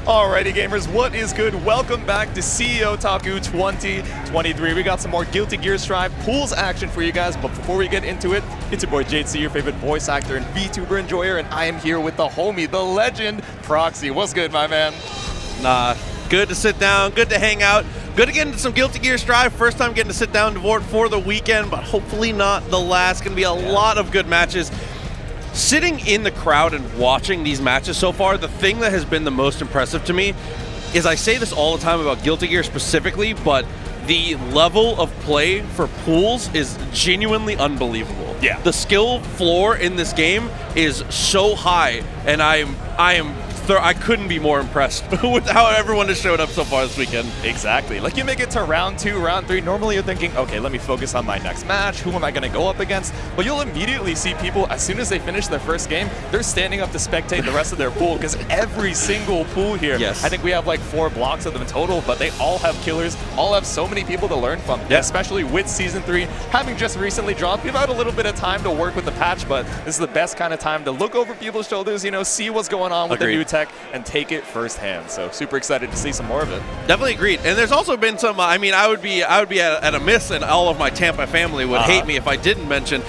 Alrighty gamers, what is good? Welcome back to CEOtaku 2023. We got some more Guilty Gear Strive pools action for you guys, but before we get into it, it's your boy JC, your favorite voice actor and VTuber enjoyer, and I am here with the homie, the legend, Proxy. What's good, my man? Nah, good to sit down, good to hang out, good to get into some Guilty Gear Strive. First time getting to sit down for the weekend, but hopefully not the last. Gonna be a lot of good matches. Sitting in the crowd and watching these matches so far, the thing that has been the most impressive to me is, I say this all the time about Guilty Gear specifically, but the level of play for pools is genuinely unbelievable. Yeah. The skill floor in this game is so high, and I couldn't be more impressed with how everyone has showed up so far this weekend. Exactly. Like, you make it to round 2, round 3, normally you're thinking, okay, let me focus on my next match, who am I going to go up against? But you'll immediately see people, as soon as they finish their first game, they're standing up to spectate the rest of their pool, because every single pool here, yes. I think we have like 4 blocks of them in total, but they all have killers, all have so many people to learn from, especially with Season 3 having just recently dropped. We've had a little bit of time to work with the patch, but this is the best kind of time to look over people's shoulders, you know, see what's going on with the new tech, and take it firsthand. So super excited to see some more of it. Definitely agreed. And there's also been some, I mean, I would be at a miss, and all of my Tampa family would hate me if I didn't mention.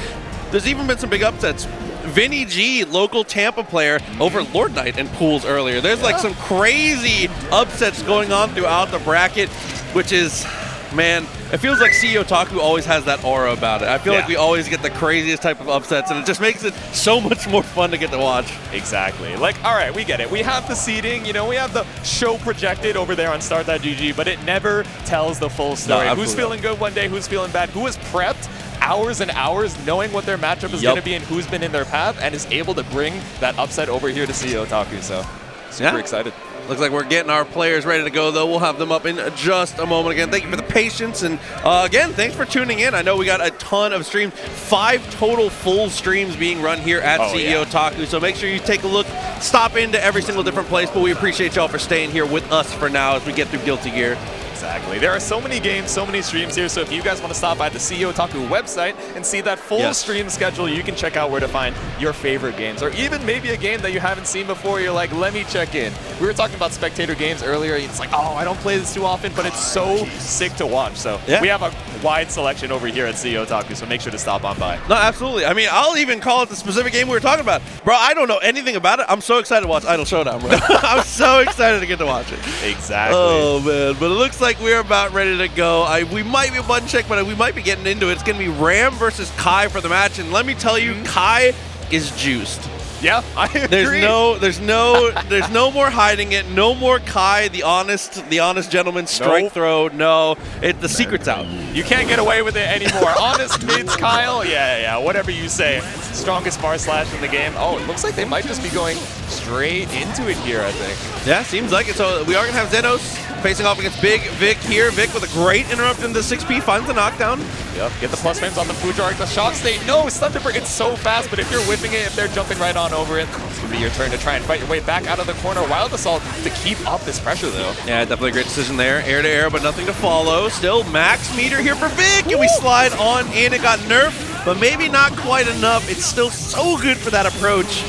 There's even been some big upsets. Vinny G, local Tampa player, over Lord Knight in pools earlier. There's like some crazy upsets going on throughout the bracket, which is, man, it feels like CEOtaku always has that aura about it. I feel like we always get the craziest type of upsets, and it just makes it so much more fun to get to watch. Exactly. Like, all right, we get it. We have the seeding, you know, we have the show projected over there on Start.gg, but it never tells the full story. No, who's feeling good one day, who's feeling bad, who has prepped hours and hours knowing what their matchup is going to be and who's been in their path, and is able to bring that upset over here to CEOtaku. So, super excited. Looks like we're getting our players ready to go, though. We'll have them up in just a moment. Again, thank you for the patience. And again, thanks for tuning in. I know we got a ton of streams, 5 total full streams being run here at CEOtaku. So make sure you take a look, stop into every single different place. But we appreciate y'all for staying here with us for now as we get through Guilty Gear. Exactly. There are so many games, so many streams here, so if you guys want to stop by the CEOtaku website and see that full stream schedule, you can check out where to find your favorite games, or even maybe a game that you haven't seen before, you're like, let me check in. We were talking about spectator games earlier, it's like, oh, I don't play this too often, but it's so sick to watch. So we have a wide selection over here at CEOtaku, so make sure to stop on by. No, absolutely. I mean, I'll even call it the specific game we were talking about. Bro, I don't know anything about it. I'm so excited to watch Idle Showdown, bro. I'm so excited to get to watch it. Exactly. Oh, man. But it looks like we're about ready to go. We might be a button check, but we might be getting into it. It's going to be Ram versus Kai for the match, and let me tell you, Kai is juiced. Yeah, I agree. There's no more hiding it. No more Kai, the honest gentleman strike throw. No, the secret's out. You can't get away with it anymore. Honest mids, Kyle. Yeah, whatever you say. Strongest bar slash in the game. Oh, it looks like they might just be going straight into it here, I think. Yeah, seems like it. So we are gonna have Zenos facing off against Big Vic here. Vic with a great interrupt into 6P, finds the knockdown. Yep, get the plus frames on the Fujar, the shock state. No, Thunderbird, it's so fast, but if you're whipping it, if they're jumping right on over it, it's going to be your turn to try and fight your way back out of the corner. Wild Assault to keep up this pressure, though. Yeah, definitely a great decision there. Air to air, but nothing to follow. Still max meter here for Vic, and we slide on in. It got nerfed, but maybe not quite enough. It's still so good for that approach.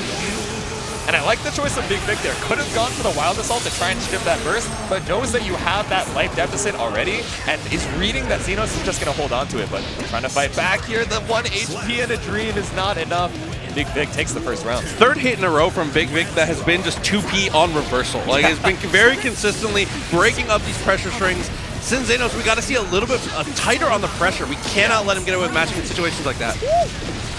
And I like the choice of Big Vic there. Could have gone for the Wild Assault to try and strip that burst, but knows that you have that life deficit already, and is reading that Xenos is just going to hold on to it, but trying to fight back here. The 1 HP and a dream is not enough. Big Vic takes the first round. 3rd hit in a row from Big Vic that has been just 2P on reversal. Like, it's been very consistently breaking up these pressure strings. Since Xenos, we got to see a little bit tighter on the pressure. We cannot let him get away with matching in situations like that.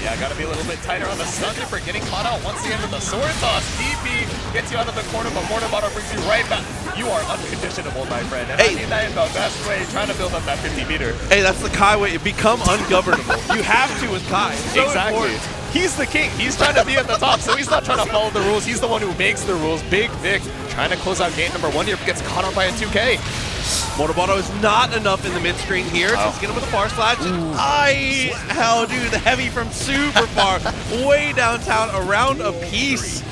Yeah, gotta be a little bit tighter on the stun for getting caught out once again with the sword toss. DP gets you out of the corner, but Mortar Bottle brings you right back. You are unconditionable, my friend. And I mean that in the best way, trying to build up that 50 meter. Hey, that's the Kai way. Become ungovernable. You have to with Kai. So exactly. Important. He's the king. He's trying to be at the top, so he's not trying to follow the rules. He's the one who makes the rules. Big Vic trying to close out game number 1 here, gets caught on by a 2K. Motoboto is not enough in the mid screen here. So let's get him with a far slash. How dude, the heavy from super far, way downtown, around a piece.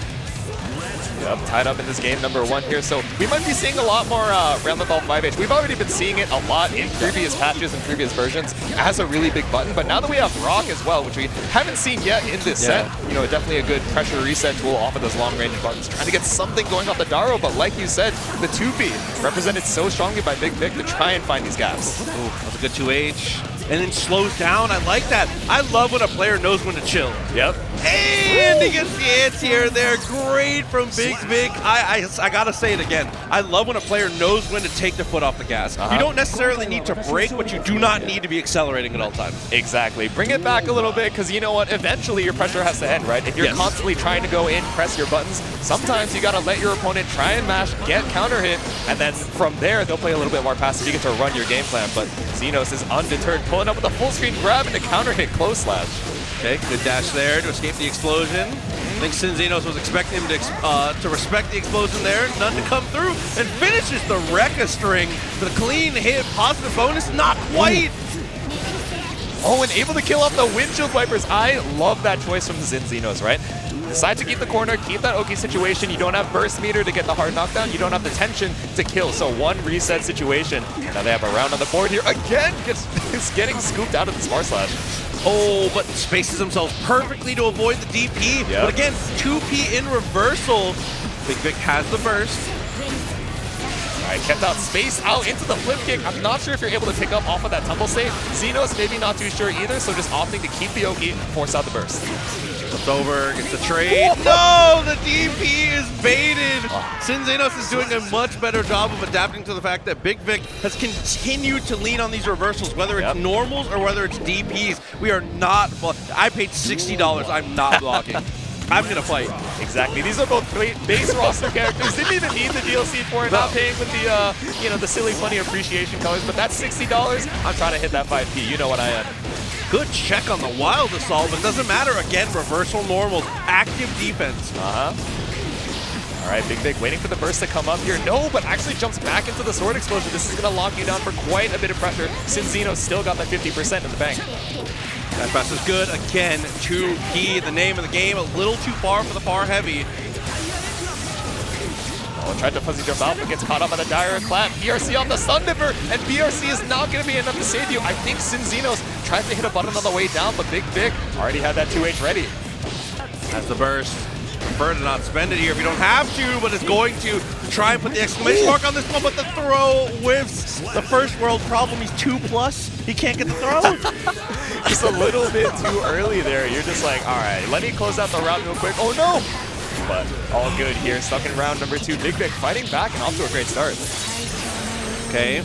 Yep, tied up in this game number 1 here. So we might be seeing a lot more Roundthal 5H. We've already been seeing it a lot in previous patches and previous versions as a really big button. But now that we have Rock as well, which we haven't seen yet in this set, you know, definitely a good pressure reset tool off of those long-range buttons. Trying to get something going off the Daro, but like you said, the 2P represented so strongly by Big Vic to try and find these gaps. Ooh, that's a good 2H. And then slows down. I like that. I love when a player knows when to chill. Yep. And he gets the anti-air there. Great from Big Vic. I gotta say it again. I love when a player knows when to take their foot off the gas. You don't necessarily need to brake, but you do not need to be accelerating at all times. Exactly. Bring it back a little bit, because you know what? Eventually your pressure has to end, right? If you're constantly trying to go in, press your buttons, sometimes you gotta let your opponent try and mash, get counter hit, and then from there they'll play a little bit more passive. You get to run your game plan, but Xenos is undeterred, pulling up with a full screen grab and a counter hit close slash. Okay, good dash there to escape the explosion. I think Sinxenos was expecting him to respect the explosion there. None to come through, and finishes the Rekka string. The clean hit, positive bonus, not quite. Oh, and able to kill off the windshield wipers. I love that choice from Sinxenos, right? Decide to keep the corner, keep that Oki situation. You don't have burst meter to get the hard knockdown. You don't have the tension to kill. So one reset situation. Now they have a round on the board here. Again, is getting scooped out of the Smart Slash. Oh, but spaces themselves perfectly to avoid the DP. But again, 2P in reversal. Big Vic has the burst. All right, kept out space out into the flip kick. I'm not sure if you're able to pick up off of that tumble state. Xenos maybe not too sure either, so just opting to keep the Oki, force out the burst. Flips over, gets the trade. No, the DP is baited. Sinxenos is doing a much better job of adapting to the fact that Big Vic has continued to lean on these reversals, whether it's normals or whether it's DPs. We are not, I paid $60, I'm not blocking. I'm gonna fight. Exactly. These are both base roster characters. Didn't even need the DLC for it. Not paying with the, you know, the silly funny appreciation colors. But that's $60. I'm trying to hit that 5P. You know what I am. Good check on the wild assault, but doesn't matter. Again, reversal normals, active defense. All right, Big Vic waiting for the burst to come up here. No, but actually jumps back into the sword explosion. This is gonna lock you down for quite a bit of pressure. Sinxenos still got that 50% in the bank. That pass is good. Again, 2P, the name of the game, a little too far for the far heavy. Oh, tried to fuzzy jump out, but gets caught up by the dire clap. BRC on the Sun Dipper, and BRC is not going to be enough to save you. I think Sinxenos tries to hit a button on the way down, but Big Vic already had that 2H ready. Has the burst. Prefer to not spend it here if you don't have to, but is going to try and put the exclamation mark on this one, but the throw whiffs. The first world problem, he's 2+. He can't get the throw. Just a little bit too early there. You're just like, all right, let me close out the round real quick. Oh no! But all good here. Stuck in round number 2. Big Vic fighting back and off to a great start. Okay.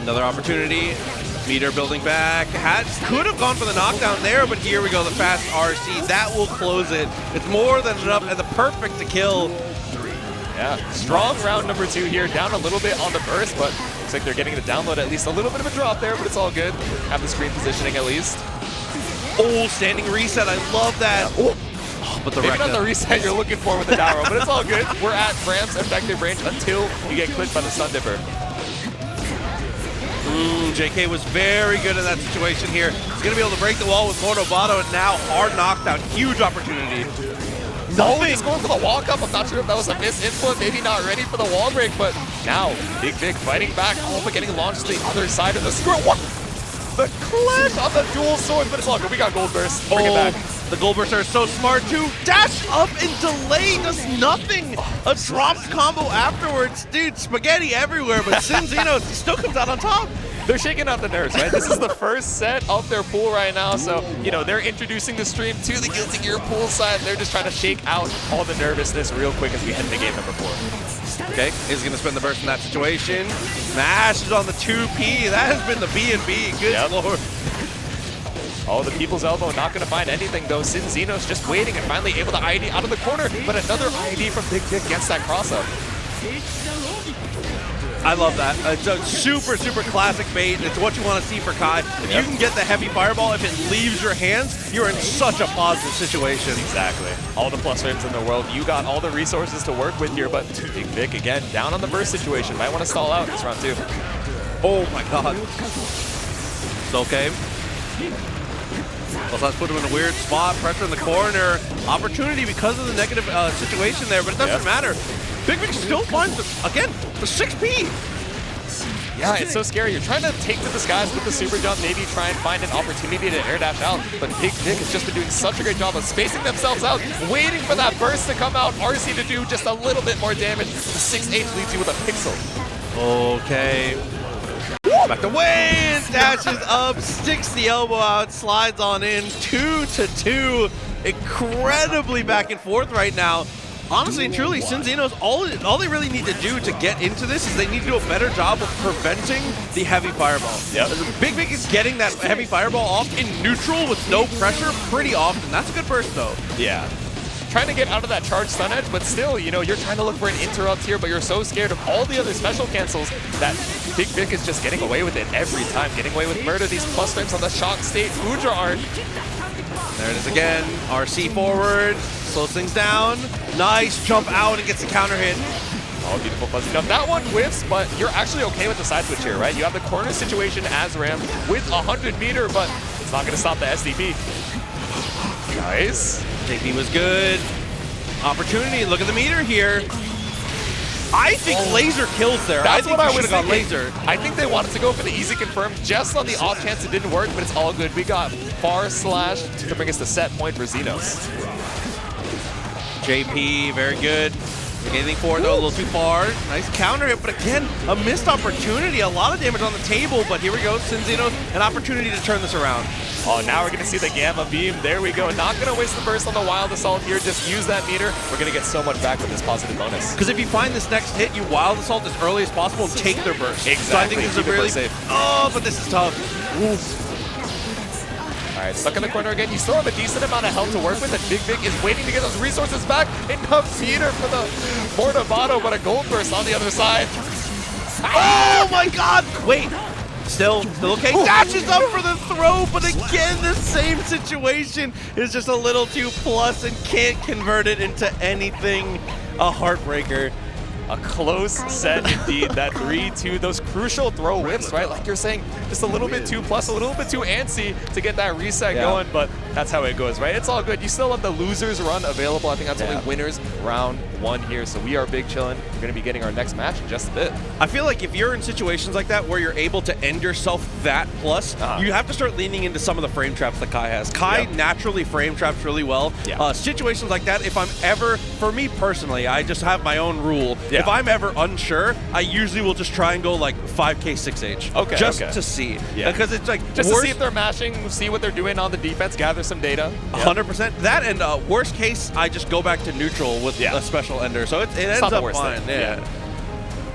Another opportunity. Meter building back. Could have gone for the knockdown there, but here we go. The fast RC. That will close it. It's more than enough and the perfect to kill. Yeah, strong round number 2 here. Down a little bit on the burst, but looks like they're getting the download. At least a little bit of a drop there, but it's all good. Have the screen positioning at least. Oh, standing reset. I love that. Oh. But the maybe not the reset you're looking for with the Daro, but it's all good. We're at Bram's effective range until you get clipped by the Sun Dipper. JK was very good in that situation here. He's going to be able to break the wall with Monobato, and now hard knockdown. Huge opportunity. No, he's going for the walk up. I'm not sure if that was a misinput, maybe not ready for the wall break, but now Big Vic fighting back, all but getting launched to the other side of the scroll. What? The clash on the dual sword, but it's all good. We got Gold Burst. Bring it back. The Gold Bursts are so smart too. Dash up and delay does nothing. A dropped combo afterwards. Dude, spaghetti everywhere, but Sinxenos still comes out on top. They're shaking out the nerves, right? This is the first set of their pool right now, so, you know, they're introducing the stream to the Guilty Gear pool side. They're just trying to shake out all the nervousness real quick as we head into game number 4. Okay, is going to spend the burst in that situation. Mashes on the 2P. That has been the B&B. Good lord. Oh, the People's Elbow not going to find anything, though. Sinxenos just waiting and finally able to ID out of the corner, but another ID from Big Vic gets that cross-up. I love that. It's a super, super classic bait. It's what you want to see for Kai. If you can get the heavy fireball, if it leaves your hands, you're in such a positive situation. Exactly. All the plus frames in the world. You got all the resources to work with here, but Big Vic, again, down on the burst situation. Might want to stall out this round, too. Oh, my God. It's okay. Let's put him in a weird spot, pressure in the corner. Opportunity because of the negative situation there, but it doesn't matter. Big Vic still finds, again, the 6P. Yeah, it's so scary. You're trying to take to the skies with the super jump, maybe try and find an opportunity to air dash out, but Big Vic has just been doing such a great job of spacing themselves out, waiting for that burst to come out. RC to do just a little bit more damage. The 6H leaves you with a pixel. Okay. Back to Wayne, dashes up, sticks the elbow out, slides on in, 2-2. Incredibly back and forth right now. Honestly and truly, Sinxenos, all they really need to do to get into this is they need to do a better job of preventing the heavy fireball. Big Vic is getting that heavy fireball off in neutral with no pressure pretty often. That's a good burst though. Yeah. Trying to get out of that charge stun edge, but still, you know, you're trying to look for an interrupt here, but you're so scared of all the other special cancels that Big Vic is just getting away with it every time. Getting away with murder, these plus frames on the shock state. Foudra art. There it is again. RC forward, slows things down. Nice jump out and gets the counter hit. Oh, beautiful fuzzy jump. That one whiffs, but you're actually okay with the side switch here, right? You have the corner situation as Ram with 100 meter, but it's not going to stop the SDP. Nice. JP was good. Opportunity, look at the meter here. I think laser kills there. That's what I would have got laser. I think they wanted to go for the easy confirm just on the off chance it didn't work, but it's all good. We got far slash to bring us to set point for Xenos. JP, very good. Anything forward though, a little too far. Nice counter hit, but again, a missed opportunity. A lot of damage on the table, but here we go. Sinxenos, an opportunity to turn this around. Oh, now we're going to see the Gamma Beam. There we go. Not going to waste the burst on the Wild Assault here. Just use that meter. We're going to get so much back with this positive bonus. Because if you find this next hit, you Wild Assault as early as possible and take their burst. Exactly. So I think this is a really safe. Oh, but this is tough. Ooh. All right, stuck in the corner again. You still have a decent amount of health to work with, and Big Vic is waiting to get those resources back. Enough meter for the Mortabato, but a gold burst on the other side. Oh my god! Wait. Still okay. Dashes up for the throw, but again, the same situation is just a little too plus and can't convert it into anything. A heartbreaker. A close set indeed, that 3-2, those crucial throw whips, right? Like you're saying, just a little bit too plus, a little bit too antsy to get that reset going, but that's how it goes, right? It's all good. You still have the losers run available. I think that's only winners round one here, so we are big chillin'. We're going to be getting our next match in just a bit. I feel like if you're in situations like that where you're able to end yourself that plus, you have to start leaning into some of the frame traps that Kai has. Kai naturally frame traps really well. Situations like that, if I'm ever, for me personally, I just have my own rule. If I'm ever unsure, I usually will just try and go like 5k 6H. Okay. Just to see. Because it's like just to see if they're mashing, see what they're doing on the defense, gather some data. 100%. That and worst case, I just go back to neutral with a special ender. So it ends up fine.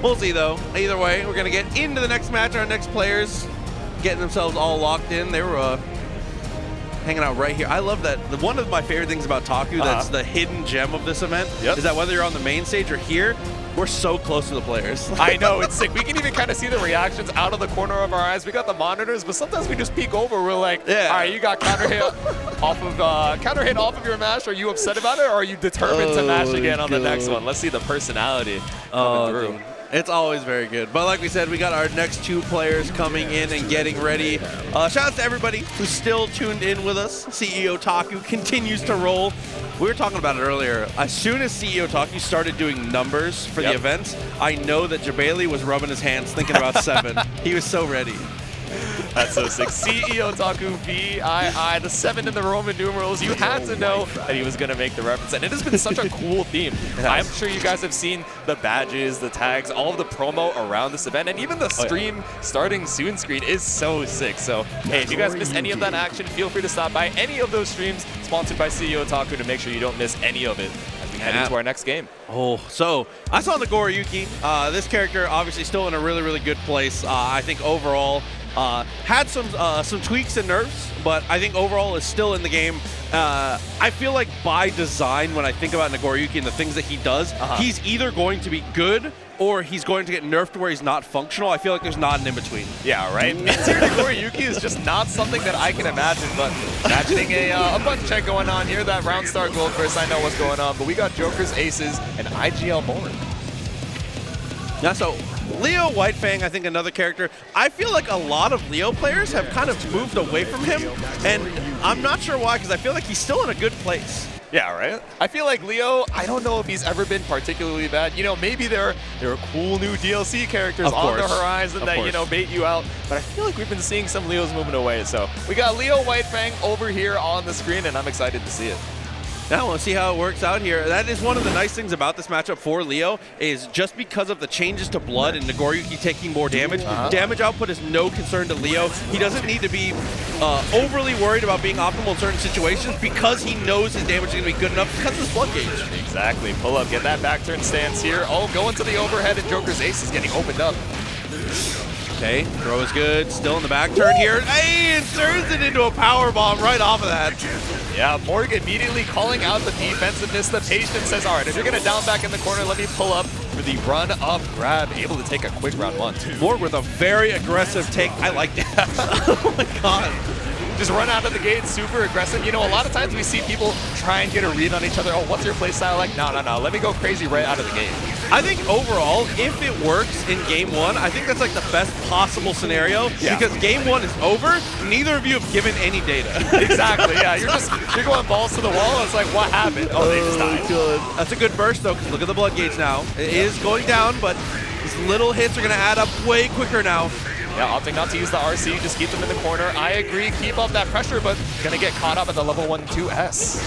We'll see though. Either way, we're gonna get into the next match. Our next players getting themselves all locked in. They were hanging out right here. I love that. One of my favorite things about Taku, that's the hidden gem of this event, is that whether you're on the main stage or here, we're so close to the players. I know, it's sick. We can even kind of see the reactions out of the corner of our eyes. We got the monitors, but sometimes we just peek over. We're like, all right, you got counter hit off of your mash. Are you upset about it, or are you determined to mash again on the next one? Let's see the personality coming through. Dude. It's always very good. But like we said, we got our next two players coming in and getting ready. Shout out to everybody who's still tuned in with us. CEOtaku continues to roll. We were talking about it earlier. As soon as CEOtaku started doing numbers for the events, I know that Jabali was rubbing his hands thinking about 7. He was so ready. That's so sick. CEOtaku VII, the 7 in the Roman numerals. You had to know that he was going to make the reference. And it has been such a cool theme. I'm sure you guys have seen the badges, the tags, all of the promo around this event. And even the stream starting soon screen is so sick. So, hey, if you guys missed any of that action, feel free to stop by any of those streams sponsored by CEOtaku to make sure you don't miss any of it as we head into our next game. So I saw Nagoriyuki. This character obviously still in a really, really good place. I think overall had some tweaks and nerfs, but I think overall is still in the game. I feel like by design, when I think about Nagoriyuki and the things that he does, he's either going to be good or he's going to get nerfed to where he's not functional. I feel like there's not an in-between. Yeah, right? Mid-tier Nagoriyuki is just not something that I can imagine, but imagining a button check going on here, that round start gold first, I know what's going on, but we got Jokersaces and Iglmorg. Yeah, so Leo Whitefang, I think another character. I feel like a lot of Leo players have kind of moved away from him, and I'm not sure why, because I feel like he's still in a good place. Yeah, right? I feel like Leo, I don't know if he's ever been particularly bad. You know, maybe there are cool new DLC characters on the horizon that, you know, bait you out. But I feel like we've been seeing some Leos moving away. So we got Leo Whitefang over here on the screen, and I'm excited to see it. Now we'll see how it works out here. That is one of the nice things about this matchup for Leo, is just because of the changes to Blood and Nagoriyuki taking more damage, damage output is no concern to Leo. He doesn't need to be overly worried about being optimal in certain situations because he knows his damage is going to be good enough because of his Blood gauge. Exactly. Pull up, get that back turn stance here. Oh, going to the overhead, and Joker's ace is getting opened up. Okay, throw is good. Still in the back turn here. Hey, and turns it into a power bomb right off of that. Yeah, Morg immediately calling out the defensiveness. The patient says, all right, if you're going to down back in the corner, let me pull up for the run-up grab. Able to take a quick round one. Morg with a very aggressive take. I like that. Oh my god. Just run out of the gate, super aggressive. You know, a lot of times we see people try and get a read on each other. Oh, what's your play style like? No, let me go crazy right out of the gate. I think overall, if it works in game one, I think that's like the best possible scenario because game one is over. Neither of you have given any data. Exactly, yeah. You're going balls to the wall. It's like, what happened? Oh, they just died. Good. That's a good burst though, because look at the blood gauge now. It is going down, but these little hits are going to add up way quicker now. Yeah, opting not to use the RC, just keep them in the corner. I agree, keep up that pressure, but gonna get caught up at the level 1-2S.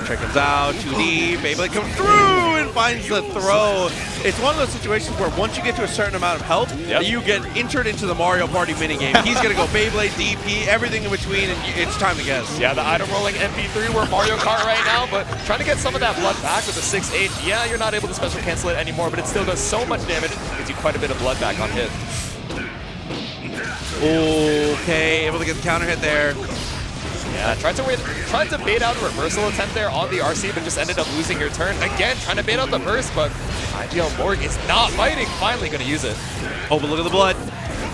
Trick comes out, 2D, Beyblade comes through and finds the throw. It's one of those situations where once you get to a certain amount of health, you get entered into the Mario Party minigame. He's gonna go Beyblade, DP, everything in between, and it's time to guess. Yeah, the item rolling MP3, we're Mario Kart right now, but trying to get some of that blood back with the 6-8. Yeah, you're not able to special cancel it anymore, but it still does so much damage, gives you quite a bit of blood back on hit. Okay, able to get the counter hit there. Yeah, tried to bait out a reversal attempt there on the RC, but just ended up losing your turn. Again, trying to bait out the burst, but Iglmorg is not fighting. Finally going to use it. Oh, but look at the blood.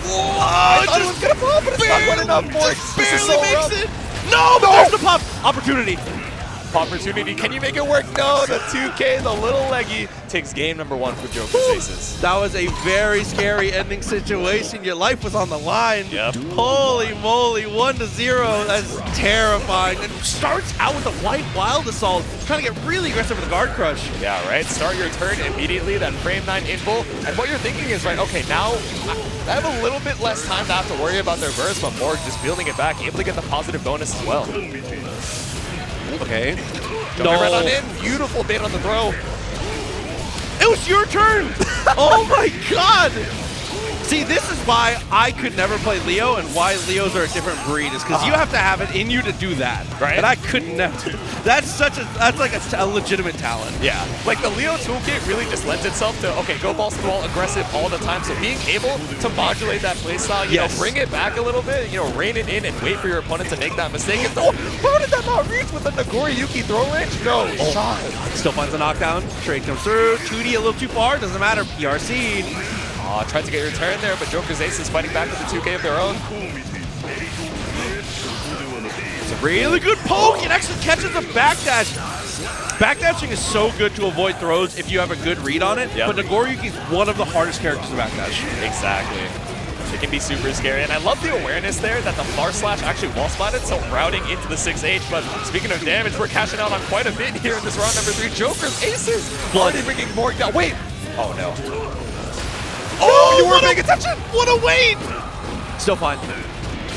Oh, I thought it was going to pop, but it's not good enough. Morg barely makes it. No, there's the pop opportunity. Opportunity. Can you make it work? No, the 2K, the little leggy, takes game number one for Jokersaces. That was a very scary ending situation. Your life was on the line. Yep. Holy moly, 1-0. That's terrifying. And starts out with a white wild assault, trying to get really aggressive with the guard crush. Yeah, right. Start your turn immediately, that frame 9 invul. And what you're thinking is, right, okay, now I have a little bit less time to have to worry about their burst, but Morg just building it back, able to get the positive bonus as well. Okay. No. Right on in. Beautiful bait on the throw. It was your turn. Oh my god. See, this is why I could never play Leo and why Leos are a different breed is because you have to have it in you to do that. Right. And I could never. That's like a legitimate talent. Yeah. Like the Leo toolkit really just lends itself to, okay, go balls to the wall, aggressive all the time. So being able to modulate that playstyle, you know, bring it back a little bit, you know, rein it in and wait for your opponent to make that mistake. And how did that not reach with the Nagoriyuki throw range? No shot. Still finds a knockdown. Trade comes through. 2D a little too far. Doesn't matter. PRC. Tried to get your turn there, but Jokersaces fighting back with the 2K of their own. It's a really good poke. It actually catches the backdash. Backdashing is so good to avoid throws if you have a good read on it, but Nagoriyuki is one of the hardest characters to backdash. Exactly. It can be super scary, and I love the awareness there that the far slash actually wall spotted, so routing into the 6H. But speaking of damage, we're cashing out on quite a bit here in this round number 3. Jokersaces already bringing more down. Wait! Oh no. Oh, you weren't paying attention! What a wait! Still fine.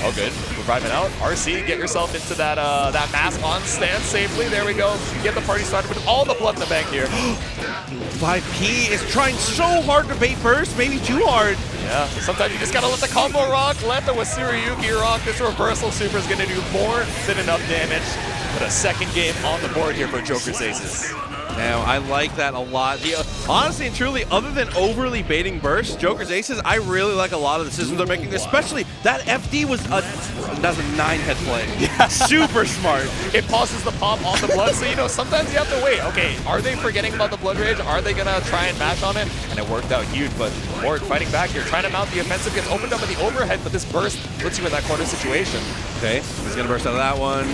Oh, good. Reviving out. RC, get yourself into that that mask on stance safely. There we go. Get the party started with all the blood in the bank here. 5P is trying so hard to bait burst, maybe too hard. Yeah, sometimes you just gotta let the combo rock, let the Wasuriyuki rock. This reversal super is gonna do more than enough damage. But a second game on the board here for Jokersaces. Now, I like that a lot. Honestly and truly, other than overly baiting bursts, Jokersaces, I really like a lot of the systems they're making, especially that FD that's a 9-head play. Yeah. Super smart. It pauses the pop on the blood, so, you know, sometimes you have to wait. Okay, are they forgetting about the blood rage? Are they going to try and mash on it? And it worked out huge, but Morg fighting back here, trying to mount the offensive, gets opened up in the overhead, but this burst puts you in that corner situation. Okay, he's going to burst out of that one.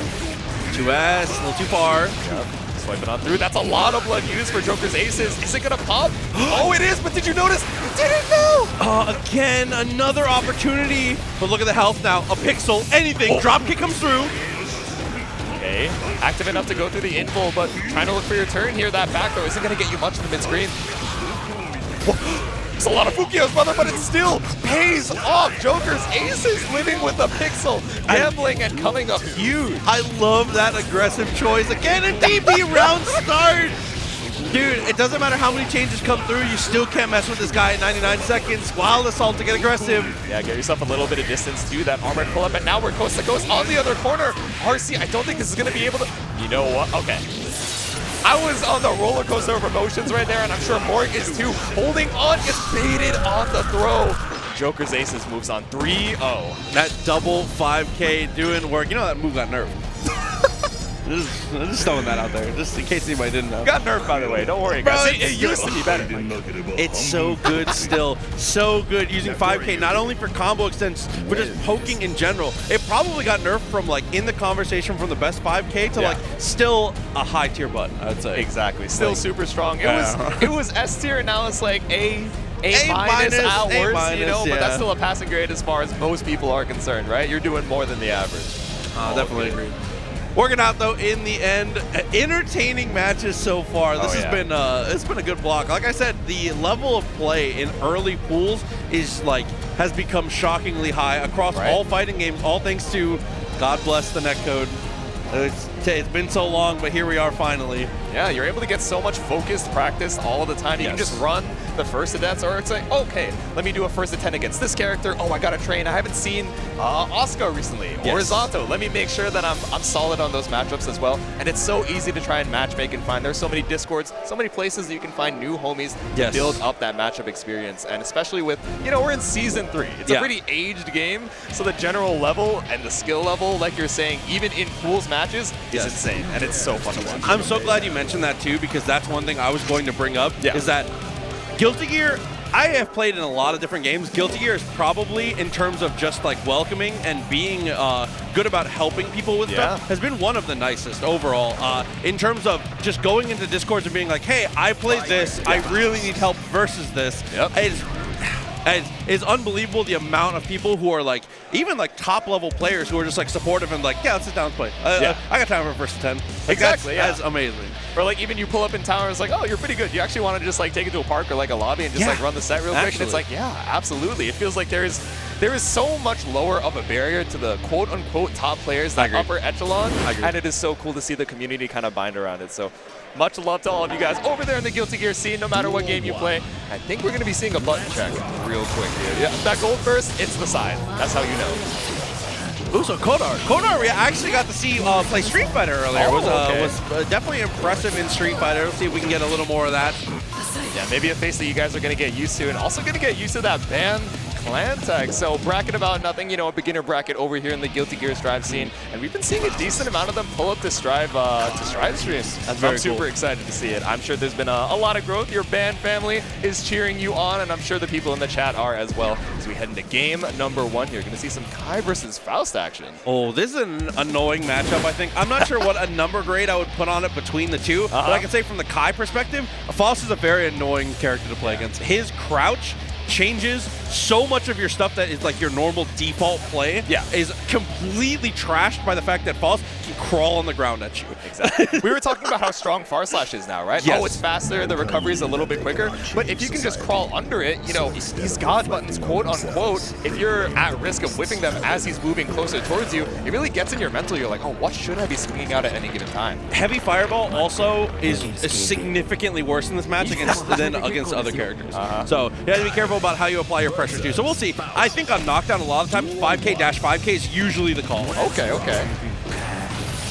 2S, a little too far. Yep. Swiping on through. That's a lot of blood used for Jokersaces. Is it gonna pop? Oh, it is, but did you notice? It didn't know! Again, another opportunity. But look at the health now. A pixel, anything. Dropkick comes through. Okay, active enough to go through the invul, but trying to look for your turn here. That back throw isn't gonna get you much in the mid-screen. It's a lot of Fukios, brother, but it still pays off. Jokersaces living with a pixel, gambling and coming up huge. I love that aggressive choice. Again, a DP round start. Dude, it doesn't matter how many changes come through, you still can't mess with this guy at 99 seconds. Wild Assault to get aggressive. Yeah, get yourself a little bit of distance to that armored pull-up, and now we're coast to coast on the other corner. RC, I don't think this is going to be able to... You know what? Okay. I was on the roller coaster of emotions right there, and I'm sure Morg is too. Holding on, gets baited on the throw. Jokersaces moves on 3-0. That double 5K doing work. You know that move got nerfed. Just throwing that out there, just in case anybody didn't know. Got nerfed, by the way. Don't worry, guys. Bro, It used to be better. It's so good still. So good using 5K, not only for combo extents, but just poking in general. It probably got nerfed from like in the conversation from the best 5K to like still a high tier button, I would say. Exactly. Still like, super strong. It was S tier, and now it's like A minus at worst, you know, but that's still a passing grade as far as most people are concerned, right? You're doing more than the average. Definitely agree. Working out though in the end, entertaining matches so far. This has been it's been a good block. Like I said, the level of play in early pools is like has become shockingly high across all fighting games. All thanks to God bless the netcode. It's been so long, but here we are finally. Yeah, you're able to get so much focused practice all the time. You can just run the first attempts, or it's like, okay, let me do a first attempt against this character. Oh, I got to train. I haven't seen Oscar recently, or Zato. Let me make sure that I'm solid on those matchups as well. And it's so easy to try and matchmake and find. There's so many Discords, so many places that you can find new homies to build up that matchup experience. And especially with, you know, we're in Season 3. It's a pretty aged game, so the general level and the skill level, like you're saying, even in pools matches, is insane. And it's so fun to watch. I'm so glad you mentioned that too, because that's one thing I was going to bring up, is that Guilty Gear, I have played in a lot of different games. Guilty Gear is probably, in terms of just like welcoming and being good about helping people with stuff, has been one of the nicest overall. In terms of just going into Discords and being like, hey, I played this, I really need help versus this. It's unbelievable the amount of people who are like, even like top level players who are just like supportive and like, yeah, let's sit down and play. I got time for first 10. Like, that's amazing. Or like even you pull up in town and it's like, oh, you're pretty good. You actually want to just like take it to a park or like a lobby and just like run the set real quick. And it's like, yeah, absolutely. It feels like there is so much lower of a barrier to the quote unquote top players, that upper echelon. And it is so cool to see the community kind of bind around it. So much love to all of you guys over there in the Guilty Gear scene, no matter what game you play. I think we're going to be seeing a button check real quick here. Yeah, that gold burst, it's the side. That's how you know. Ooh, so Kodar, we actually got to see play Street Fighter earlier. Was definitely impressive in Street Fighter. Let's see if we can get a little more of that. Yeah, maybe a face that you guys are going to get used to, and also going to get used to that band clan tag. So bracket about nothing, you know, a beginner bracket over here in the Guilty Gear Strive scene, and we've been seeing a decent amount of them pull up to Strive streams. I'm super excited to see it. I'm sure there's been a lot of growth. Your band family is cheering you on, and I'm sure the people in the chat are as well. As we head into game number 1, you're going to see some Kai versus Faust action. Oh, this is an annoying matchup, I think. I'm not sure what a number grade I would put on it between the two, but I can say from the Kai perspective, Faust is a very annoying character to play against. His crouch changes so much of your stuff that is like your normal default play is completely trashed by the fact that Faust can crawl on the ground at you. Exactly. We were talking about how strong Far Slash is now, right? Oh, it's faster, the recovery is a little bit quicker, but if you can just crawl under it, you know, these God buttons, quote unquote, if you're at risk of whipping them as he's moving closer towards you, it really gets in your mental. You're like, oh, what should I be swinging out at any given time? Heavy Fireball also is significantly worse in this match than against other characters. So you have to be careful about how you apply your pressure too. So we'll see. I think on Knockdown a lot of times 5K-5K is usually the call. Okay.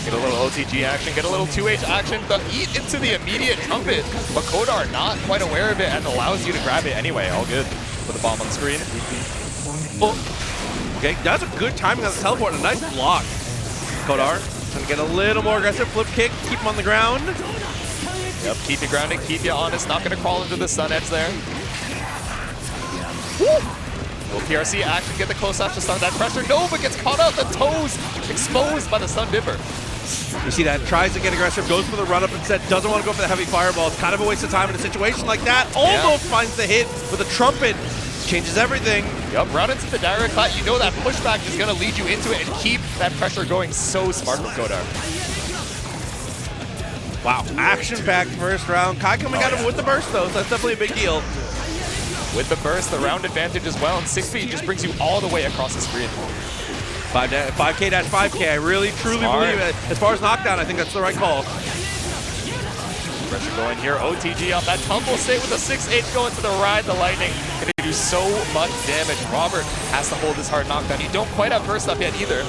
Get a little OTG action, get a little 2H action, but eat into the immediate trumpet. But Kodar not quite aware of it and allows you to grab it anyway. All good. Put the bomb on the screen. Oh. Okay, that's a good timing on the teleport. A nice block. Kodar trying to get a little more aggressive. Flip kick, keep him on the ground. Yep, keep you grounded, keep you honest. Not going to crawl into the sun edge there. Woo! Little PRC action, get the close slash to start that pressure. No, but gets caught out. The toes exposed by the Stun Dipper. You see that, tries to get aggressive, goes for the run-up instead, doesn't want to go for the heavy fireball. It's kind of a waste of time in a situation like that. Almost finds the hit with a trumpet. Changes everything. Yep, run into the direct cut. You know that pushback is going to lead you into it and keep that pressure going. So smart from Kodar. Wow, action-packed first round. Kai coming out of it with the burst, though, so that's definitely a big deal. With the burst, the round advantage as well, and 6B just brings you all the way across the screen. 5K-5K, I really, truly believe it. As far as knockdown, I think that's the right call. Pressure going here, OTG off that tumble state with a 6H going to the ride, the lightning. Gonna do so much damage. Robert has to hold this hard knockdown. You don't quite have burst up yet either.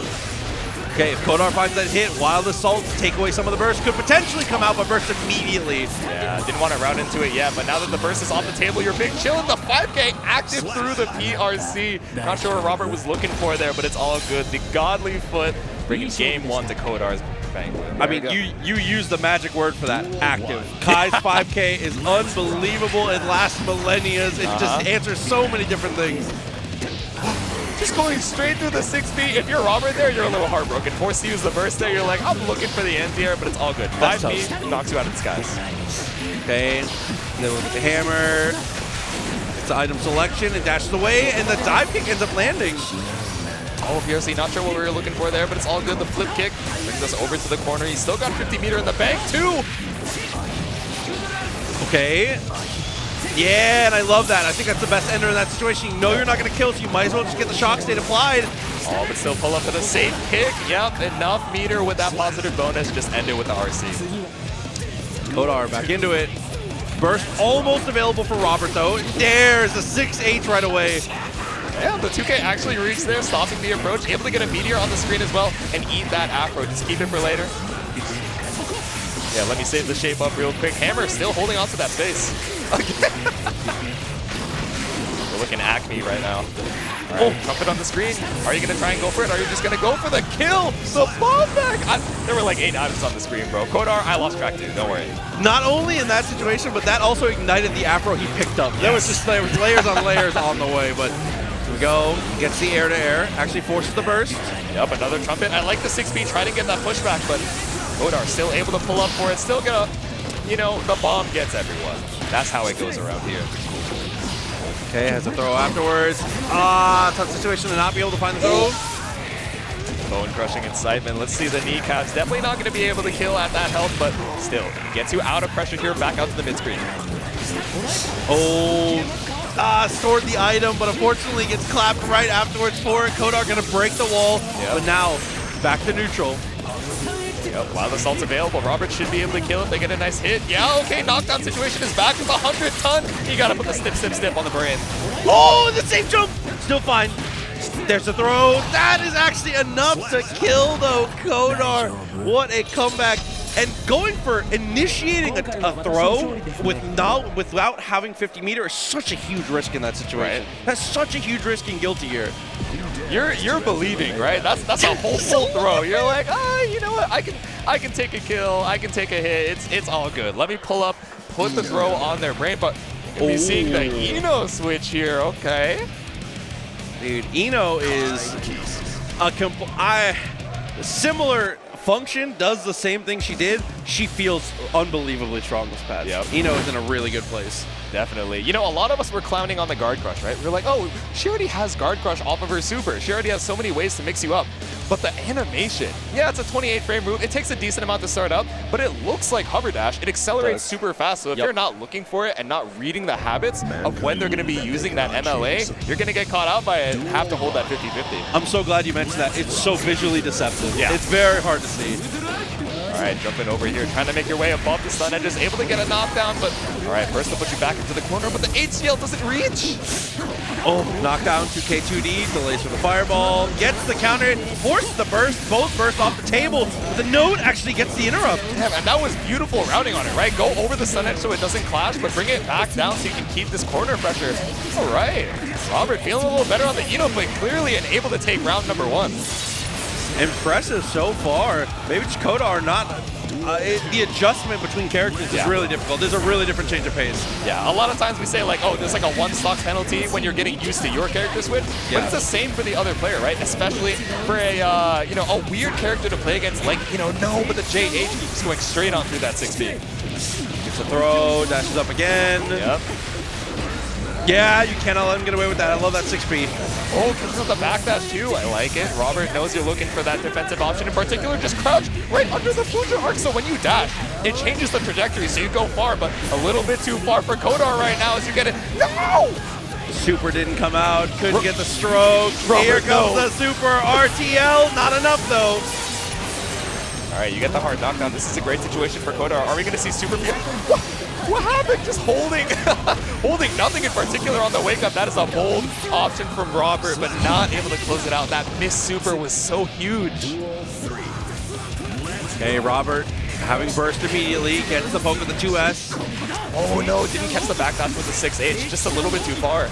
Okay, if Kodar finds that hit, Wild Assault to take away some of the burst, could potentially come out, but burst immediately. Yeah, didn't want to round into it yet, but now that the burst is off the table, you're big chillin'. The 5K active through the PRC. Not sure what Robert was looking for there, but it's all good. The Godly Foot bringing game one to Kodar's bank. I mean, you use the magic word for that, active. Kai's 5K is unbelievable. It lasts millennia. It just answers so many different things. Just going straight through the 6B. If you're Robert there, you're a little heartbroken. Forced to use the burst there, you're like, I'm looking for the end here, but it's all good. 5B knocks you out of the skies. Okay, then we'll get the hammer. It's the item selection and dashes away, and the dive kick ends up landing. Oh, PRC, not sure what we were looking for there, but it's all good. The flip kick brings us over to the corner. He's still got 50 meter in the bank, too. Okay. Yeah, and I love that. I think that's the best ender in that situation. You know you're not going to kill, so you might as well just get the shock state applied. Oh, but still pull up with a safe kick. Yep, enough meter with that positive bonus. Just end it with the RC. Kodar back into it. Burst almost available for Robert, though. There's a 6H right away. Yeah, the 2K actually reached there, stopping the approach, able to get a meteor on the screen as well, and eat that afro. Just keep it for later. Yeah, let me save the shape up real quick. Hammer still holding on to that space. We're looking Acme right now. All right, trumpet on the screen. Are you going to try and go for it? Or are you just going to go for the kill? The bomb back! There were like 8 items on the screen, bro. Kodar, I lost track too, don't worry. Not only in that situation, but that also ignited the afro he picked up. There was just layers on layers on the way, but here we go. Gets the air to air. Actually forces the burst. Yep, another trumpet. I like the 6B trying to get that pushback, but Kodar still able to pull up for it. Still gonna, you know, the bomb gets everyone. That's how it goes around here. Okay, has a throw afterwards. Tough situation to not be able to find the throw. Bone-crushing incitement. Let's see the kneecaps. Definitely not going to be able to kill at that health, but still gets you out of pressure here, back out to the mid-screen. Stored the item, but unfortunately gets clapped right afterwards for it. Kodar going to break the wall, but now back to neutral. Yep, while the assault's available, Robert should be able to kill if they get a nice hit. Yeah, okay, knockdown situation is back with 100 ton. You gotta put the snip on the brain. Oh, the safe jump! Still fine. There's the throw. That is actually enough to kill, though, Kodar. What a comeback. And going for initiating a throw without having 50 meter is such a huge risk in that situation. Right. That's such a huge risk in Guilty Gear. You're believing, right? That's a whole full throw. You're like, you know what? I can take a kill. I can take a hit. It's all good. Let me pull up, put the throw on their brain. But we're seeing the Eno switch here. Okay. Dude, Eno is a similar function, does the same thing she did. She feels unbelievably strong this patch. Yep. Eno is in a really good place. Definitely. You know, a lot of us were clowning on the guard crush, right? We're like, oh, she already has guard crush off of her super. She already has so many ways to mix you up. But the animation, yeah, it's a 28 frame move. It takes a decent amount to start up, but it looks like hover dash. It accelerates super fast. So if you're not looking for it and not reading the habits of when they're going to be using that MLA, you're going to get caught out by it and have to hold that 50-50. I'm so glad you mentioned that. It's so visually deceptive. Yeah. It's very hard to see. All right, jumping over here, trying to make your way above the stun edges, able to get a knockdown, but all right, first to put you back into the corner, but the HCL doesn't reach. Oh, knockdown, 2K2D, delays for the fireball, gets the counter, forces the burst, both burst off the table, but the node actually gets the interrupt. Yeah, and that was beautiful routing on it, right? Go over the stun edge so it doesn't clash, but bring it back down so you can keep this corner pressure. All right, Robert feeling a little better on the Eno, but clearly able to take round number 1. Impressive so far. Maybe just Kodar not the adjustment between characters is really difficult. There's a really different change of pace. Yeah, a lot of times we say like, oh, there's like a one stock penalty when you're getting used to your character switch, but it's the same for the other player, right? Especially for a you know, a weird character to play against, like, you know, but the JH keeps going straight on through that 6B. Gets a throw, dashes up again. Yep. Yeah, you cannot let him get away with that. I love that 6B. Oh, because of the backdash too. I like it. Robert knows you're looking for that defensive option. In particular, just crouch right under the Fusion arc. So when you dash, it changes the trajectory. So you go far, but a little bit too far for Kodar right now as you get it. No! Super didn't come out. Couldn't get the stroke. Here comes the super RTL. Not enough though. All right, you get the hard knockdown. This is a great situation for Kodar. Are we going to see super? What happened? Just holding, holding nothing in particular on the wake up. That is a bold option from Robert, but not able to close it out. That miss super was so huge. Okay, Robert having burst immediately, gets the poke with the 2S. Oh no, didn't catch the backdash with the 6H, just a little bit too far.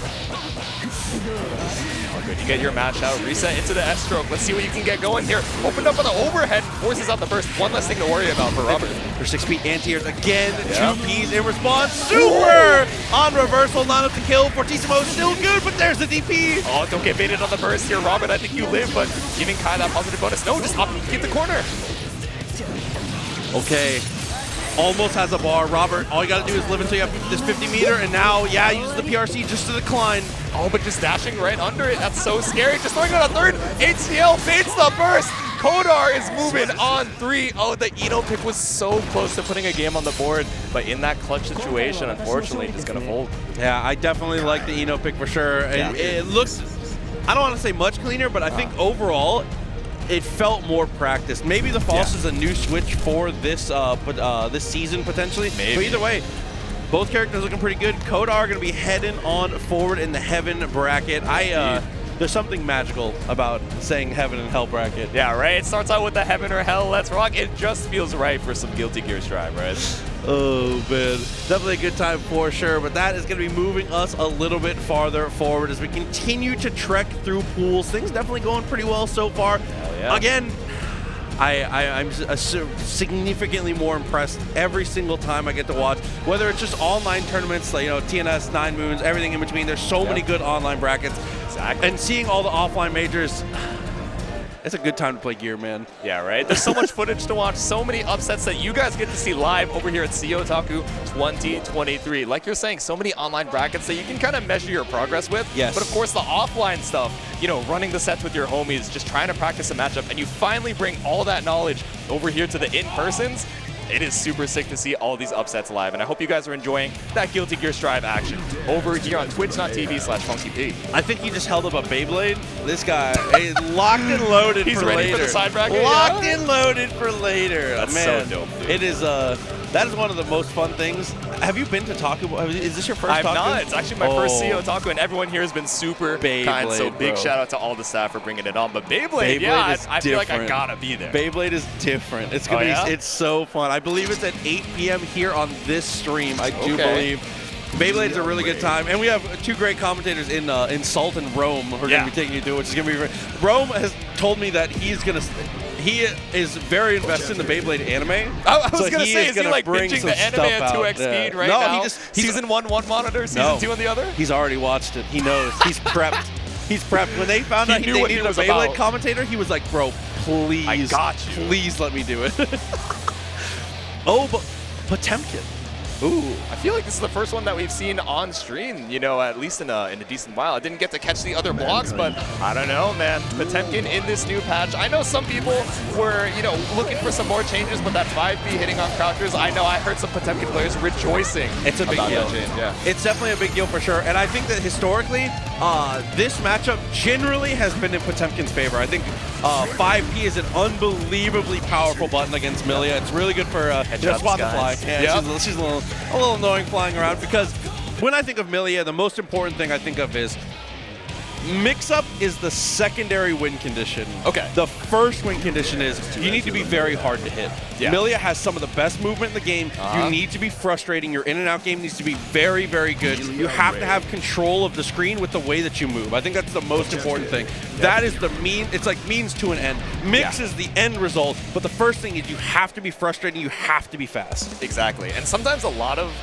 Oh, good, you get your match out, reset into the S-stroke. Let's see what you can get going here. Opened up on the overhead, forces out the burst. One less thing to worry about for Robert. For 6B anti-airs again, 2Ps in response. Super on reversal, not enough to kill. Fortissimo still good, but there's the DP. Oh, don't get baited on the burst here, Robert. I think you live, but giving Kai that positive bonus. No, just get the corner. Okay, almost has a bar. Robert, all you gotta do is live until you have this 50 meter, and now, yeah, uses the PRC just to decline. Oh, but just dashing right under it. That's so scary. Just throwing out a third. HCL baits the burst. Kodar is moving on 3. Oh, the Eno pick was so close to putting a game on the board, but in that clutch situation, unfortunately, he's gonna fold. Yeah, I definitely like the Eno pick for sure. It looks, I don't want to say much cleaner, but I think overall, it felt more practiced. Maybe the false is a new switch for this this season potentially. Maybe. But either way, both characters looking pretty good. Kodar going to be heading on forward in the heaven bracket. There's something magical about saying heaven and hell bracket. Yeah, right? It starts out with the heaven or hell. Let's rock. It just feels right for some Guilty Gear Strive, right? Oh, man. Definitely a good time for sure, but that is going to be moving us a little bit farther forward as we continue to trek through pools. Things definitely going pretty well so far. Yeah. Again, I'm significantly more impressed every single time I get to watch, whether it's just online tournaments, like, you know, TNS, 9 Moons, everything in between. There's so many good online brackets. Exactly. And seeing all the offline majors, it's a good time to play Gear, man. Yeah, right? There's so much footage to watch, so many upsets that you guys get to see live over here at CEOtaku 2023. Like you're saying, so many online brackets that you can kind of measure your progress with. Yes. But of course, the offline stuff, you know, running the sets with your homies, just trying to practice a matchup, and you finally bring all that knowledge over here to the in-persons. It is super sick to see all these upsets live, and I hope you guys are enjoying that Guilty Gear Strive action over here on twitch.tv/funkyp. I think he just held up a Beyblade. This guy is locked and loaded He's for ready later. for the side bracket? Locked and loaded for later. That's man, so dope, dude. It is, that is one of the most fun things. Have you been to Taku? Is this your first I've Taku? not. It's actually my first CEOtaku, and everyone here has been super kind. So big shout out to all the staff for bringing it on. But Beyblade, yeah, I feel like I gotta be there. Beyblade is different. It's gonna be. It's so fun. I believe it's at 8 p.m. here on this stream. I do believe. Beyblade is a really good time, and we have 2 great commentators in Salt and Rome who are going to be taking you through, which is going to be. Rome has told me that he is very invested in the Beyblade anime. I was going to say, is he like binging the anime at 2x speed right now? No, Season 1, one monitor, Season 2 on the other? He's already watched it. He knows. He's prepped. He's prepped. When they found out they needed a Beyblade commentator, he was like, bro, please. I got you. Please let me do it. Oh, but Potemkin. Ooh, I feel like this is the first one that we've seen on stream, you know, at least in a decent while. I didn't get to catch the other blocks, but I don't know, man. Potemkin in this new patch. I know some people were, you know, looking for some more changes, but that 5B hitting on crouchers, I know I heard some Potemkin players rejoicing. It's a big deal. Yeah. It's definitely a big deal for sure. And I think that historically, this matchup generally has been in Potemkin's favor. I think 5P is an unbelievably powerful button against Milia. It's really good for just swat the fly. Yeah, she's a little annoying flying around, because when I think of Milia, the most important thing I think of is Mix-up is the secondary win condition. Okay. The first win condition is you need to be very hard to hit. Yeah. Millia has some of the best movement in the game. You need to be frustrating. Your in and out game needs to be very, very good. You have to have control of the screen with the way that you move. I think that's the most important thing. That is the it's like means to an end. Mix is the end result, but the first thing is you have to be frustrating. You have to be fast. Exactly. And sometimes a lot of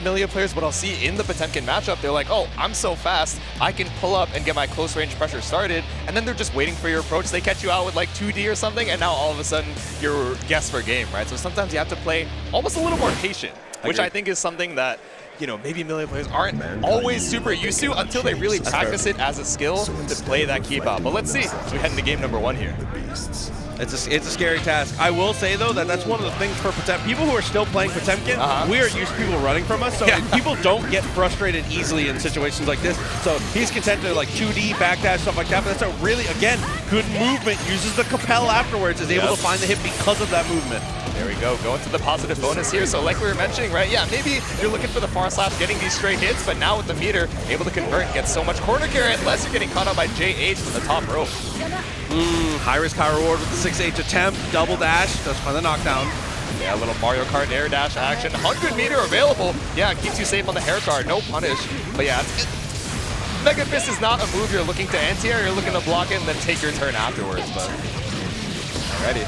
Millia players, what I'll see in the Potemkin matchup, they're like, oh, I'm so fast, I can pull up and get my close range pressure started, and then they're just waiting for your approach. They catch you out with like 2D or something, and now all of a sudden you're guessed for game, right? So sometimes you have to play almost a little more patient, which I think is something that, you know, maybe Millia players aren't always super used to until they really practice it as a skill to play that keep out. But let's see as we head into game number 1 here. It's a scary task. I will say, though, that that's one of the things for Potemkin. People who are still playing Potemkin, we are used to people running from us, so people don't get frustrated easily in situations like this. So he's content to like 2D, backdash, stuff like that, but that's a really, again, good movement. Uses the compel afterwards, is able to find the hit because of that movement. There we go, going to the positive bonus here. So like we were mentioning, right, yeah, maybe you're looking for the far slash, getting these straight hits, but now with the meter, able to convert and get so much corner carry unless you're getting caught out by JH from the top rope. High risk, high reward with the 6H attempt, double dash, does find the knockdown. Yeah, a little Mario Kart air dash action. 100 meter available. Yeah, keeps you safe on the hair guard, no punish. But yeah, Mega Fist is not a move you're looking to anti-air, you're looking to block it and then take your turn afterwards, but ready.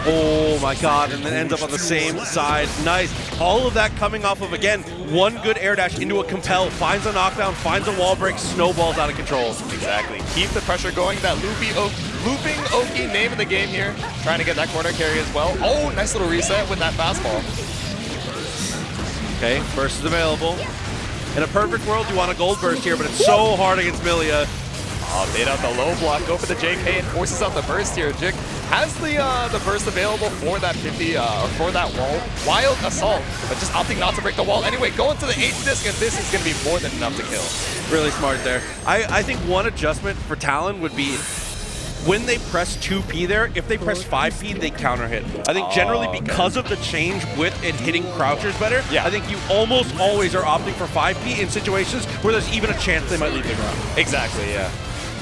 Oh my god, and then ends up on the same side. Nice. All of that coming off of, again, one good air dash into a compel, finds a knockdown, finds a wall break, snowballs out of control. Exactly. Keep the pressure going. That looping Oki name of the game here. Trying to get that corner carry as well. Oh, nice little reset with that fastball. Okay, burst is available. In a perfect world, you want a gold burst here, but it's so hard against Millia. Oh, bait out the low block, go for the Jikh and forces out the burst here. Jikh has the burst available for that 50, or for that wall. Wild assault, but just opting not to break the wall. Anyway, going to the 8th disc, and this is going to be more than enough to kill. Really smart there. I think one adjustment for Talon would be when they press 2P there, if they press 5P, they counter hit. I think generally because of the change with it hitting crouchers better, I think you almost always are opting for 5P in situations where there's even a chance they might leave the ground. Exactly, yeah.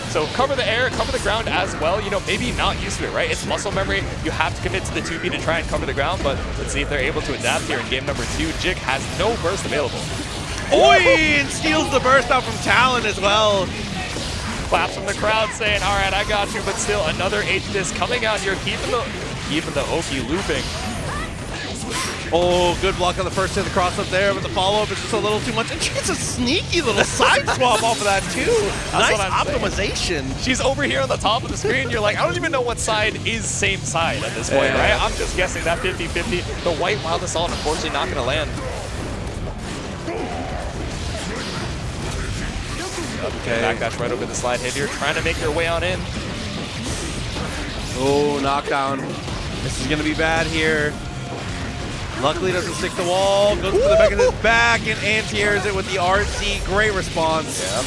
So cover the air, cover the ground as well. You know, maybe not used to it, right? It's muscle memory. You have to commit to the 2P to try and cover the ground, but let's see if they're able to adapt here in game number 2. Jikh has no burst available. Oi! And steals the burst out from Talon as well. Claps from the crowd saying, all right, I got you, but still another H-disc coming out here, keeping the Oki looping. Oh, good block on the first hit of the cross up there, but the follow-up is just a little too much. And she gets a sneaky little side swap off of that, too. Nice optimization. Saying. She's over here on the top of the screen. You're like, I don't even know what side is same side at this point, right? I'm just guessing that 50-50. The white wild assault, unfortunately, not going to land. Okay. Backdash right over the slide hit here, trying to make their way on in. Oh, knockdown. This is going to be bad here. Luckily doesn't stick the wall, goes to the back of his back and anti-airs it with the RC. Great response. Yep.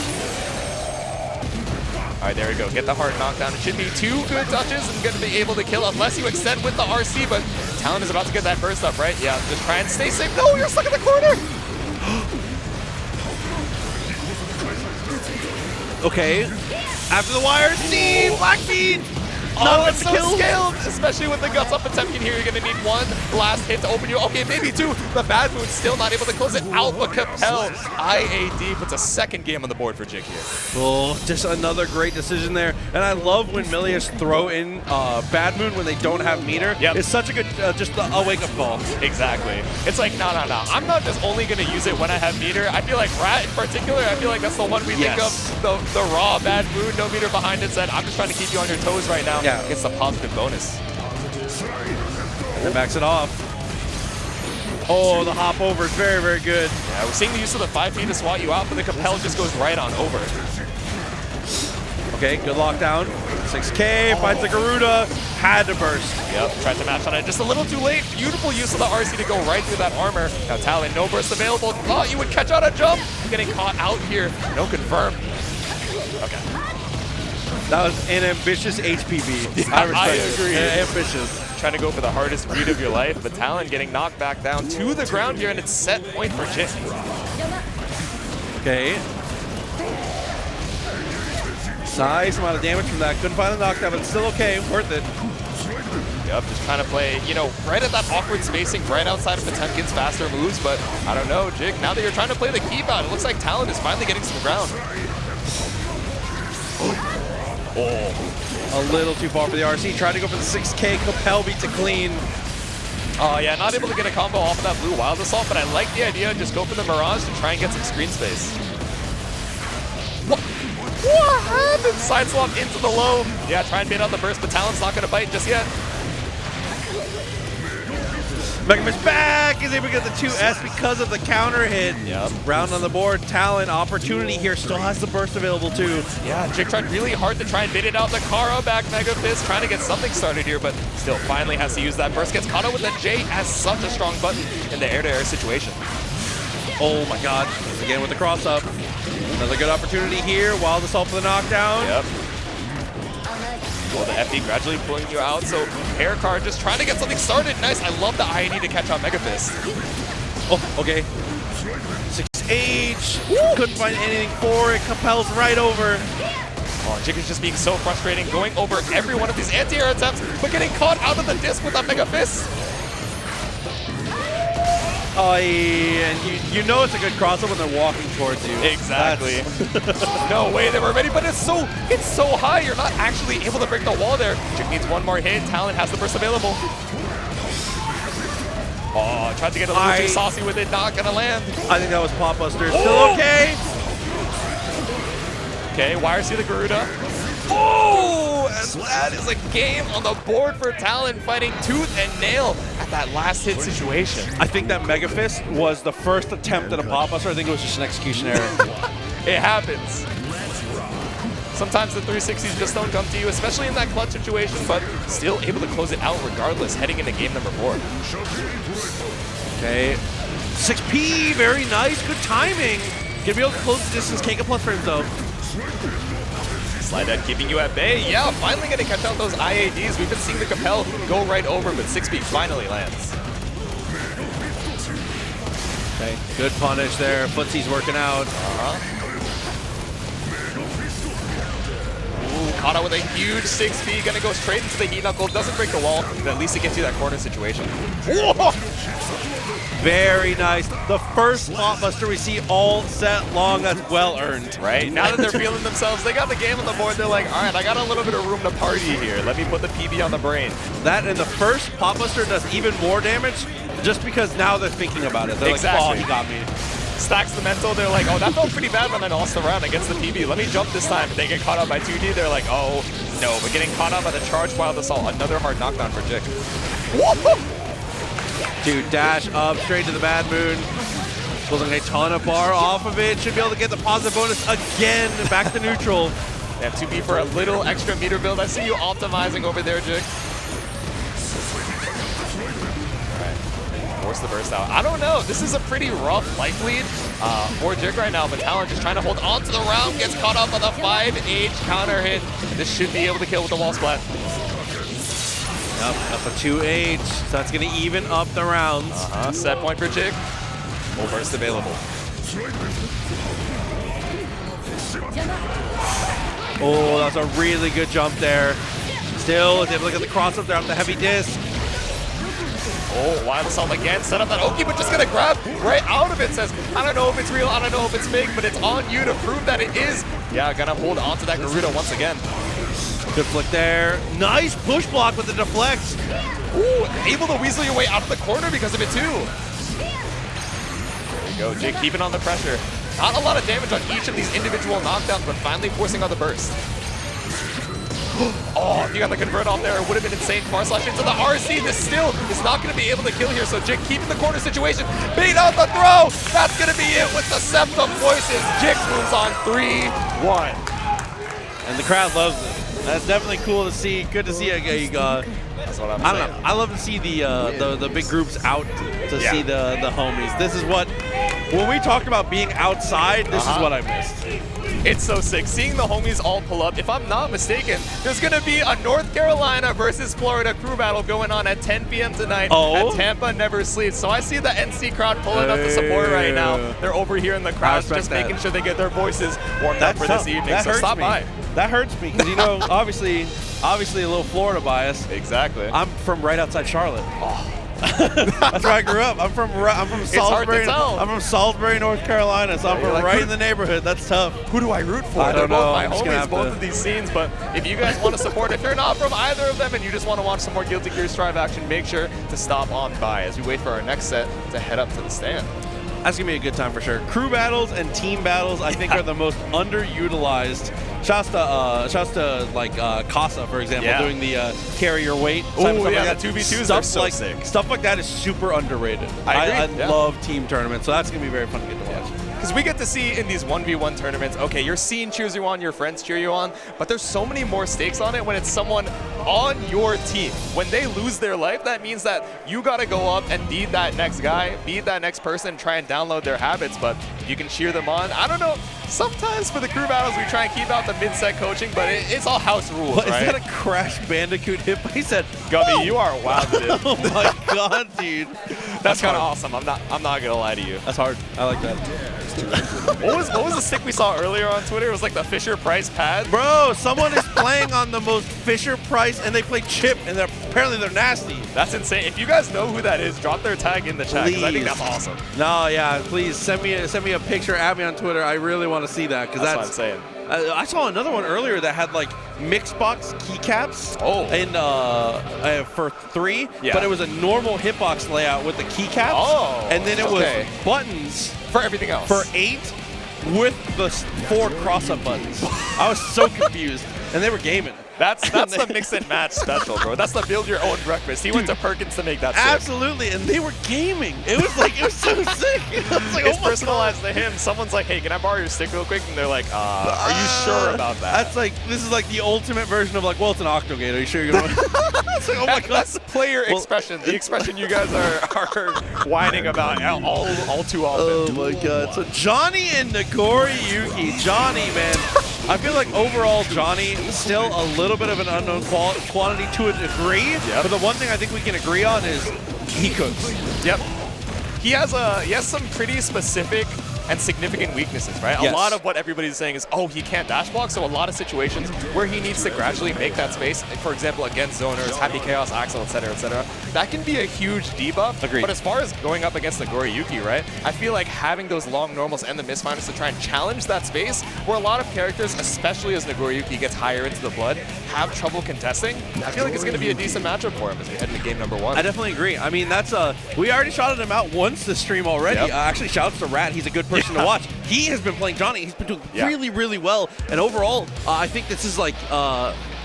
All right, there we go. Get the hard knockdown. It should be 2 good touches and going to be able to kill unless you extend with the RC, but Talon is about to get that burst up, right? Yeah, just try and stay safe. No, you're stuck in the corner. Okay. After the wire, see Blackbeard. Oh, it's so scaled, especially with the guts up Potemkin here. You're going to need one last hit to open you. Okay, maybe 2. The bad moon still not able to close it out, but Capel IAD puts a second game on the board for Jikh here. Oh, just another great decision there. And I love when Millias throw in bad moon when they don't have meter. Yep. It's such a good, just a wake-up call. Exactly. It's like, no. I'm not just only going to use it when I have meter. I feel like Rat in particular, I feel like that's the one we think of. The raw bad moon, no meter behind it, said, I'm just trying to keep you on your toes right now. Yeah. Gets the positive bonus. And then backs it off. Oh, the hop over is very, very good. Yeah, we're seeing the use of the 5P to swat you out, but the Capel just goes right on over. Okay, good lockdown. 6K, finds the Garuda, had to burst. Yep, tried to match on it just a little too late. Beautiful use of the RC to go right through that armor. Now Talon, no burst available. Thought you would catch on a jump. Getting caught out here. No confirm. Okay. That was an ambitious HPB. Yeah, I agree. Ambitious. Trying to go for the hardest read of your life, but Talon getting knocked back down to the ground here, and it's set point for Jikh. Okay. Nice amount of damage from that. Couldn't find the knockdown, but it's still okay. Worth it. Yep, just trying to play, you know, right at that awkward spacing, right outside of Potemkin's faster moves, but I don't know, Jikh, now that you're trying to play the keep out, it looks like Talon is finally getting some ground. A little too far for the RC. Tried to go for the 6K Compel beat to clean. Oh yeah, not able to get a combo off of that blue Wild Assault, but I like the idea, just go for the Mirage to try and get some screen space. What happened? Side swap into the low. Yeah, try and bait out the burst, but Talon's not going to bite just yet. Megafish back is able to get the 2S because of the counter hit. Yep. Round on the board. Talon, opportunity here, still has the burst available too. Yeah, Jikh tried really hard to try and bait it out. The Kara back Mega Fist, trying to get something started here, but still finally has to use that burst. Gets caught up with the J, has such a strong button in the air-to-air situation. Oh my god, again with the cross-up. Another good opportunity here. Wild Assault for the knockdown. Yep. Well, the FD gradually pulling you out, so Air Card just trying to get something started. Nice, I love the IAD to catch out Mega Fist. Oh, okay. 6H, couldn't find anything for it. Compels right over. Oh, Jikh is just being so frustrating, going over every one of these anti-air attempts, but getting caught out of the disc with that Mega Fist. Oh, and you know it's a good crossover when they're walking towards you. Exactly. No way they were ready, but it's so high, you're not actually able to break the wall there. Jikh needs one more hit. Talon has the burst available. Oh, tried to get a little too saucy with it, not gonna land. I think that was Pop Buster. Still okay. Okay, wire see the Garuda. Oh, and that is a game on the board for Talon, fighting tooth and nail at that last hit situation. I think that Mega Fist was the first attempt at a Pop Buster. I think it was just an execution error. It happens. Sometimes the 360s just don't come to you, especially in that clutch situation, but still able to close it out regardless, heading into game number 4. Okay. 6P, very nice, good timing. Gonna be able to close the distance, can't get plus frames though. Slide that keeping you at bay. Yeah, finally gonna catch out those IADs. We've been seeing the Compel go right over, but 6P finally lands. Okay, good punish there. Footsie's working out. Ooh, caught out with a huge 6P. Gonna go straight into the heat knuckle. Doesn't break the wall, but at least it gets you that corner situation. Whoa! Very nice. The first Pop Buster we see all set long. That's well earned. Right? Now that they're feeling themselves, they got the game on the board. They're like, all right, I got a little bit of room to party here. Let me put the PB on the brain. That and the first Pop Buster does even more damage just because now they're thinking about it. They're exactly. like, oh, he got me. Stacks the mental. They're like, oh, that felt pretty bad when I lost the round against the PB. Let me jump this time. They get caught up by 2D. They're like, oh, no. But getting caught up by the charged Wild Assault. Another hard knockdown for Jikh. Dude, dash up straight to the Bad Moon. Pulling a ton of bar off of it. Should be able to get the positive bonus again. Back to neutral. They have 2B for a little extra meter build. I see you optimizing over there, Jikh. Force the burst out. I don't know. This is a pretty rough life lead for Jikh right now, but Talon just trying to hold on to the round. Gets caught up on the 5H counter hit. This should be able to kill with the wall splat. Yep, up a 2H, so that's going to even up the rounds. Set point for Jikh. Full burst available. Oh, that's a really good jump there. Still, is able to get the cross-up there off the heavy disc. Oh, Wild Assault again. Set up that Oki, but just going to grab right out of it. Says, I don't know if it's real, I don't know if it's fake, but it's on you to prove that it is. Yeah, going to hold on to that Garuda once again. Good flick there. Nice push block with the deflect. Ooh, able to weasel your way out of the corner because of it too. There you go, Jikh keeping on the pressure. Not a lot of damage on each of these individual knockdowns, but finally forcing out the burst. Oh, if you got the convert off there, it would have been insane. Far slash into the RC. This still is not going to be able to kill here, so Jikh keeping the corner situation. Bait out the throw. That's going to be it with the Septum Voices. Jikh moves on 3-1. And the crowd loves it. That's definitely cool to see. Good to see. That's what I'm saying. I don't know. I love to see the big groups out to see the homies. This is what, when we talked about being outside, this is what I missed. It's so sick. Seeing the homies all pull up. If I'm not mistaken, there's going to be a North Carolina versus Florida crew battle going on at 10 p.m. tonight at Tampa Never Sleeps. So I see the NC crowd pulling up the support right now. They're over here in the crowd just making sure they get their voices warmed up for this evening. So stop by. That hurts me because, you know, obviously a little Florida bias. Exactly. I'm from right outside Charlotte. Oh. That's where I grew up. I'm from Salisbury. I'm from Salisbury, North Carolina, so I'm from like, right in the neighborhood. That's tough. Who do I root for? I don't know. My homies, both of these scenes. But if you guys want to support, if you're not from either of them and you just want to watch some more Guilty Gear Strive action, make sure to stop on by as we wait for our next set to head up to the stand. That's gonna be a good time for sure. Crew battles and team battles, I think, are the most underutilized. Shouts to like Casa, for example, doing the carry your weight. Oh yeah, the 2v2s are so sick. Stuff like that is super underrated. I love team tournaments, so that's gonna be very fun to get to watch. Because we get to see in these 1v1 tournaments, okay, your scene cheers you on, your friends cheer you on, but there's so many more stakes on it when it's someone on your team. When they lose their life, that means that you got to go up and beat that next guy, beat that next person, try and download their habits, but if you can cheer them on, I don't know, sometimes for the crew battles we try and keep out the mid-set coaching, but it's all house rules, what, right? Is that a Crash Bandicoot hit? He said, Gummie, you are wild, dude. Oh my god, dude. That's kind of awesome. I'm not gonna lie to you. That's hard. I like that. What was the stick we saw earlier on Twitter? It was like the Fisher-Price pad. Bro, someone is playing on the most Fisher-Price, and they play Chip, and apparently they're nasty. That's insane. If you guys know who that is, drop their tag in the chat, because I think that's awesome. No, yeah, please send me a picture, add me on Twitter. I really want to see that, because that's what I'm saying. I saw another one earlier that had like Mixbox keycaps for 3, but it was a normal hitbox layout with the keycaps, and then it was buttons for everything else. For 8 with the 4 cross-up buttons. I was so confused, and they were gaming. That's the mix and match special, bro. That's the build your own breakfast. He went to Perkins to make that shit. Absolutely, and they were gaming. It was like, it was so sick. Was like, it's personalized to him. Someone's like, hey, can I borrow your stick real quick? And they're like, are you sure about that? That's like, this is like the ultimate version of like, well, it's an Octogate. Are you sure you're going to It's like, oh my god. That's player expression. The expression you guys are whining about all too often. Oh my god. So Johnny and Nagoriyuki. Johnny, man. I feel like overall Johnny is still a little bit of an unknown quantity to a degree, but the one thing I think we can agree on is he cooks. Yep. He has some pretty specific and significant weaknesses, right? Yes. A lot of what everybody's saying is, oh, he can't dash block, so a lot of situations where he needs to gradually make that space, for example, against zoners, Happy Chaos, Axel, etc., that can be a huge debuff. Agreed. But as far as going up against the Nagoriyuki, right, I feel like having those long normals and the misfinders to try and challenge that space, where a lot of characters, especially as Nagoriyuki gets higher into the blood, have trouble contesting, I feel like it's going to be a decent matchup for him as we head into game number 1. I definitely agree. I mean, that's we already shouted him out once this stream already. Actually, shouts to Rat. He's a good person to watch. He has been playing Johnny. He's been doing really, really well. And overall, I think this is like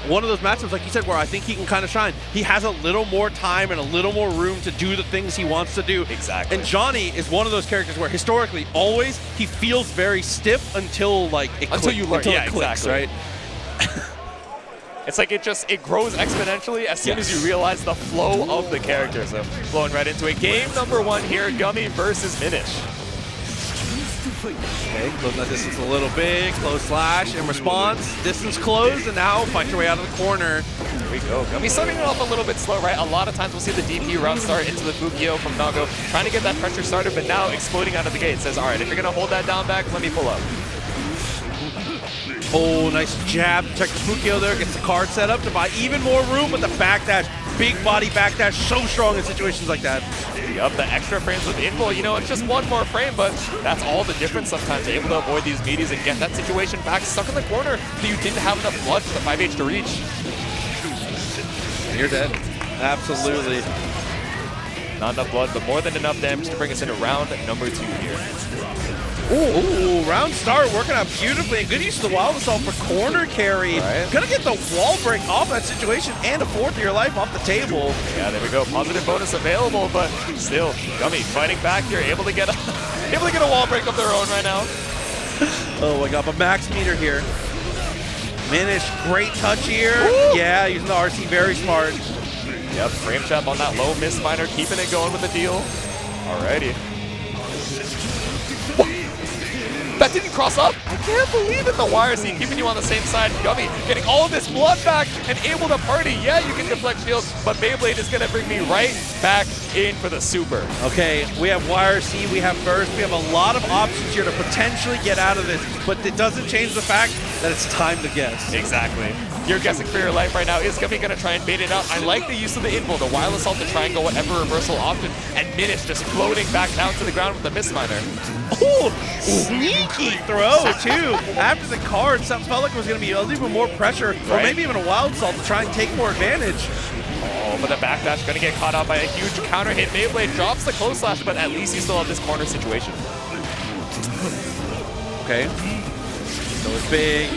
one of those matchups, like you said, where I think he can kind of shine. He has a little more time and a little more room to do the things he wants to do. Exactly. And Johnny is one of those characters where historically, always, he feels very stiff until like it clicks, right? It's like it grows exponentially as soon as you realize the flow of the character. So flowing right into it. Game number 1 here, Gummie versus Minish. Okay, close that distance a little bit. Close slash in response. Distance closed, and now fight your way out of the corner. Here we go. Gummie starting it off a little bit slow, right? A lot of times we'll see the DP route start into the Fukio from Nago, trying to get that pressure started, but now exploding out of the gate. Says, all right, if you're going to hold that down back, let me pull up. Oh, nice jab. Check the Fukio there. Gets the card set up to buy even more room with the backdash. Big body backdash, so strong in situations like that. Yup, the extra frames with info, you know, it's just one more frame, but that's all the difference sometimes. Able to avoid these meaties and get that situation back, stuck in the corner that you didn't have enough blood for the 5H to reach. And you're dead. Absolutely. Not enough blood, but more than enough damage to bring us into round number 2 here. Ooh, round start working out beautifully. And good use of the wild assault for corner carry. Right. Gonna get the wall break off that situation and a 4th of your life off the table. Yeah, there we go. Positive bonus available, but still, Gummie fighting back here, able to get a wall break of their own right now. Oh my god, but max meter here. Minish, great touch here. Woo! Yeah, using the RC, very smart. Yep, frame trap on that low misfinder, keeping it going with the deal. Alrighty. That didn't cross up. I can't believe it. The wire scene keeping you on the same side. Gummie getting all of this blood back and able to party. Yeah, you can deflect shields, but Beyblade is going to bring me right back in for the super. Okay, we have Wire C, we have Burst, we have a lot of options here to potentially get out of this, but it doesn't change the fact that it's time to guess. Exactly. You're guessing for your life right now. Is Gummie going to try and bait it out? I like the use of the invo, the wild assault to try and go whatever reversal option, and Minish just floating back down to the ground with the miss miner. Oh, sneaky throw too. After the card, something felt like it was going to be a little bit more pressure, or maybe even a wild assault to try and take more advantage. Oh, but the backdash going to get caught out by a huge counter hit. Beyblade drops the close slash, but at least you still have this corner situation. Okay. So it's big.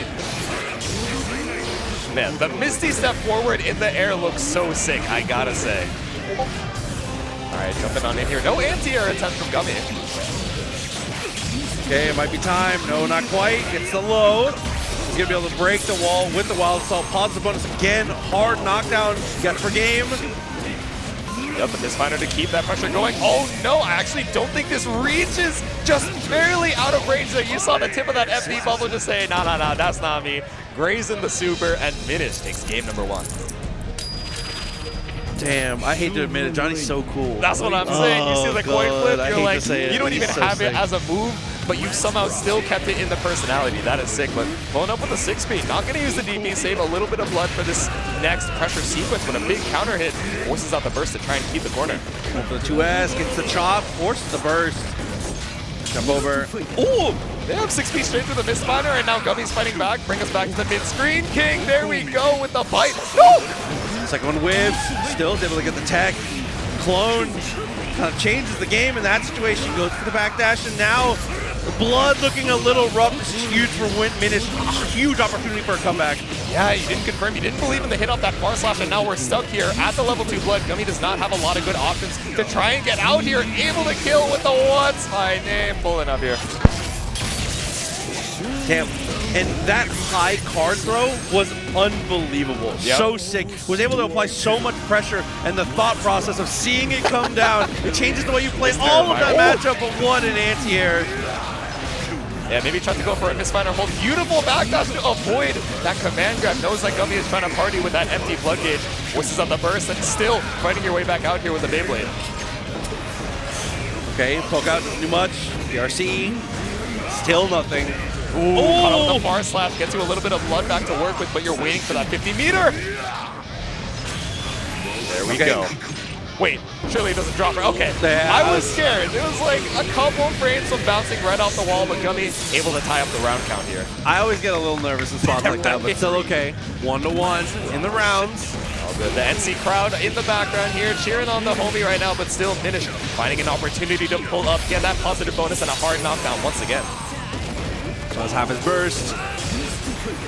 Man, the Misty step forward in the air looks so sick, I gotta say. All right, jumping on in here. No anti-air attempt from Gummie. Okay, it might be time. No, not quite. Gets the low. He's going to be able to break the wall with the wild assault. Positive bonus again. Hard knockdown. Got for game. Yep, but this finder to keep that pressure going. Oh no, I actually don't think this reaches just barely out of range there. You saw the tip of that FD bubble just say, no, that's not me. Grazing the super, and Minish takes game number 1. Damn, I hate to admit it. Johnny's so cool. That's what I'm saying. You see the coin flip, you're like, you don't even so have sick. it as a move, but you somehow still kept it in the personality. That is sick, but pulling up with a 6-speed. Not going to use the DP, save a little bit of blood for this next pressure sequence, but a big counter hit forces out the burst to try and keep the corner. For the 2S, gets the chop, forces the burst. Jump over. Ooh! They have 6-speed straight through the mist miner, and now Gummie's fighting back. Bring us back to the mid-screen. King, there we go with the bite. No! Second one whips, still is able to get the tech. Clone kind of changes the game in that situation, goes for the backdash, and now blood looking a little rough. This is huge for Minish, huge opportunity for a comeback. Yeah, you didn't confirm, you didn't believe in the hit off that far slash, and now we're stuck here at the level 2 blood. Gummie does not have a lot of good options to try and get out here, able to kill with the what's my name, pulling up here. Damn. And that high card throw was unbelievable. Yep. So sick. Was able to apply so much pressure, and the thought process of seeing it come down, it changes the way you play all of that matchup, but one in anti-air. Yeah, maybe try to go for a misfinder hold. Beautiful backdash to avoid that command grab. Knows that Gummie is trying to party with that empty blood gauge. Forces on the burst and still fighting your way back out here with the Beyblade. Okay, poke out doesn't do much. DRC, still nothing. Ooh, caught out with the far slash, gets you a little bit of blood back to work with, but you're waiting for that 50-meter. There we go. Wait, surely it doesn't drop her. Okay, yeah, I was scared. It was like a couple frames from bouncing right off the wall, but Gummie able to tie up the round count here. I always get a little nervous in spots like that, but still okay. 1-1 in the rounds. All good. The NC crowd in the background here, cheering on the homie right now, but still Minish finding an opportunity to pull up, get that positive bonus, and a hard knockdown once again. So let's have his burst.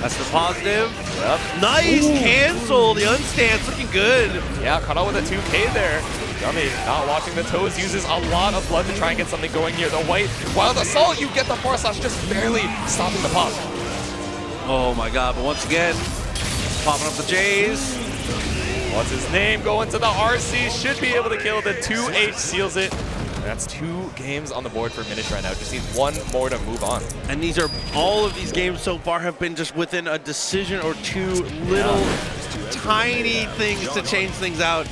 That's the positive. Yep. Nice cancel. The unstance looking good. Yeah, caught out with a 2K there. Gummie not watching the toes, uses a lot of blood to try and get something going here. The white wild assault, you get the far slash, just barely stopping the pop. Oh my god, but once again, popping up the J's. What's his name? Going to the RC, should be able to kill. The 2H seals it. That's 2 games on the board for Minish right now. Just needs 1 more to move on. And these are, all of these games so far have been just within a decision or 2 little tiny things to change things out.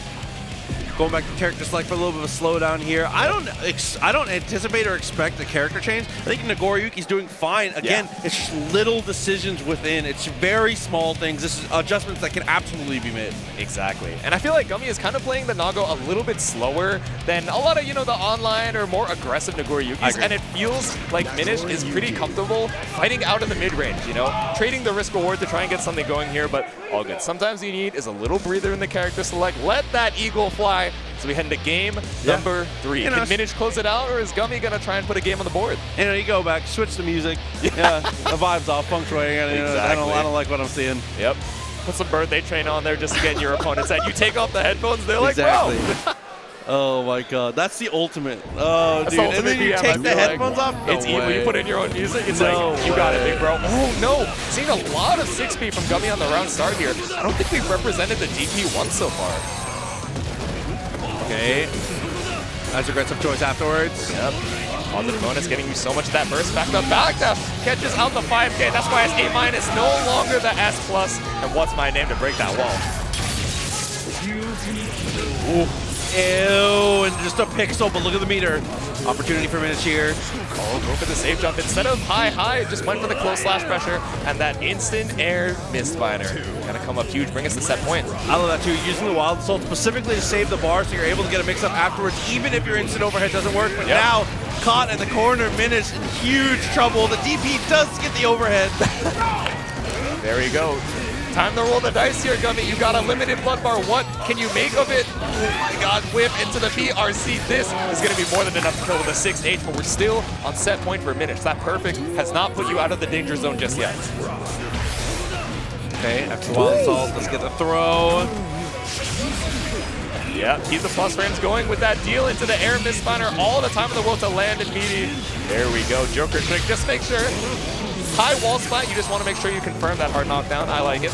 Going back to character select for a little bit of a slowdown here. I don't anticipate or expect a character change. I think Nagoriyuki's doing fine. Again, it's just little decisions within. It's very small things. This is adjustments that can absolutely be made. Exactly. And I feel like Gummie is kind of playing the Nago a little bit slower than a lot of, you know, the online or more aggressive Nagoriyukis. And it feels like Minish is pretty comfortable fighting out in the mid-range, you know, trading the risk reward to try and get something going here, but all good. Sometimes you need is a little breather in the character select. Let that eagle fly. So we head into game number 3. Can Minish close it out, or is Gummie going to try and put a game on the board? You know, you go back, switch the music. Yeah, the vibe's off, punctuating. Exactly. I don't like what I'm seeing. Yep. Put some birthday train on there just to get in your opponent's head. You take off the headphones, they're like, exactly. wow. Oh my god, that's the ultimate. Oh, that's dude, the and then you take the headphones off? No it's evil. way. You put in your own music, it's like, you got it, big bro. Oh no, seeing a lot of 6P from Gummie on the round start here. I don't think we've represented the DP once so far. Okay. That's aggressive choice afterwards. Yep. Positive bonus getting you so much of that burst back. The backdash catches out the 5K. That's why it's A-, no longer the S+. And what's my name to break that wall? Ooh. Ew, and just a pixel, but look at the meter. Opportunity for Minish here. Oh, go for the safe jump. Instead of high, just went for the close slash pressure, and that instant air mist-binder. Gonna come up huge, bring us to set point. I love that too, using the Wild Assault specifically to save the bar so you're able to get a mix-up afterwards, even if your instant overhead doesn't work. But now, caught in the corner, Minish in huge trouble. The DP does get the overhead. There you go. Time to roll the dice here, Gummie. You got a limited blood bar. What can you make of it? Oh my god, whip into the PRC. This is going to be more than enough to kill with a 6H, but we're still on set point for Minish. That perfect has not put you out of the danger zone just yet. Okay, after Wild Assault, let's get the throw. Yeah, keep the plus frames going with that deal into the air mist-binder. All the time in the world to land and meaty. There we go, Joker trick. Just make sure. High wall spot, you just want to make sure you confirm that hard knockdown. I like it.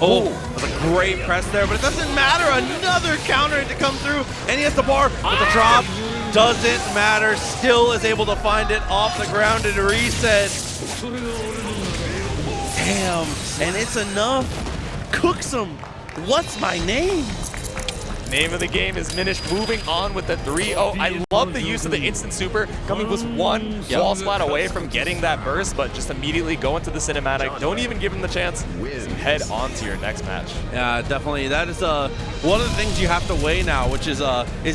Oh, that's a great press there, but it doesn't matter. Another counter to come through, and he has the bar, but the drop doesn't matter. Still is able to find it off the ground and reset. Damn, and it's enough. Cooks him. What's my name? Name of the game is Minish moving on with the 3-0. I love the use of the instant super. Gummie was one wall splat away from getting that burst, but just immediately go into the cinematic. Don't even give him the chance to head on to your next match. Yeah, definitely. That is one of the things you have to weigh now, which is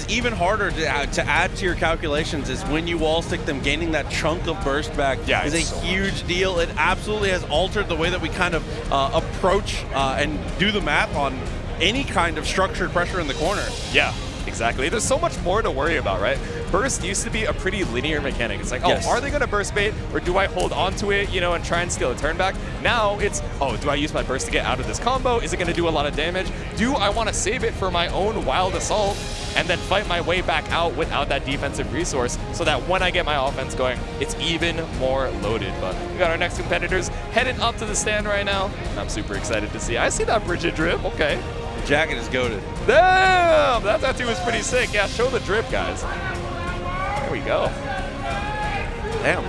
even harder to add to your calculations, is when you wall stick them, gaining that chunk of burst back is a huge deal. It absolutely has altered the way that we kind of approach and do the math on any kind of structured pressure in the corner. Yeah, exactly. There's so much more to worry about, right? Burst used to be a pretty linear mechanic. It's like, oh, are they going to burst bait, or do I hold onto it, you know, and try and steal a turn back? Now it's, oh, do I use my burst to get out of this combo? Is it going to do a lot of damage? Do I want to save it for my own wild assault and then fight my way back out without that defensive resource, so that when I get my offense going, it's even more loaded? But we got our next competitors heading up to the stand right now, and I'm super excited to see. I see that Bridget drip. Okay. Jacket is goated. Damn! That tattoo was pretty sick. Yeah, show the drip, guys. There we go. Damn.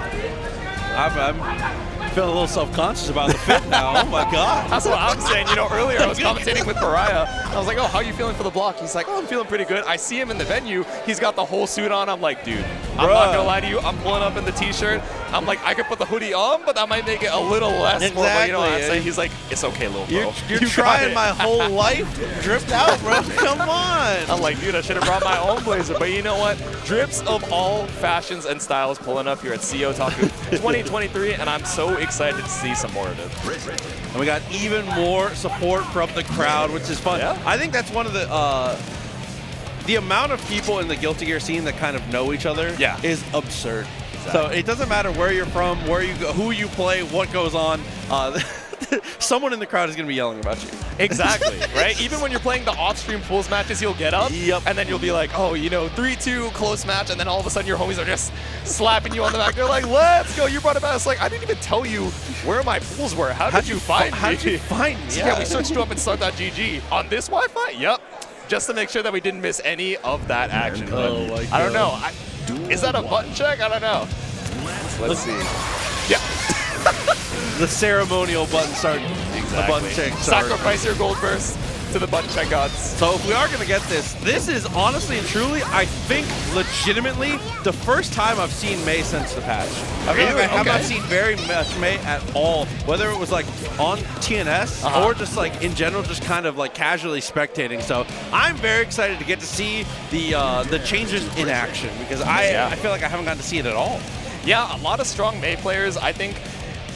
I'm feeling a little self-conscious about the fit now. Oh my god. That's what I'm saying. You know, earlier I was commentating with Mariah. I was like, oh, how are you feeling for the block? He's like, oh, I'm feeling pretty good. I see him in the venue. He's got the whole suit on. I'm like, dude, I'm not going to lie to you. I'm pulling up in the t-shirt. I'm like, I could put the hoodie on, but that might make it a little less. Exactly. More, but you know what I'm saying? He's like, it's okay, little bro. You're trying my whole life dripped out, bro. Come on. I'm like, dude, I should have brought my own blazer. But you know what? Drips of all fashions and styles pulling up here at CEOtaku 2023, and I'm so excited to see some more of it. And we got even more support from the crowd, which is fun. Yeah. I think that's one of the amount of people in the Guilty Gear scene that kind of know each other is absurd. Exactly. So it doesn't matter where you're from, where you go, who you play, what goes on. Someone in the crowd is going to be yelling about you. Exactly, right? Even when you're playing the off-stream pools matches, you'll get up, and then you'll be like, oh, you know, 3-2, close match, and then all of a sudden your homies are just slapping you on the back. They're like, let's go, you brought it back. It's like, I didn't even tell you where my pools were. How did you find me? How did you find me? Yeah, we searched you up in start.gg. On this Wi-Fi? Yep. Just to make sure that we didn't miss any of that action. Oh my God. I don't know. Is that a button check? I don't know. Let's see. Yeah. The ceremonial button start. Exactly. The button check start. Sacrifice your gold burst to the button check gods. So if we are going to get this is honestly and truly, I think, legitimately, the first time I've seen May since the patch. I feel like I have not seen very much May at all, whether it was like on TNS or just like in general, just kind of like casually spectating. So I'm very excited to get to see the changes in action, because I feel like I haven't gotten to see it at all. Yeah, a lot of strong May players, I think,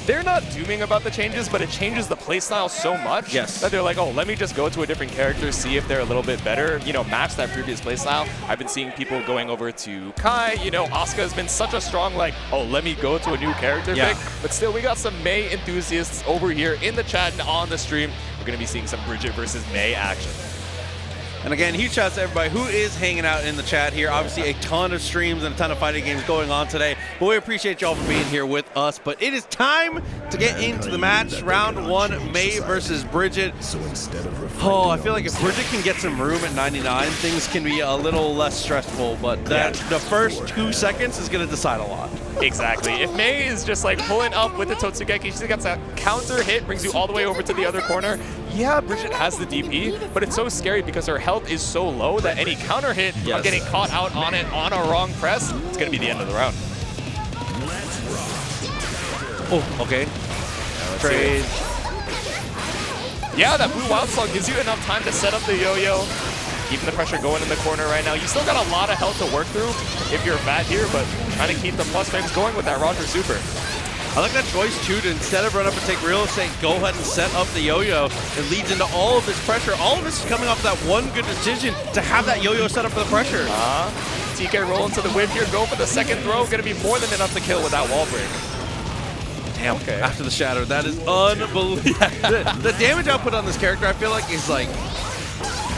they're not dooming about the changes, but it changes the playstyle so much that they're like, oh, let me just go to a different character, see if they're a little bit better, you know, match that previous playstyle. I've been seeing people going over to Kai, you know, Asuka has been such a strong, like, oh, let me go to a new character pick. But still, we got some May enthusiasts over here in the chat and on the stream. We're going to be seeing some Bridget versus May action. And again, huge shouts to everybody who is hanging out in the chat here. Obviously, a ton of streams and a ton of fighting games going on today. But we appreciate y'all for being here with us. But it is time to get into the match. Round 1, May versus Bridget. Oh, I feel like if Bridget can get some room at 99, things can be a little less stressful. But the first 2 seconds is going to decide a lot. Exactly. If May is just like pulling up with the Totsugeki, she gets a counter hit, brings you all the way over to the other corner. Yeah, Bridget has the DP, but it's so scary because her health is so low that any counter hit of getting caught out on it on a wrong press, it's going to be the end of the round. Oh, okay. Trade. Yeah, that blue wild slug gives you enough time to set up the yo-yo. Keeping the pressure going in the corner right now. You still got a lot of health to work through if you're bad here, but trying to keep the plus frames going with that Roger Super. I like that choice too, to instead of run up and take real estate, go ahead and set up the yo-yo. It leads into all of this pressure. All of this is coming off that one good decision to have that yo-yo set up for the pressure. TK roll into the whip here, go for the second throw. Gonna be more than enough to kill with that wall break. Damn, okay. After the shatter, that is unbelievable. the damage output on this character, I feel like, is like,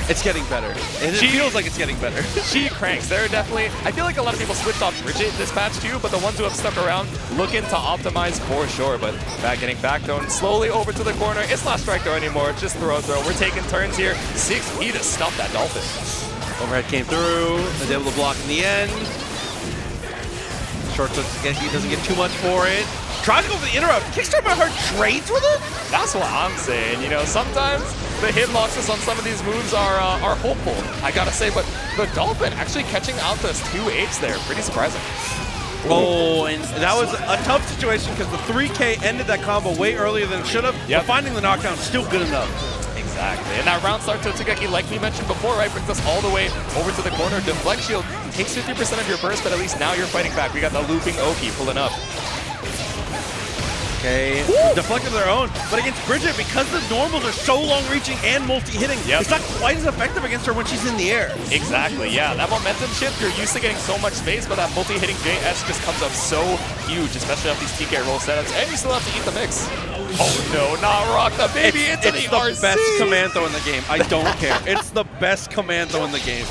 it's getting better. It feels like it's getting better. She cranks. There are definitely, I feel like a lot of people switched off Bridget this patch too, but the ones who have stuck around looking to optimize for sure. But getting back thrown slowly over to the corner. It's not strike throw anymore, it's just throw. We're taking turns here. 6E to stop that Dolphin. Overhead came through, was able to block in the end. Short took, he doesn't get too much for it. Tries to go for the interrupt. Kickstarter by her trades with it? That's what I'm saying. You know, sometimes the hitboxes on some of these moves are hopeful, I gotta say, but the Dolphin actually catching out those 2H there, pretty surprising. Oh, and that was a tough situation because the 3K ended that combo way earlier than it should have, but finding the knockdown is still good enough. Exactly, and that round start Totsugeki, like we mentioned before, right, brings us all the way over to the corner. Deflect shield takes 50% of your burst, but at least now you're fighting back. We got the looping Oki pulling up. Okay, deflected their own, but against Bridget, because the normals are so long-reaching and multi-hitting, it's not quite as effective against her when she's in the air. Exactly, yeah. That momentum shift, you're used to getting so much space, but that multi-hitting JS just comes up so huge, especially off these TK roll setups, and you still have to eat the mix. Oh no, not Rock the Baby into the RC! It's the best commando in the game. I don't care. It's the best commando in the game.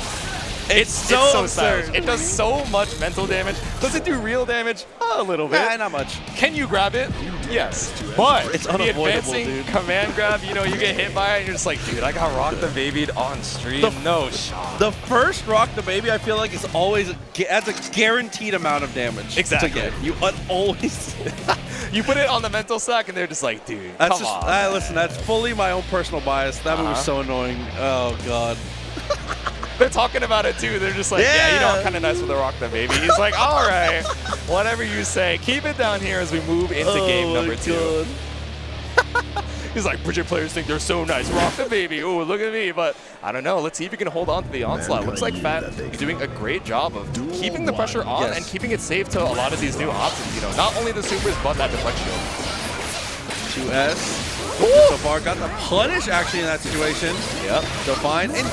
It's so absurd. It does so much mental damage. Does it do real damage? A little bit. Nah, not much. Can you grab it? Yes. But it's the advancing command grab, you know, you get hit by it and you're just like, dude, I got Rock the Babied on stream. No shot. The first Rock the Baby, I feel like, is always adds a guaranteed amount of damage. Exactly. To get. You always... You put it on the mental stack and they're just like, dude, that's come on. Listen, that's fully my own personal bias. That move was so annoying. Oh, God. They're talking about it too. They're just like, yeah, you know, I'm kind of nice with the Rock the Baby. He's like, all right, whatever you say. Keep it down here as we move into game number 2. He's like, Bridget players think they're so nice. Rock the Baby. Oh, look at me. But I don't know. Let's see if you can hold on to the onslaught. Looks like Fat is doing a great job of keeping the pressure on and keeping it safe to a lot of these new options. You know, not only the supers, but that deflect shield. 2S. So far, got the punish actually in that situation. Yep. So fine. And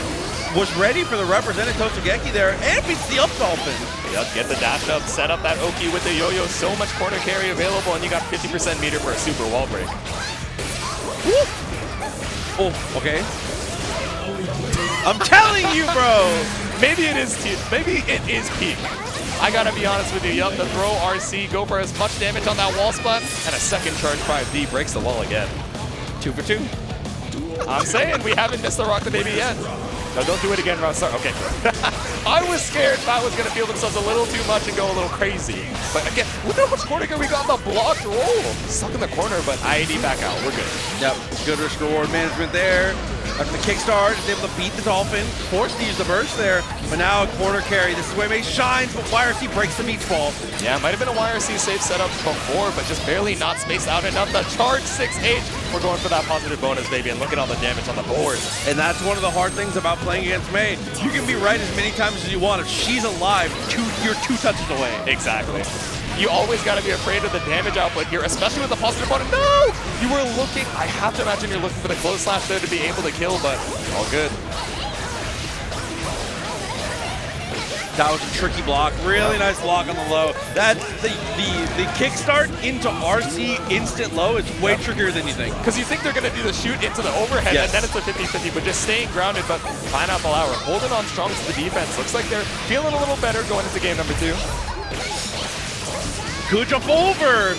was ready for the represented Totsugeki there and beats the up Dolphin. Yep, get the dash up, set up that Oki with the yo-yo. So much corner carry available, and you got 50% meter for a super wall break. Woo. Oh, okay. I'm telling you, bro. Maybe it is peak. I gotta be honest with you. Yup, the throw RC, go for as much damage on that wall spot, and a second charge 5D breaks the wall again. 2 for 2. I'm saying we haven't missed the Rock the Baby yet. No, don't do it again, Ross. Okay. I was scared Fat was going to feel themselves a little too much and go a little crazy. But again, look at how much corner we got on the blocked roll. Stuck in the corner, but IAD back out. We're good. Yep, good risk reward management there. After the kickstart, is able to beat the Dolphin. Forced to use the burst there, but now a corner carry. This is where May shines, but YRC breaks the beach ball. Yeah, might have been a YRC safe setup before, but just barely not spaced out enough. The charge 6H. We're going for that positive bonus, baby, and look at all the damage on the board. And that's one of the hard things about playing against May. You can be right as many times as you want. If she's alive, you're 2 touches away. Exactly. You always got to be afraid of the damage output here, especially with the positive bonus. No! You were looking, I have to imagine you're looking for the close slash there to be able to kill, but all good. That was a tricky block. Really nice block on the low. That the kickstart into RC instant low is way trickier than you think. Because you think they're going to do the shoot into the overhead, and then it's a 50-50, but just staying grounded. But Pineapplehour holding on strong to the defense. Looks like they're feeling a little better going into game number 2. Good jump over.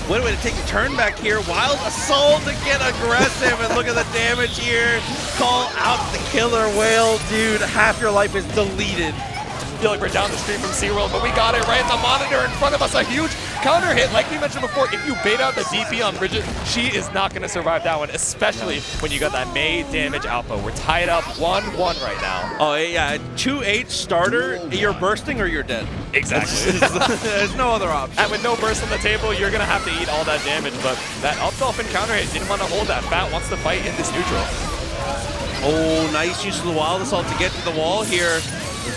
What a way to take the turn back here. Wild Assault to get aggressive, and look at the damage here. Call out the killer whale, dude. Half your life is deleted. I feel like we're down the street from SeaWorld, but we got it right in the monitor in front of us. A huge counter hit. Like we mentioned before, if you bait out the DP on Bridget, she is not going to survive that one, especially when you got that May damage output. We're tied up 1-1 right now. Oh, yeah. 2H starter, you're bursting or you're dead. Exactly. There's no other option. And with no burst on the table, you're going to have to eat all that damage. But that up dolphin counter hit didn't want to hold that. Fat wants to fight in this neutral. Oh, nice use of the Wild Assault to get to the wall here.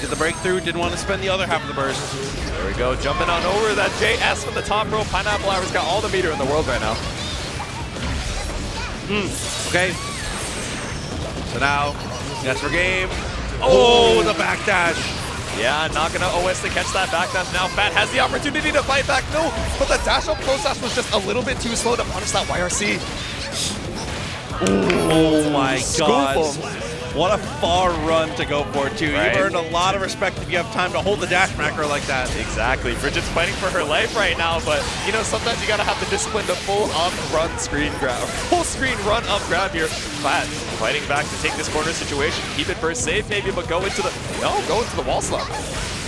Get the breakthrough, didn't want to spend the other half of the burst. There we go, jumping on over that JS from the top row. Pineapplehour's got all the meter in the world right now. Okay. So now, that's for game. Oh, the backdash. Yeah, not gonna OS to catch that backdash now. Fat has the opportunity to fight back. No, but the dash up close dash was just a little bit too slow to punish that YRC. Oh my god. What a far run to go for, too. Right. You've earned a lot of respect if you have time to hold the dash macro like that. Exactly. Bridget's fighting for her life right now, but, you know, sometimes you gotta have the discipline to full screen run up grab here. Fat fighting back to take this corner situation. Keep it burst safe maybe, but go into the wall slump.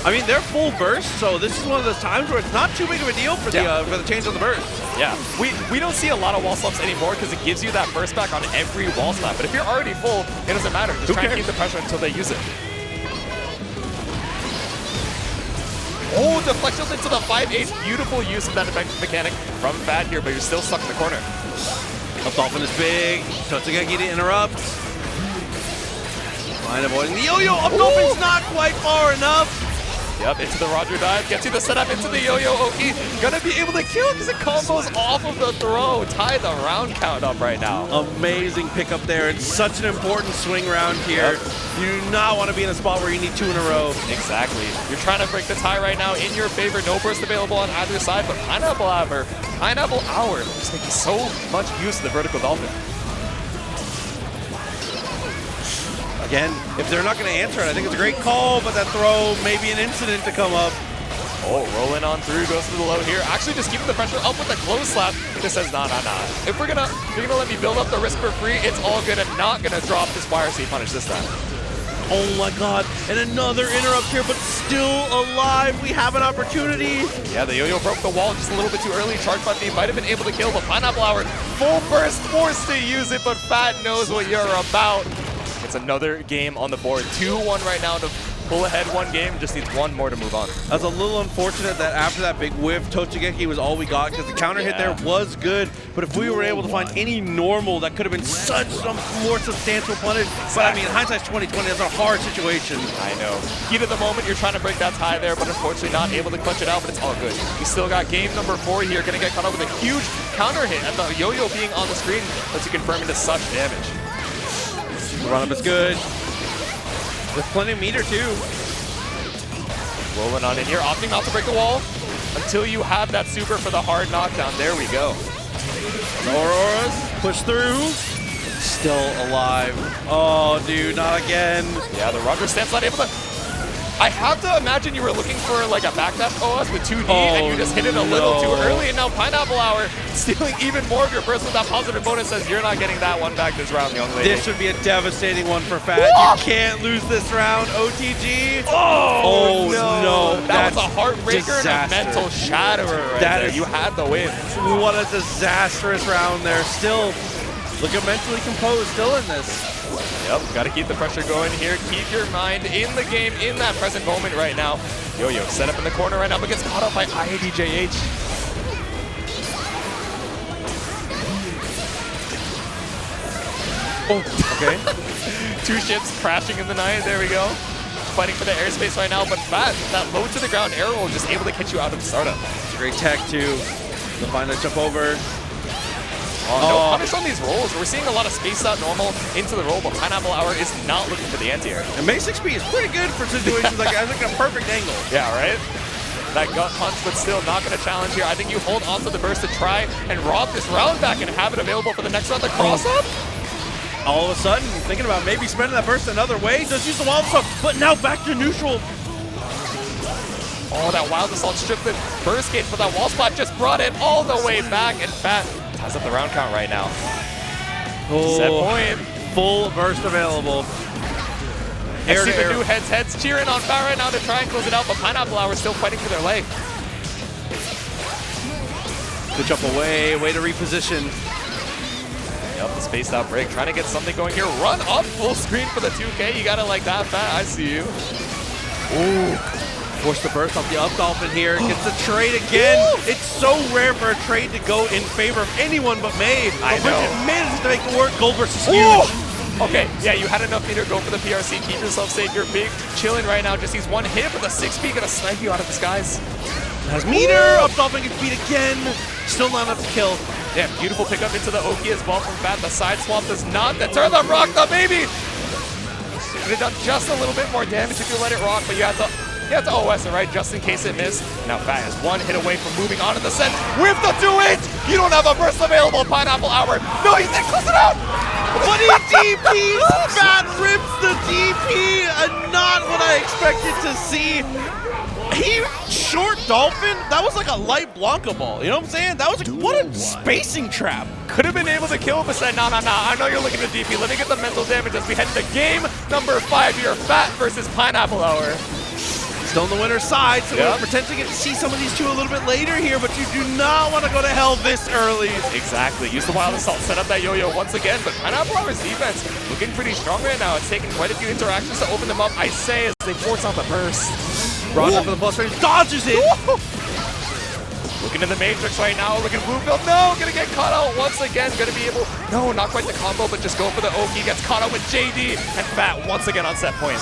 I mean, they're full burst, so this is one of those times where it's not too big of a deal for the change on the burst. Yeah, we don't see a lot of wall slumps anymore because it gives you that burst back on every wall slap. But if you're already full, it doesn't matter. Just try and keep the pressure until they use it. Oh, deflections into the 5-8. Beautiful use of that defensive mechanic from Fat here, but you're still stuck in the corner. Up dolphin is big. Totsugeki to interrupt. Fine, avoiding the yo-yo. Up dolphin's not quite far enough. Yep, into the Roger dive, gets you the setup into the yo-yo. Oki gonna be able to kill because it combos off of the throw. Tie the round count up right now. Amazing pickup there. It's such an important swing round here. Yep. You do not want to be in a spot where you need 2 in a row. Exactly. You're trying to break the tie right now in your favor. No burst available on either side, but Pineapplehour just making so much use of the vertical dolphin. Again, if they're not going to answer it, I think it's a great call, but that throw may be an incident to come up. Oh, rolling on through, goes to the low here. Actually, just keeping the pressure up with the close slap. Just says, nah. If you're gonna let me build up the risk for free, it's all good. I'm not gonna drop this YRC punish this time. Oh my god, and another interrupt here, but still alive. We have an opportunity. Yeah, the yo-yo broke the wall just a little bit too early. Charge button, he might have been able to kill, but Pineapplehour, full burst, forced to use it, but Fat knows what you're about. It's another game on the board. 2-1 right now to pull ahead 1 game. Just needs 1 more to move on. That's a little unfortunate that after that big whiff, Totsugeki was all we got because the counter hit there was good. But if we were able to find any normal, that could have been such some more substantial punish. But I mean, hindsight's 2020. That's a hard situation. I know. Heat of the moment, you're trying to break that tie there, but unfortunately not able to clutch it out. But it's all good. You still got game number 4 here. Going to get caught up with a huge counter hit, and the yo-yo being on the screen lets you confirm into such damage. The run-up is good. With plenty of meter, too. Rolling on in here, opting not to break the wall until you have that super for the hard knockdown. There we go. Auroras, push through. Still alive. Oh, dude, not again. Yeah, the Roger stance not able to... I have to imagine you were looking for like a backdash OS with 2D and you just hit it a little too early, and now Pineapplehour stealing even more of your burst with that positive bonus says you're not getting that one back this round, young lady. This should be a devastating one for Fat. You can't lose this round. OTG. Oh no. That was a heartbreaker disaster. And a mental shatterer right there. You had the win. What a disastrous round there. Still, looking mentally composed, still in this. Yep, got to keep the pressure going here. Keep your mind in the game, in that present moment right now. Yo-yo set up in the corner right now, but gets caught up by IADJH. Oh, okay. 2 ships crashing in the night. There we go. Fighting for the airspace right now, but Fat, that low to the ground arrow roll just able to catch you out of the startup. It's a great tech too. To find that jump over. No punish on these rolls. We're seeing a lot of spaced out normal into the roll, but Pineapplehour is not looking for the anti-air. And base XP is pretty good for situations like that. It's like a perfect angle. Yeah, right? That gut punch, but still not going to challenge here. I think you hold on to the burst to try and rob this round back and have it available for the next round. The cross-up? All of a sudden, thinking about maybe spending that burst another way. Does use the wild assault, but now back to neutral. Oh, that wild assault stripped the burst gauge, but that wall spot just brought it all the way back. And Fat ties up the round count right now. Set point. Full burst available. I see the new heads cheering on Fat right now to try and close it out, but Pineapplehour is still fighting for their life. Good jump away, way to reposition. Yep, the spaced out break, trying to get something going here. Run up full screen for the 2K. You gotta like that, Fat. I see you. Ooh. Force the burst off the up dolphin here. Gets the trade again. It's so rare for a trade to go in favor of anyone but May. I know. Bridget manages to make it work. Gold versus huge. Okay, yeah, you had enough meter, go for the PRC, keep yourself safe. You're big, chilling right now. Just needs one hit, but the 6B gonna snipe you out of the skies. Has meter, up dolphin gets beat again. Still not enough to kill. Yeah, beautiful pickup into the Oki as well from Fat. The side swap does not. The turn up rock, the baby! Could have done just a little bit more damage if you let it rock, but you have to OS it, right, just in case it missed. Now Fat is one hit away from moving on in the set with the 2H! You don't have a burst available, Pineapplehour. No, you did close it out! But he DPs! Fat rips the DP, and not what I expected to see. He short dolphin, that was like a light Blanca ball, you know what I'm saying? That was like, what a spacing trap. Could have been able to kill him, but said, no, I know you're looking to DP. Let me get the mental damage as we head to game number 5 here. Fat versus Pineapplehour. Still on the winner's side, so we're potentially get to see some of these two a little bit later here, but you do not want to go to hell this early. Exactly. Use the wild assault, set up that yo-yo once again, but Pineapplehour's defense looking pretty strong right now. It's taking quite a few interactions to open them up, I say, as they force out the burst. Roger for the plus range, dodges it! Looking to the Matrix right now, looking at Bluefield, no, gonna get caught out once again, gonna be able, no, not quite the combo, but just go for the Oki, gets caught out with JD, and Fat once again on set point.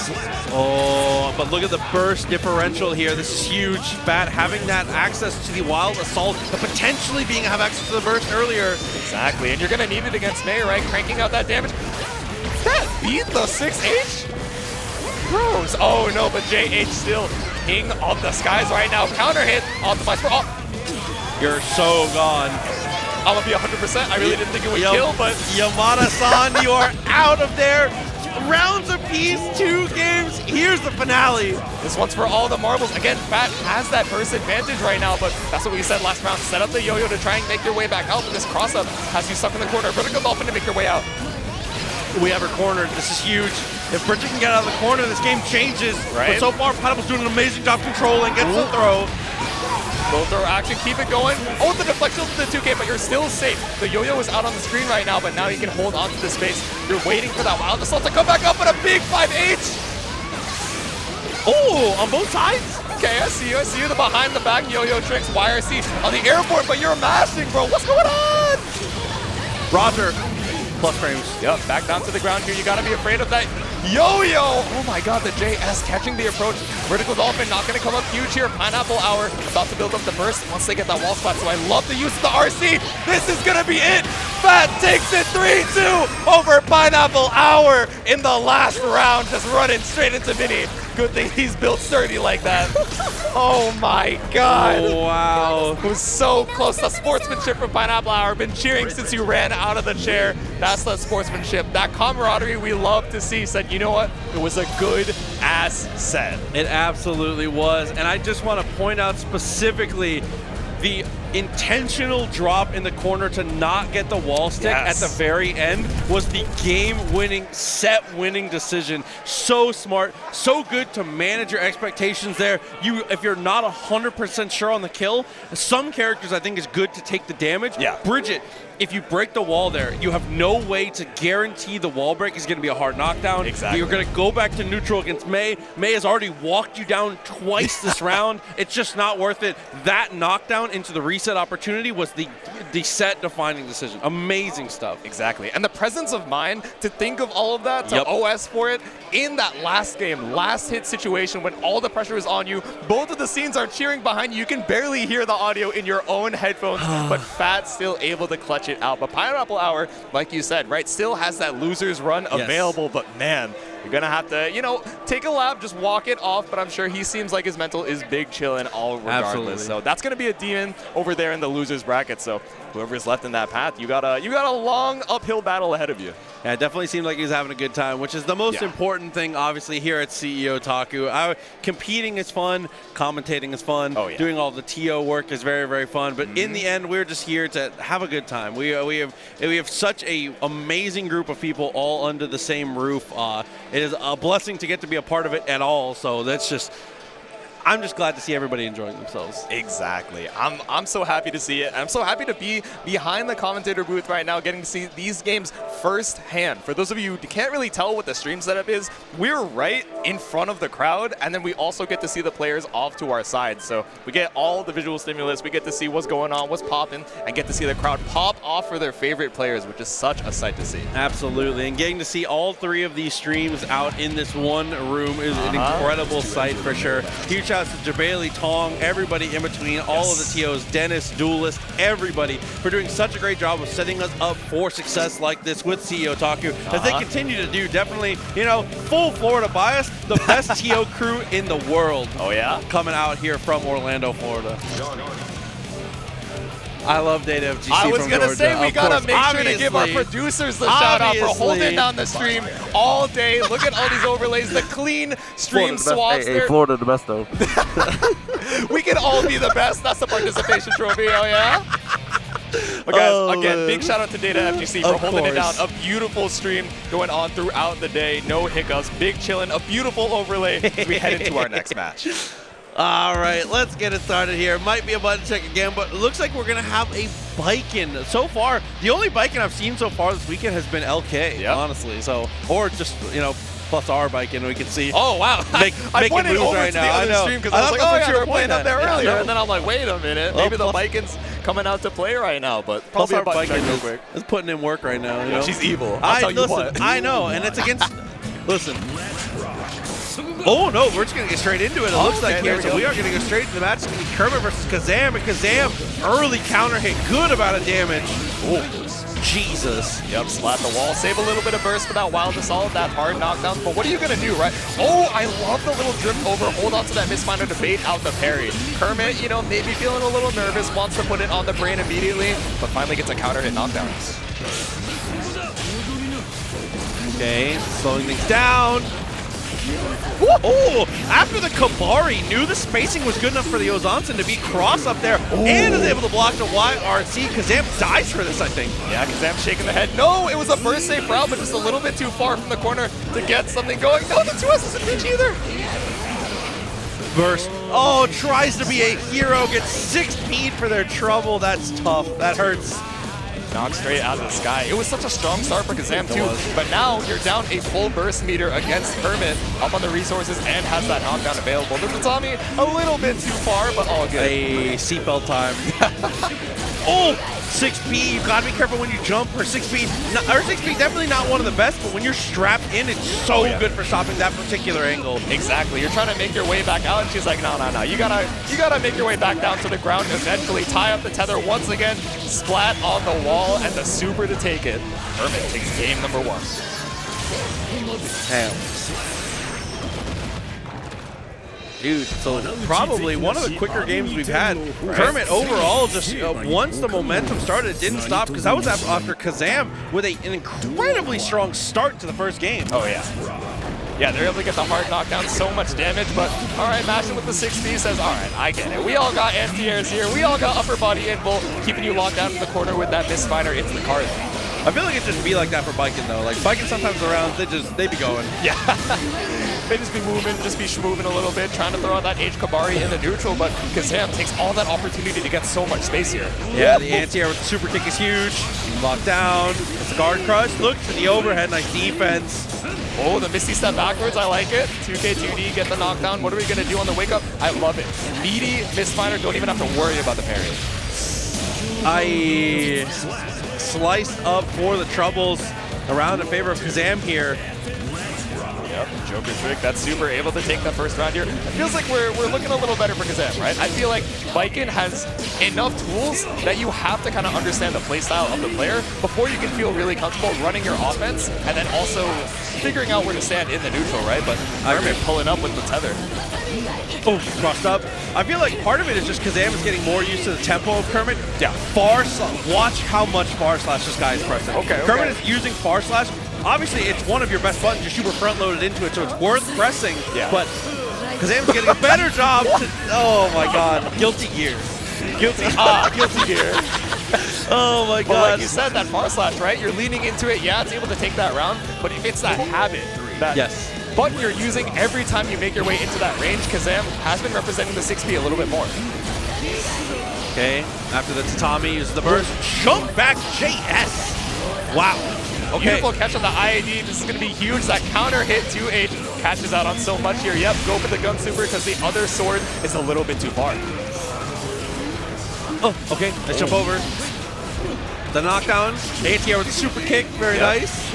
Oh, but look at the burst differential here, this is huge. Fat having that access to the wild assault, but potentially have access to the burst earlier. Exactly, and you're gonna need it against May, right, cranking out that damage. That beat the 6H? Gross. Oh no, but JH still king of the skies right now. Counter hit, optimized for all. You're so gone. I'm gonna be 100%. I really didn't think it would kill, but Yamada-san, you are out of there. Rounds apiece, 2 games. Here's the finale. This one's for all the marbles. Again, Fat has that burst advantage right now, but that's what we said last round. Set up the yo-yo to try and make your way back out, but this cross-up has you stuck in the corner. Vertical Dolphin to make your way out. We have her cornered. This is huge. If Bridget can get out of the corner, this game changes. Right. But so far, Pineapple's doing an amazing job controlling, gets the throw. Low throw action, keep it going. Oh, the deflection to the 2K, but you're still safe. The yo-yo is out on the screen right now, but now you can hold on to the space. You're waiting for that wild assault to come back up, but a big 5H. Oh, on both sides? Okay, I see you. The behind the back yo-yo tricks, YRC on the airport, but you're mashing, bro. What's going on? Roger. Plus frames. Yep, back down to the ground here. You gotta be afraid of that yo-yo. Oh my god, the JS catching the approach. Vertical Dolphin not gonna come up huge here. Pineapplehour about to build up the burst once they get that wall spot. So I love the use of the RC. This is gonna be it. Fat takes it 3-2 over Pineapplehour in the last round, just running straight into Mini. Good thing he's built sturdy like that. Oh my god. Oh, wow. It was so close. The sportsmanship from Pineapplehour. Been cheering since you ran out of the chair. That's the sportsmanship. That camaraderie we love to see. Said, you know what? It was a good ass set. It absolutely was. And I just want to point out specifically the intentional drop in the corner to not get the wall stick at the very end was the game-winning, set-winning decision. So smart, so good to manage your expectations there. If you're not 100% sure on the kill, some characters I think is good to take the damage. Yeah. Bridget, if you break the wall there, you have no way to guarantee the wall break is going to be a hard knockdown. Exactly. You're going to go back to neutral against May. May has already walked you down twice this round. It's just not worth it. That knockdown into the reset reset opportunity was the set-defining decision. Amazing stuff. Exactly. And the presence of mind to think of all of that, to OS for it in that last game, last hit situation when all the pressure is on you. Both of the scenes are cheering behind you. You can barely hear the audio in your own headphones, but Fat still able to clutch it out. But Pineapplehour, like you said, right, still has that loser's run available, but man, you're going to have to, you know, take a lap, just walk it off, but I'm sure he seems like his mental is big chillin' all regardless. Absolutely. So that's going to be a demon over there in the loser's bracket. So whoever's left in that path, you got a long uphill battle ahead of you. Yeah, it definitely seemed like he was having a good time, which is the most important thing, obviously, here at CEOtaku. Competing is fun, commentating is fun, doing all the TO work is very, very fun. But in the end, we're just here to have a good time. We have such a amazing group of people all under the same roof. It is a blessing to get to be a part of it at all. So that's just. I'm just glad to see everybody enjoying themselves. Exactly. I'm so happy to see it. I'm so happy to be behind the commentator booth right now, getting to see these games firsthand. For those of you who can't really tell what the stream setup is, we're right in front of the crowd, and then we also get to see the players off to our side. So we get all the visual stimulus, we get to see what's going on, what's popping, and get to see the crowd pop off for their favorite players, which is such a sight to see. Absolutely. And getting to see all three of these streams out in this one room is an incredible sight for sure. Huge shout out to Jabali, Tong, everybody in between, all of the TOs, Dennis, Duelist, everybody for doing such a great job of setting us up for success like this with CEOtaku as they continue to do. Definitely, you know, full Florida bias, the best TO crew in the world. Oh yeah? Coming out here from Orlando, Florida. I love Data FGC. I was going to say, we got to make sure to give our producers the shout out for holding down the stream all day. Look at all these overlays, the clean stream swaps. Hey, Florida the best, though. We can all be the best. That's the participation trophy, oh yeah? But guys, again, big shout out to Data FGC for holding it down. A beautiful stream going on throughout the day. No hiccups, big chillin', a beautiful overlay as we head into our next match. All right, let's get it started here. Might be a button check again, but it looks like we're going to have a Biken. So far, the only Biken I've seen so far this weekend has been LK, honestly. So, or just, you know, plus our Biken, we can see. Oh, wow. Making pointed moves over right to now. the other stream because I was like, oh, yeah, they were playing up there earlier. And then I'm like, wait a minute. Maybe the Biken's coming out to play right now, but probably a button check real quick. Is putting in work right now. You know? She's evil. I'll tell you what. I know, and it's against. Listen. Oh no, we're just going to get straight into it. It looks like here, so we are going to go straight into the match. It's going to be Kermit versus Kazam, and Kazam early counter hit, good amount of damage. Oh, Jesus. Yep, splat the wall, save a little bit of burst for that wild assault, that hard knockdown. But what are you going to do, right? Oh, I love the little drift over, hold on to that misfinder to bait out the parry. Kermit, you know, maybe feeling a little nervous, wants to put it on the brain immediately, but finally gets a counter hit knockdown. Okay, slowing things down. Oh, after the Kabari, knew the spacing was good enough for the Ozansen to be cross up there and is able to block the YRC. Kazam dies for this, I think. Yeah, Kazam shaking the head. No, it was a burst safe route, but just a little bit too far from the corner to get something going. No, the 2S doesn't reach either. Burst. Oh, tries to be a hero, gets 6 speed for their trouble. That's tough. That hurts. Knocked straight out of the sky. It was such a strong start for Kazam too, but now you're down a full burst meter against Kermit, up on the resources, and has that knockdown available. The Tatami a little bit too far, but all good. A seatbelt time. Oh, 6P, you gotta be careful when you jump. Her 6P, her 6P definitely not one of the best, but when you're strapped in, it's so good for stopping that particular angle. Exactly. You're trying to make your way back out, and she's like, no, no, no. You gotta make your way back down to the ground. Eventually, tie up the tether once again, splat on the wall, and the super to take it. Kermit takes game number 1. Damn. Dude, so probably one of the quicker games we've had. Kermit overall just, once the momentum started, it didn't stop because that was after Kazam with an incredibly strong start to the first game. Oh, yeah. Yeah, they're able to get the hard knockdown, so much damage, but all right, Mashin with the 6P says, all right, I get it. We all got anti-airs here. We all got upper body invul, keeping you locked down in the corner with that misfinder into the card. I feel like it just be like that for Biken though. Like Biken sometimes around, they be going. Yeah. They just be moving, just be schmoving a little bit, trying to throw out that H-Kabari in the neutral, but Kazam takes all that opportunity to get so much space here. Yeah, the anti-air with the super kick is huge. Locked down. It's a guard crush. Look for the overhead. Nice defense. Oh, the Misty step backwards. I like it. 2K2D, get the knockdown. What are we going to do on the wake up? I love it. Meaty, misfinder, don't even have to worry about the parry. I sliced up for the troubles around in favor of Kazam here. Yep, Joker trick. That's super able to take the first round here. It feels like we're looking a little better for Kazam, right? I feel like Viken has enough tools that you have to kind of understand the playstyle of the player before you can feel really comfortable running your offense and then also figuring out where to stand in the neutral, right? But Kermit pulling up with the tether. Oh, crossed up. I feel like part of it is just Kazam is getting more used to the tempo of Kermit. Yeah. Watch how much far slash this guy is pressing. Okay. Kermit is using far slash. Obviously, it's one of your best buttons. You're super front-loaded into it, so it's worth pressing. Yeah. But Kazam's getting a better job to... Oh, my God. Guilty gear. Guilty gear. Oh, my God. But like you said, that far slash, right? You're leaning into it. Yeah, it's able to take that round. But if it's that habit, that button you're using every time you make your way into that range, Kazam has been representing the 6P a little bit more. Okay. After the tatami, uses the burst. Jump back JS. Wow. Okay. Beautiful catch on the IAD. This is going to be huge. That counter hit 2H catches out on so much here. Yep, go for the gun super because the other sword is a little bit too far. Oh, okay. Let's jump over. The knockdown. ATR with the super kick. Very nice.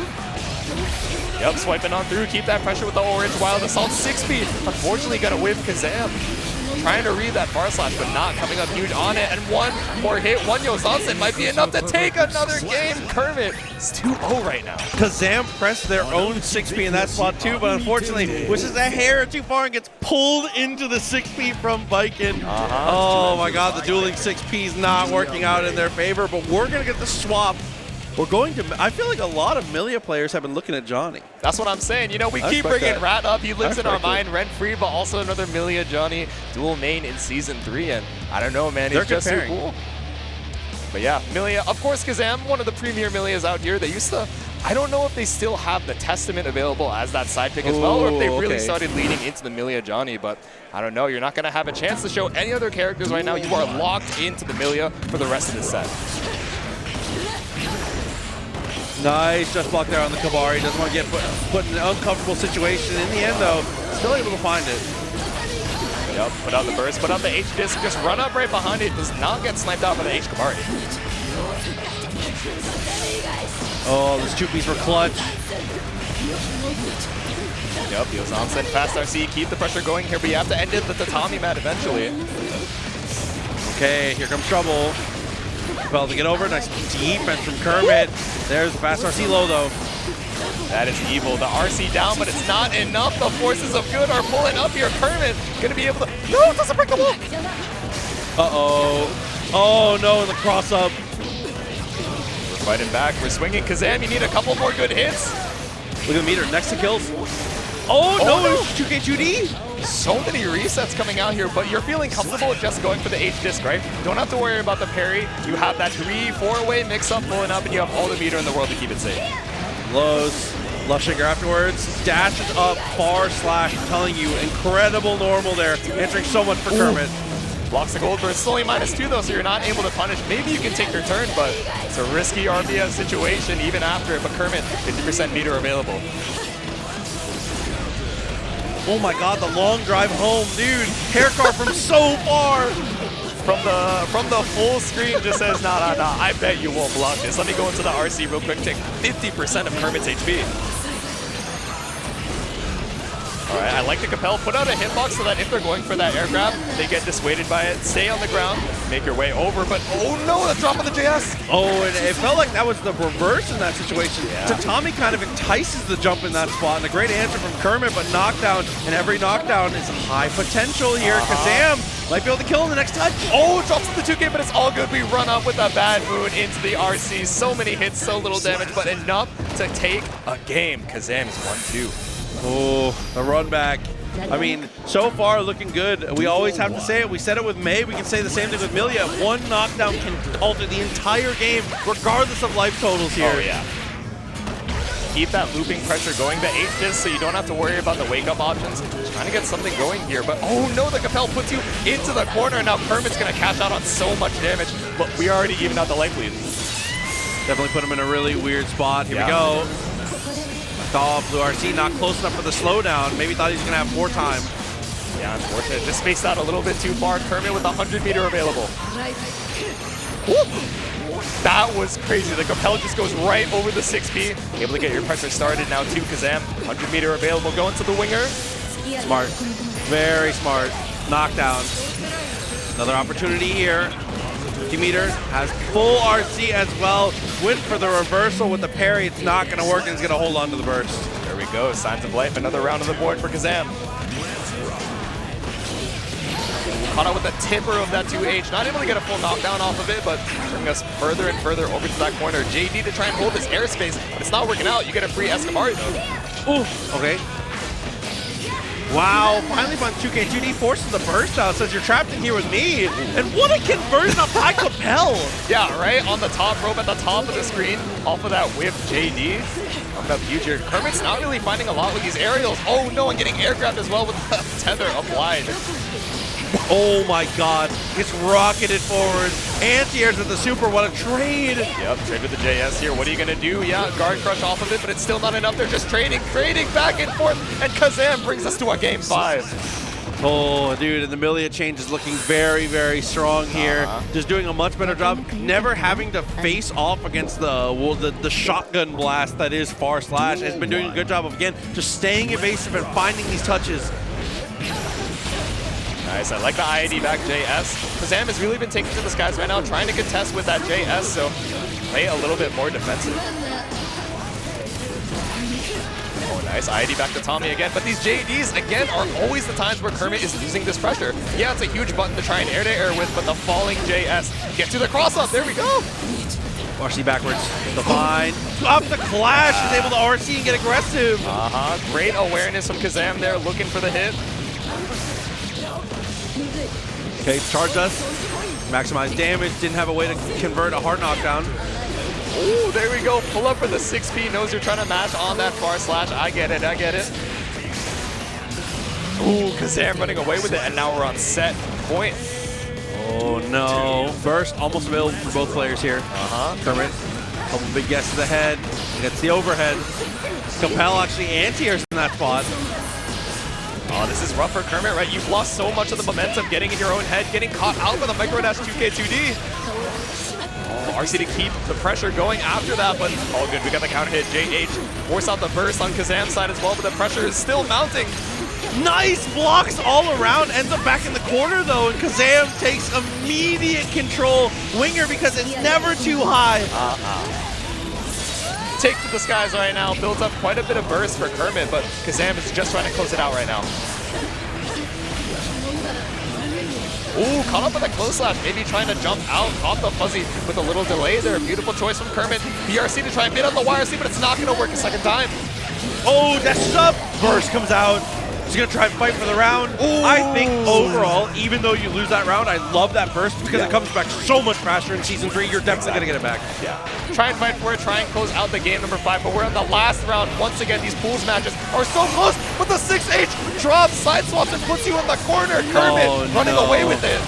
Yep, swiping on through. Keep that pressure with the orange. Wild Assault 6-speed. Unfortunately, got to whiff Kazam. Trying to read that far slash, but not coming up huge on it. And one more hit, one Yosansen might be enough to take another game. Kermit is 2-0 right now. Kazam pressed their own 6P in that spot too, but unfortunately, which is a hair too far and gets pulled into the 6P from Viken. Oh my God, the dueling 6P is not working out in their favor, but we're going to get the swap. We're going to, I feel like a lot of Milia players have been looking at Johnny. That's what I'm saying. You know, we keep bringing Rat up. He lives in our mind rent-free, but also another Milia Johnny dual main in Season 3. And I don't know, man. He's just so cool. But yeah, Milia, of course, Kazam, one of the premier Milias out here. They used to, I don't know if they still have the Testament available as that side pick as well, or if they really started leading into the Milia Johnny. But I don't know. You're not going to have a chance to show any other characters right now. You are locked into the Milia for the rest of the set. Nice, just blocked there on the Kabari. Doesn't want to get put in an uncomfortable situation. In the end, though, still able to find it. Yep, put out the burst, put out the H disc, just run up right behind it. Does not get sniped out by the H Kabari. Oh, those 2Ps were clutch. Yep, Yosansen, fast RC, keep the pressure going here, but you have to end it with the tatami mat eventually. Okay, here comes trouble. Well, to get over, nice defense from Kermit. There's the fast RC low, though. That is evil. The RC down, but it's not enough. The forces of good are pulling up here. Kermit gonna be able to... No, it doesn't break the wall! Uh-oh. Oh, no, in the cross-up. We're fighting back. We're swinging. Kazam, you need a couple more good hits. Look at the meter. Next to kills. Oh, no, 2K2D. So many resets coming out here, but you're feeling comfortable with just going for the H disc, right? Don't have to worry about the parry. You have that 3-4-way mix-up pulling up, and you have all the meter in the world to keep it safe. Lows. Lushinger afterwards. Dashes up far slash. I'm telling you, incredible normal there. Answering so much for Kermit. Blocks the gold burst. It's only -2 though, so you're not able to punish. Maybe you can take your turn, but it's a risky RBS situation even after it. But Kermit, 50% meter available. Oh my God, the long drive home, dude. Hair car from so far. From the full screen just says, nah, I bet you won't block this. Let me go into the RC real quick, take 50% of Kermit's HP. All right, I like the Capel. Put out a hitbox so that if they're going for that air grab, they get dissuaded by it. Stay on the ground, make your way over, but oh no, the drop of the JS. Oh, and it felt like that was the reverse in that situation. Yeah. Tatami kind of entices the jump in that spot, and a great answer from Kermit, but knockdown, and every knockdown is high potential here. Kazam might be able to kill in the next touch. Oh, drops to the 2K, but it's all good. We run up with a bad moon into the RC. So many hits, so little damage, but enough to take a game. Kazam is 1-2. Oh, the run back. I mean, so far looking good. We always have to say it. We said it with May. We can say the same thing with Milia. One knockdown can alter the entire game, regardless of life totals here. Oh, yeah. Keep that looping pressure going. The H disc, so you don't have to worry about the wake-up options. Just trying to get something going here, but oh no, the Capel puts you into the corner, and now Kermit's going to cash out on so much damage, but we already evened out the life lead. Definitely put him in a really weird spot. Here we go. Oh, Blue RC not close enough for the slowdown. Maybe thought he was going to have more time. Yeah, unfortunate. Just spaced out a little bit too far. Kermit with 100 meter available. That was crazy. The Capel just goes right over the 6P. Able to get your pressure started now too. Kazam, 100 meter available, going to the winger. Smart. Very smart. Knockdown. Another opportunity here. 50 meter has full RC as well. Went for the reversal with the parry. It's not going to work, and he's going to hold on to the burst. There we go. Signs of life. Another round on the board for Kazam. Caught out with the tipper of that 2H. Not able to get a full knockdown off of it, but bringing us further and further over to that corner. JD to try and hold this airspace, but it's not working out. You get a free Escamari though. Ooh, okay. Wow, finally from 2K2D forces the burst out, says you're trapped in here with me. And what a conversion of high Capel. Yeah, right on the top rope at the top of the screen, off of that whiff JD. Coming up huge here. Kermit's not really finding a lot with these aerials. Oh no, and getting air grabbed as well with the tether applied. Oh my god, it's rocketed forward. Anti-airs with the super, what a trade. Yep, trade with the JS here. What are you gonna do? Yeah, guard crush off of it, but it's still not enough. They're just trading back and forth, and Kazam brings us to a game 5. Oh, dude, and the Milia change is looking very, very strong here. Just doing a much better job, never having to face off against the shotgun blast that is Far Slash. Has been doing a good job of, again, just staying evasive and finding these touches. Nice, I like the IID back JS. Kazam has really been taken to the skies right now, trying to contest with that JS, so play a little bit more defensive. Oh, nice, IID back to Tommy again, but these JDs, again, are always the times where Kermit is losing this pressure. Yeah, it's a huge button to try and air-to-air with, but the falling JS gets to the cross-up, there we go! RC backwards, Divine, up the clash, is able to RC and get aggressive. Great awareness from Kazam there, looking for the hit. Okay, charged us, maximize damage, didn't have a way to convert a hard knockdown. Ooh, there we go, pull up for the 6P, knows you're trying to mash on that Far Slash, I get it. Ooh, Kazam running away with it, and now we're on set point. Oh no, burst almost available for both players here. Kermit, couple big guesses ahead, gets the overhead. Capel actually anti-airs in that spot. Oh, this is rough for Kermit, right? You've lost so much of the momentum getting in your own head, getting caught out by the micro dash 2K2D. Oh, RC to keep the pressure going after that, but all good. We got the counter hit. JH force out the burst on Kazam's side as well, but the pressure is still mounting. Nice blocks all around, ends up back in the corner though, and Kazam takes immediate control. Winger because it's never too high. Take to the skies right now, builds up quite a bit of burst for Kermit, but Kazam is just trying to close it out right now. Ooh, caught up with a close slash, maybe trying to jump out, caught the fuzzy with a little delay there. Beautiful choice from Kermit. BRC to try and bid on the YRC, but it's not going to work a second time. Oh, dashes up, burst comes out. He's going to try and fight for the round. Ooh. I think overall, even though you lose that round, I love that burst because it comes back so much faster in Season 3. You're definitely going to get it back. Yeah. Try and fight for it, try and close out the game number 5, but we're in the last round. Once again, these pools matches are so close, but the 6H drops, side swaps, and puts you in the corner. Kermit running away with it.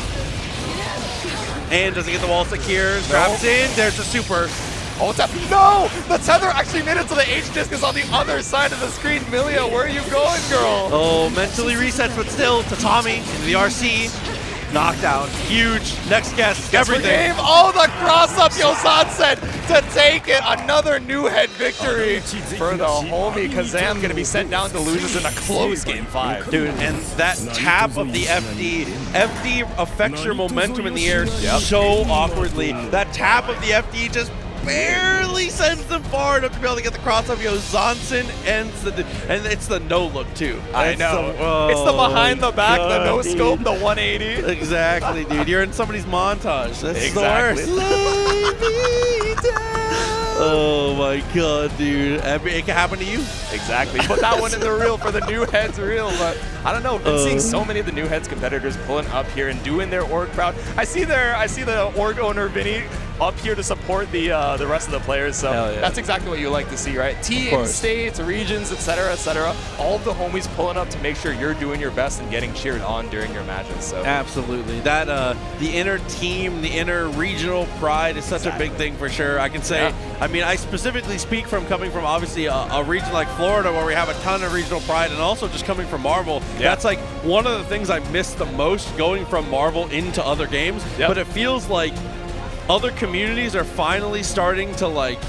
And doesn't get the wall secure, traps in, there's the super. Oh, tap. No! The tether actually made it to the H-disc is on the other side of the screen. Milia, where are you going, girl? Oh, mentally resets, but still to Tommy into the RC. Knockdown, huge, next guess, everything. Game. Oh, the cross-up, Yozan said to take it. Another new head victory for the homie. Kazam going to be sent down to losers in a close game 5. Dude, and that tap of the FD affects your momentum in the air so awkwardly. That tap of the FD just barely sends them far enough to be able to get the cross-up. Zonson ends and it's the no-look too. I know. It's the behind the back, the no-scope, the 180. Exactly, dude. You're in somebody's montage. That's exactly. the worst. Oh my god, dude. It can happen to you. Exactly. Put that one in the reel for the new heads reel. But I don't know. I've been seeing so many of the new heads competitors pulling up here and doing their org crowd. I see the org owner Vinny up here to support the rest of the players. So that's exactly what you like to see, right? Teams, states, regions, etc., etc. All of the homies pulling up to make sure you're doing your best and getting cheered on during your matches. So absolutely, that the inner team, the inner regional pride is such a big thing for sure. I can say, I mean, I specifically speak from coming from obviously a region like Florida where we have a ton of regional pride, and also just coming from Marvel. That's like one of the things I miss the most going from Marvel into other games. But it feels like other communities are finally starting to like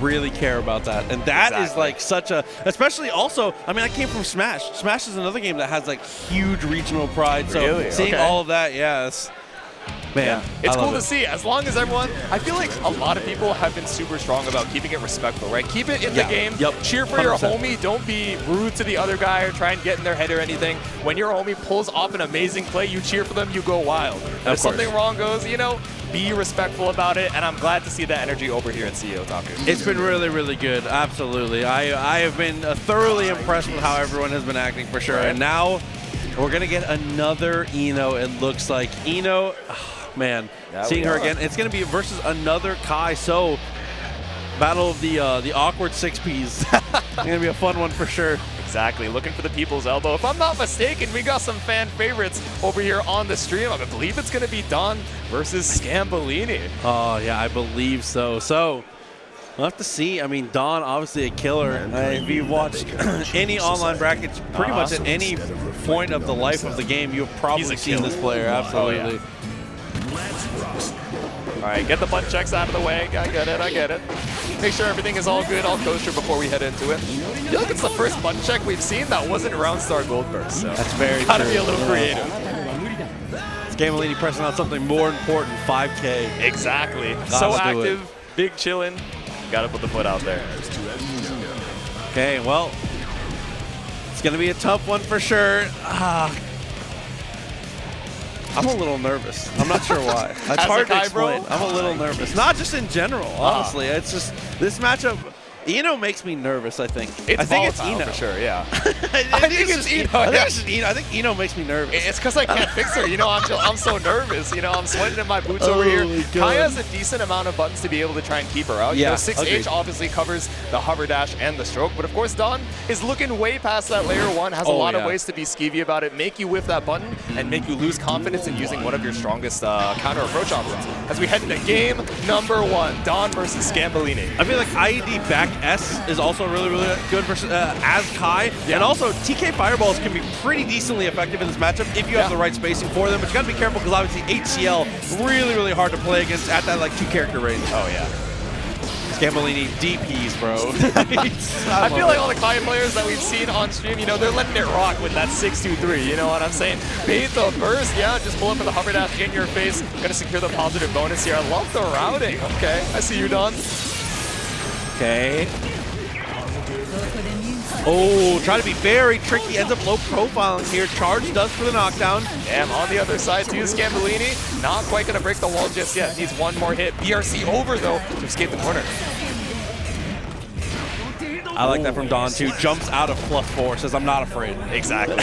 really care about that, and that is like such a, especially also, I mean, I came from Smash. Smash is another game that has like huge regional pride, so Really? seeing all of that, yes. Man, it's cool to see. As long as everyone, I feel like a lot of people have been super strong about keeping it respectful, right? Keep it in the game. Cheer for 100%. Your homie. Don't be rude to the other guy or try and get in their head or anything. When your homie pulls off an amazing play, you cheer for them, you go wild. If something wrong goes, you know, be respectful about it, and I'm glad to see that energy over here at CEOtaku. It's been really, really good. Absolutely. I have been thoroughly impressed with how everyone has been acting for sure. And now we're going to get another Eno, it looks like. Eno, oh, man, seeing her again. It's going to be versus another Kai. So, battle of the awkward 6Ps. It's going to be a fun one for sure. Exactly, looking for the people's elbow. If I'm not mistaken, we got some fan favorites over here on the stream. I believe it's going to be D.O.N versus Scambolini. Oh, yeah, I believe so. So, we'll have to see. I mean, D.O.N, obviously a killer. If you've watched any online brackets, pretty much at any point of the life of the game, you've probably seen this player. Absolutely. All right, get the butt checks out of the way. I get it, I get it. Make sure everything is all good, all kosher before we head into it. I feel like it's the first button check we've seen that wasn't Round Star Gold Burst. So that's very gotta true. Be a little creative. Scambolini pressing out something more important, 5K. Exactly. So active, big chillin'. Gotta put the foot out there. Okay, well, it's gonna be a tough one for sure. I'm a little nervous. I'm not sure why. It's hard to explain. I'm a little nervous. Not just in general, honestly. It's just this matchup. Eno makes me nervous, I think. I think it's Eno for sure, yeah. I think it's Eno. I think Eno makes me nervous. It's because I can't fix her. You know, I'm so nervous. You know, I'm sweating in my boots over here. Kai has a decent amount of buttons to be able to try and keep her out. You know, 6H obviously covers the hover dash and the stroke, but of course D.O.N is looking way past that layer 1, has a lot of ways to be skeevy about it, make you whiff that button, and make you lose confidence in using one of your strongest counter approach options. As we head into game number 1, D.O.N versus Scambolini. I feel like IED back S is also really, really good versus as Kai. And also, TK Fireballs can be pretty decently effective in this matchup if you have the right spacing for them. But you got to be careful because obviously HCL really, really hard to play against at that like 2-character range. Oh, yeah. Scambolini DPs, bro. I feel like all the Kai players that we've seen on stream, you know, they're letting it rock with that 6-2-3. You know what I'm saying? Bait the burst, just pull up for the hover dash in your face. Gonna secure the positive bonus here. I love the routing. Okay, I see you, D.O.N. Okay. Oh, try to be very tricky. Ends up low profiling here. Charge does for the knockdown. Damn, on the other side too, Scambolini. Not quite going to break the wall just yet. Needs one more hit. BRC over though to escape the corner. I like that from D.O.N too. Jumps out of +4, says I'm not afraid. Exactly.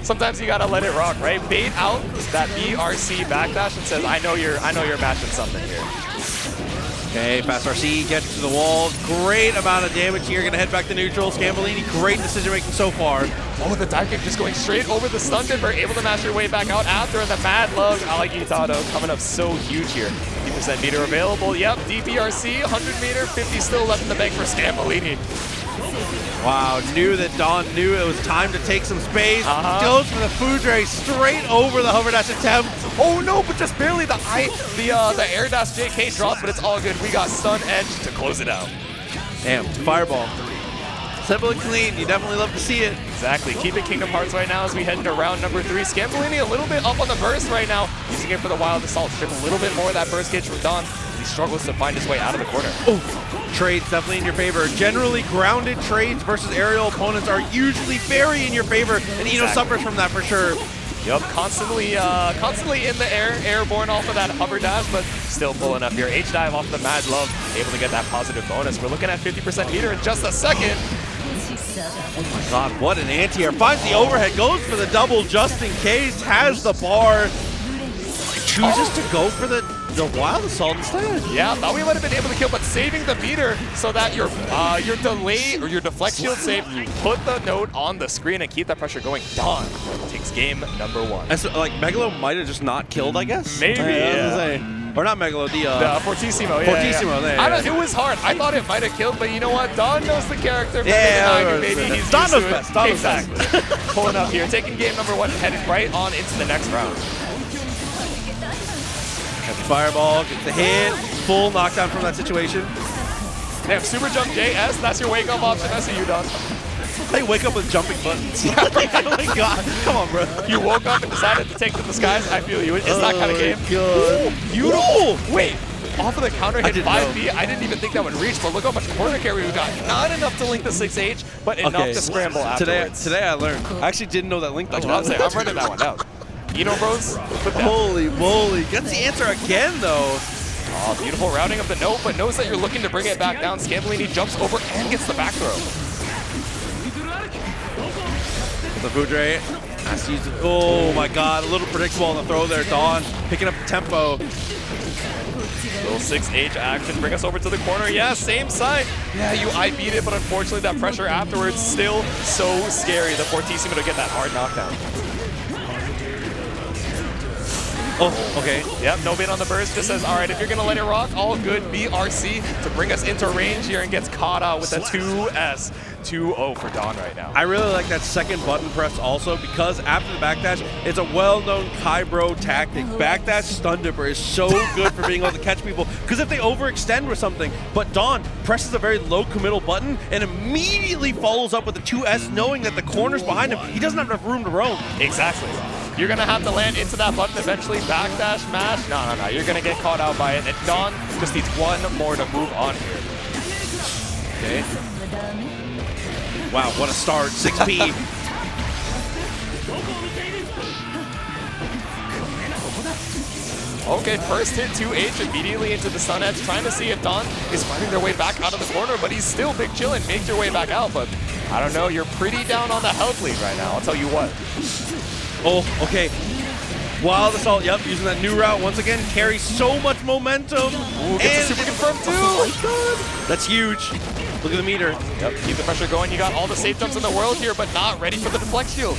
Sometimes you gotta let it rock, right? Bait out that BRC backdash and says, I know you're matching something here. Okay, fast RC gets to the wall. Great amount of damage here. Gonna head back to neutral. Scambolini, great decision making so far. Oh, the dive kick just going straight over the stun dipper. Able to mash your way back out after, and the mad love. I like Itato coming up so huge here. 50% meter available. Yep, DPRC, 100 meter, 50 still left in the bank for Scambolini. Wow, knew that D.O.N knew it was time to take some space. Goes for the food ray straight over the hover dash attempt. Oh no, but just barely the air dash JK drop, but it's all good. We got stun edge to close it out. Damn, fireball. Simple and clean, you definitely love to see it. Exactly, keep it Kingdom Hearts right now as we head into round number 3. Scambolini a little bit up on the burst right now, using it for the wild assault. Strip a little bit more of that burst gauge from D.O.N. He struggles to find his way out of the corner. Oh, trades definitely in your favor. Generally, grounded trades versus aerial opponents are usually very in your favor, and Eno suffers from that for sure. Yep, constantly in the air, airborne off of that hover dash, but still pulling up here. H-dive off the Mad Love, able to get that positive bonus. We're looking at 50% meter in just a second. Oh my god, what an anti-air. Finds the overhead, goes for the double just in case, has the bar. Chooses to go for the wild assault instead. Yeah, thought we might have been able to kill, but saving the meter so that your delay or your deflect shield save, put the note on the screen and keep that pressure going. D.O.N takes game number 1. And so, like, Megalo might have just not killed, I guess? Maybe, Or not Megalo, the Fortissimo. Fortissimo, It was hard. I thought it might have killed, but you know what? D.O.N knows the character. Maybe he's D.O.N knows best. Exactly. Pulling up here, taking game number 1, headed right on into the next round. Fireball gets the hit. Full knockdown from that situation. Damn, Super Jump JS, that's your wake-up option. I see you, Don. They wake up with jumping buttons. Oh my god. Come on, bro. You woke up and decided to take to the skies. I feel you. It's that kind of game. God. Ooh, beautiful. Wait. Off of the counter hit 5B, know. I didn't even think that would reach, but look how much corner carry we got. Not enough to link the 6H, but enough to scramble afterwards. Today I learned. I actually didn't know that link. That's what I'm saying. I'm running that one out. You know, bros? Holy moly. Gets the answer again, though. Oh, beautiful routing of the note, but knows that you're looking to bring it back down. Scambolini jumps over and gets the back throw. The Foudre. Oh my god, a little predictable on the throw there. D.O.N picking up the tempo. Little 6H action, bring us over to the corner. Yeah, same side. Yeah, you I beat it, but unfortunately that pressure afterwards still so scary. The Fortissimo to get that hard knockdown. Oh, okay. Yep, no bait on the burst. Just says, all right, if you're going to let it rock, all good. BRC to bring us into range here and gets caught out with a 2S. 2-0 for D.O.N right now. I really like that second button press also because after the backdash, it's a well-known Kaibro tactic. Backdash stun dipper is so good for being able to catch people because if they overextend with something, but D.O.N presses a very low committal button and immediately follows up with a 2S knowing that the corner's behind him. He doesn't have enough room to roam. Exactly. You're going to have to land into that button eventually. Backdash, mash. No. You're going to get caught out by it. And D.O.N just needs one more to move on here. Okay. Wow, what a start. 6P. Okay, first hit 2H immediately into the stun edge, trying to see if D.O.N is finding their way back out of the corner, but he's still big chillin'. Make your way back out, but I don't know. You're pretty down on the health lead right now. I'll tell you what. Oh, okay. Wild Assault, yep, using that new route once again, carries so much momentum. Ooh, gets a super confirm too. Oh my god. That's huge. Look at the meter. Yep, keep the pressure going. You got all the safe jumps in the world here, but not ready for the deflect shield.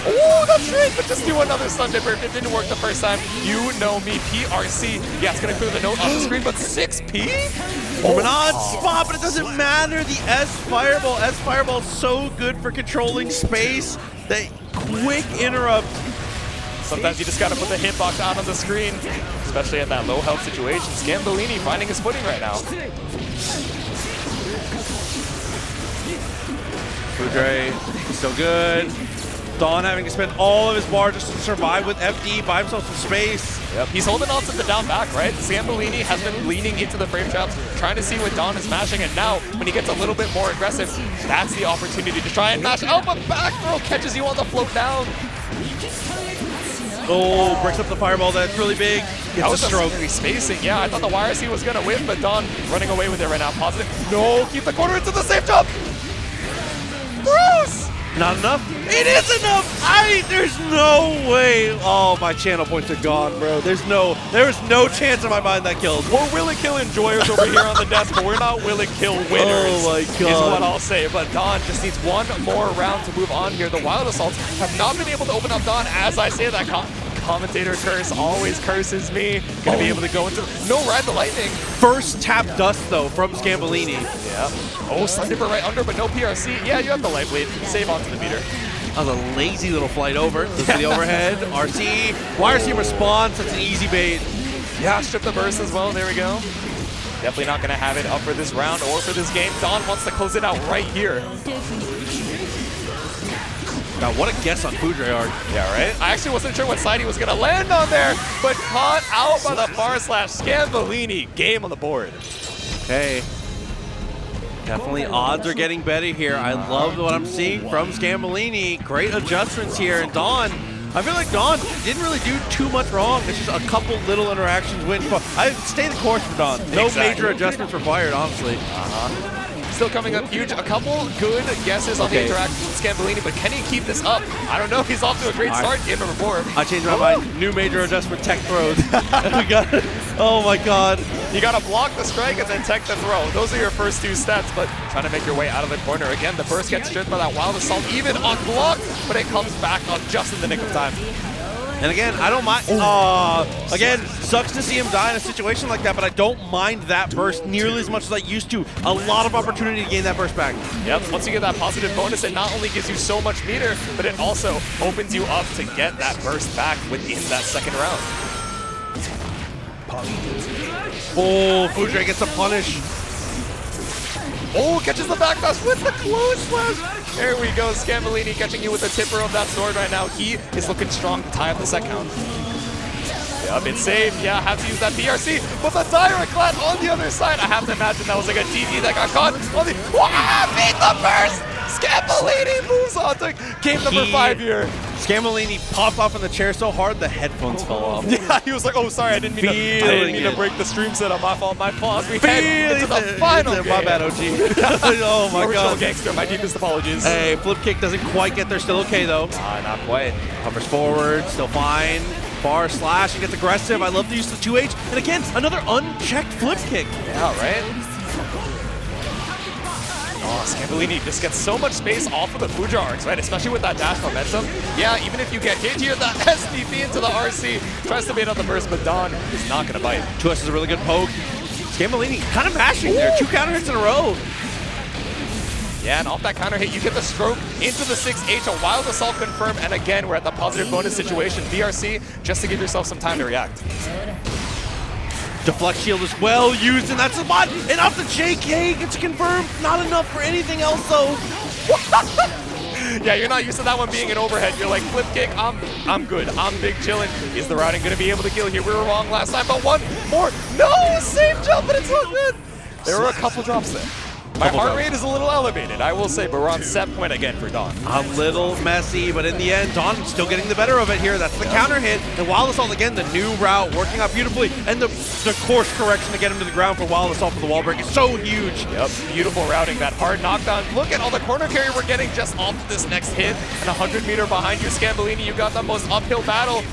Oh, that's right, but just do another stun dipper. If it didn't work the first time, you know me, PRC. Yeah, it's gonna clear the note on the screen, but 6P? From an odd spot, but it doesn't matter. The S-Fireball. S-Fireball is so good for controlling space. That quick interrupt. Sometimes you just gotta put the hitbox out on the screen, especially at that low health situation. Scambolini finding his footing right now. Foudre, still good. D.O.N having to spend all of his bar just to survive with FD, buy himself some space. Yep, he's holding on to the down back, right? Scambolini has been leaning into the frame traps, trying to see what D.O.N is mashing, and now, when he gets a little bit more aggressive, that's the opportunity to try and mash. Oh, but back throw catches you on the float down. Oh, breaks up the fireball, that's really big. Gets a stroke. Spacing, yeah, I thought the YRC was gonna win, but D.O.N running away with it right now. Positive. No, keep the corner into the safe jump. Bruce! Not enough? It is enough! There's no way. Oh, my channel points are gone, bro. There is no chance in my mind that killed. We're willing kill enjoyers over here on the desk, but we're not willing kill winners. Oh my god. Is what I'll say. But D.O.N just needs one more round to move on here. The Wild Assaults have not been able to open up D.O.N. As I say that, commentator curse always curses me. Gonna be able to go into no ride the lightning. First tap dust though from Scambolini. Yeah. Oh, Sun Dipper right under, but no PRC. Yeah, you have the life lead. Save onto the meter. That was a lazy little flight over. Look at the overhead. RC. YRC response. That's an easy bait. Yeah, strip the burst as well. There we go. Definitely not gonna have it up for this round or for this game. D.O.N wants to close it out right here. Now, what a guess on Foudre. Yeah, right? I actually wasn't sure what side he was going to land on there, but caught out by the far slash. Scambolini, game on the board. Okay. Definitely odds are getting better here. I love what I'm seeing from Scambolini. Great adjustments here. And D.O.N, I feel like D.O.N didn't really do too much wrong. It's just a couple little interactions win. I stay the course for D.O.N. No major adjustments required, honestly. Still coming up huge. A couple good guesses on the interaction with Scambolini, but can he keep this up? I don't know. He's off to a great start. Game number 4. I changed my mind. New major adjustment, tech throws. Oh my god. You got to block the strike and then tech the throw. Those are your first 2 steps, but trying to make your way out of the corner. Again, the burst gets stripped by that Wild Assault, even on block, but it comes back up just in the nick of time. And again, I don't mind. Again, sucks to see him die in a situation like that, but I don't mind that burst nearly as much as I used to. A lot of opportunity to gain that burst back. Yep, once you get that positive bonus, it not only gives you so much meter, but it also opens you up to get that burst back within that second round. Oh, Fujire gets a punish. Oh, catches the backdash with the close slash. There we go. Scambolini catching you with the tipper of that sword right now. He is looking strong to tie up the set count. Yep, it's safe. Yeah, have to use that BRC. But the direct clad on the other side. I have to imagine that was like a DD that got caught on the... Beat the burst! Scambolini moves on to game number 5 here. Scambolini popped off in the chair so hard the headphones fell off. Yeah, he was like, oh, sorry, I didn't mean to break the stream setup. My fault, my fault. As we head into the final game. My bad, OG. Oh my Original god. Gangster, my deepest apologies. Hey, flip kick doesn't quite get there. Still okay, though. Not quite. Hovers forward, still fine. Bar slash and gets aggressive. I love to use the 2H. And again, another unchecked flip kick. Yeah, right? Oh, Scambolini just gets so much space off of the Fujire arcs, right? Especially with that dash momentum. Yeah, even if you get hit here, the SDP into the RC tries to bait out the burst, but D.O.N is not going to bite. 2S is a really good poke. Scambolini kind of mashing there. 2 counter hits in a row. Yeah, and off that counter hit, you get the stroke into the 6H, a wild assault confirmed, and again, we're at the positive bonus situation. BRC, just to give yourself some time to react. Deflect shield is well used in that spot, and off the JK gets confirmed. Not enough for anything else, though. Yeah, you're not used to that one being an overhead. You're like, flip kick, I'm good. I'm big chillin'. Is the routing gonna be able to kill here? We were wrong last time, but one more. No, same jump, but it's all good. There were a couple drops there. My heart rate is a little elevated, I will say, but we're on set point again for D.O.N. A little messy, but in the end, D.O.N still getting the better of it here. That's the counter hit. And Wild Assault, again, the new route working out beautifully. And the course correction to get him to the ground for Wild Assault for the wall break is so huge. Yep, beautiful routing, that hard knockdown. Look at all the corner carry we're getting just off of this next hit. And 100 meter behind you, Scambolini, you got the most uphill battle.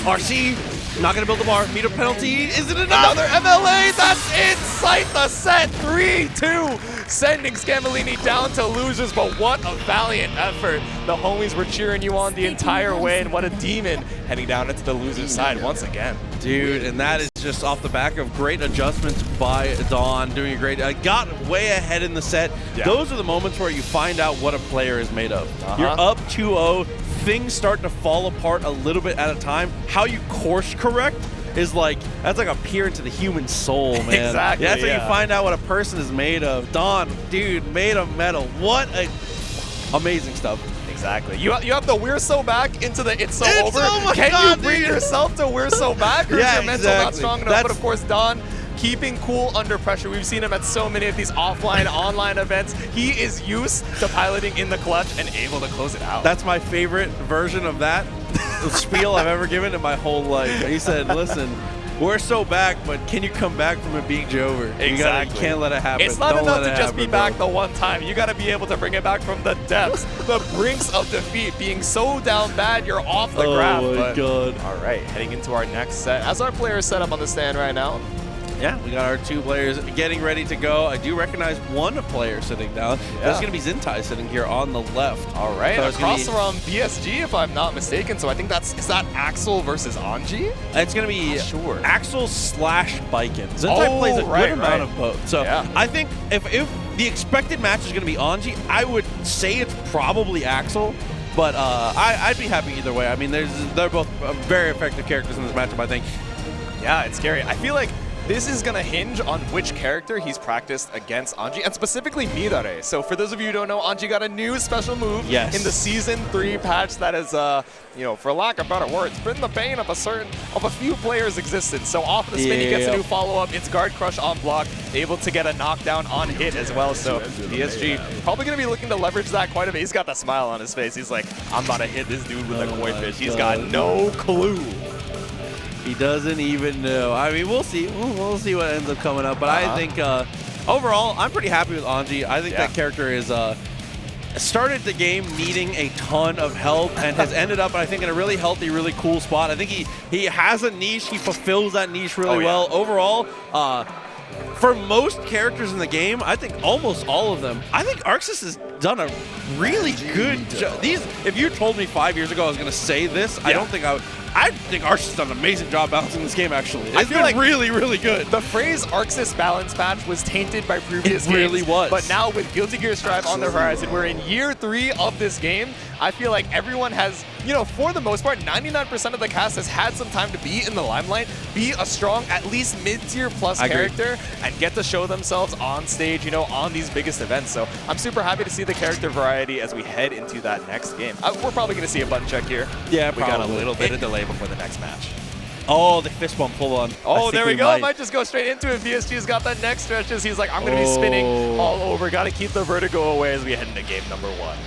RC. Not going to build the bar. Meter penalty. Is it enough? Another MLA. That's inside the set. 3-2. Sending Scambolini down to losers. But what a valiant effort. The homies were cheering you on the entire way. And what a demon heading down into the loser's side once again. Dude, and that is just off the back of great adjustments by D.O.N. Doing a great... got way ahead in the set. Yeah. Those are the moments where you find out what a player is made of. You're up 2-0. Things start to fall apart a little bit at a time. How you course correct is like, that's like a peer into the human soul, man. Exactly. That's how you find out what a person is made of. D.O.N, dude, made of metal. What a amazing stuff. Exactly. You have the we're so back into the it's so over. Oh Can God, you bring yourself to we're so back? Or is your mental not strong enough? But of course, D.O.N keeping cool under pressure. We've seen him at so many of these offline, online events. He is used to piloting in the clutch and able to close it out. That's my favorite version of that spiel I've ever given in my whole life. He said, listen, we're so back, but can you come back from it being over? Exactly. You can't let it happen. It's not enough to just be back the one time. You got to be able to bring it back from the depths, the brinks of defeat, being so down bad you're off the graph. Oh my God. All right, heading into our next set. As our players set up on the stand right now, yeah, we got our 2 players getting ready to go. I do recognize one player sitting down. Yeah. There's going to be Zintai sitting here on the left. All right, so across from BSG, if I'm not mistaken. So I think is that Axel versus Anji? It's going to be Axel / Biken. Zintai plays a good amount of both. So I think if the expected match is going to be Anji, I would say it's probably Axel. But I'd be happy either way. I mean, they're both very effective characters in this matchup, I think. Yeah, it's scary. I feel like this is going to hinge on which character he's practiced against Anji, and specifically Midare. So for those of you who don't know, Anji got a new special move in the Season 3 patch that is, you know, for lack of better words, been the bane of a few players' existence. So off the spin, he gets a new follow-up. It's Guard Crush on block, able to get a knockdown on hit as well. So PSG probably going to be looking to leverage that quite a bit. He's got the smile on his face. He's like, I'm about to hit this dude with a koi fish. He's got no clue. He doesn't even know. I mean, we'll see. We'll see what ends up coming up. But I think overall, I'm pretty happy with Anji. I think that character is started the game needing a ton of help and has ended up, I think, in a really healthy, really cool spot. I think he has a niche. He fulfills that niche really well. Overall, for most characters in the game, I think almost all of them, I think Arxis is done a really good job. If you told me 5 years ago I was going to say this, I don't think I would. I think Arxis done an amazing job balancing this game, actually. It's been like really, really good. The phrase Arxis balance patch was tainted by previous games. It really was. But now with Guilty Gear Strive on the horizon, we're in year 3 of this game. I feel like everyone has, you know, for the most part, 99% of the cast has had some time to be in the limelight, be a strong, at least mid-tier plus character, and get to show themselves on stage, you know, on these biggest events. So I'm super happy to see the character variety as we head into that next game. We're probably going to see a button check here. Yeah, we got a little bit of delay before the next match. Oh, the fist bump full on. Oh, there we go. Might just go straight into it. BSG's got that next stretches. He's like, I'm going to be spinning all over. Got to keep the vertigo away as we head into game number 1.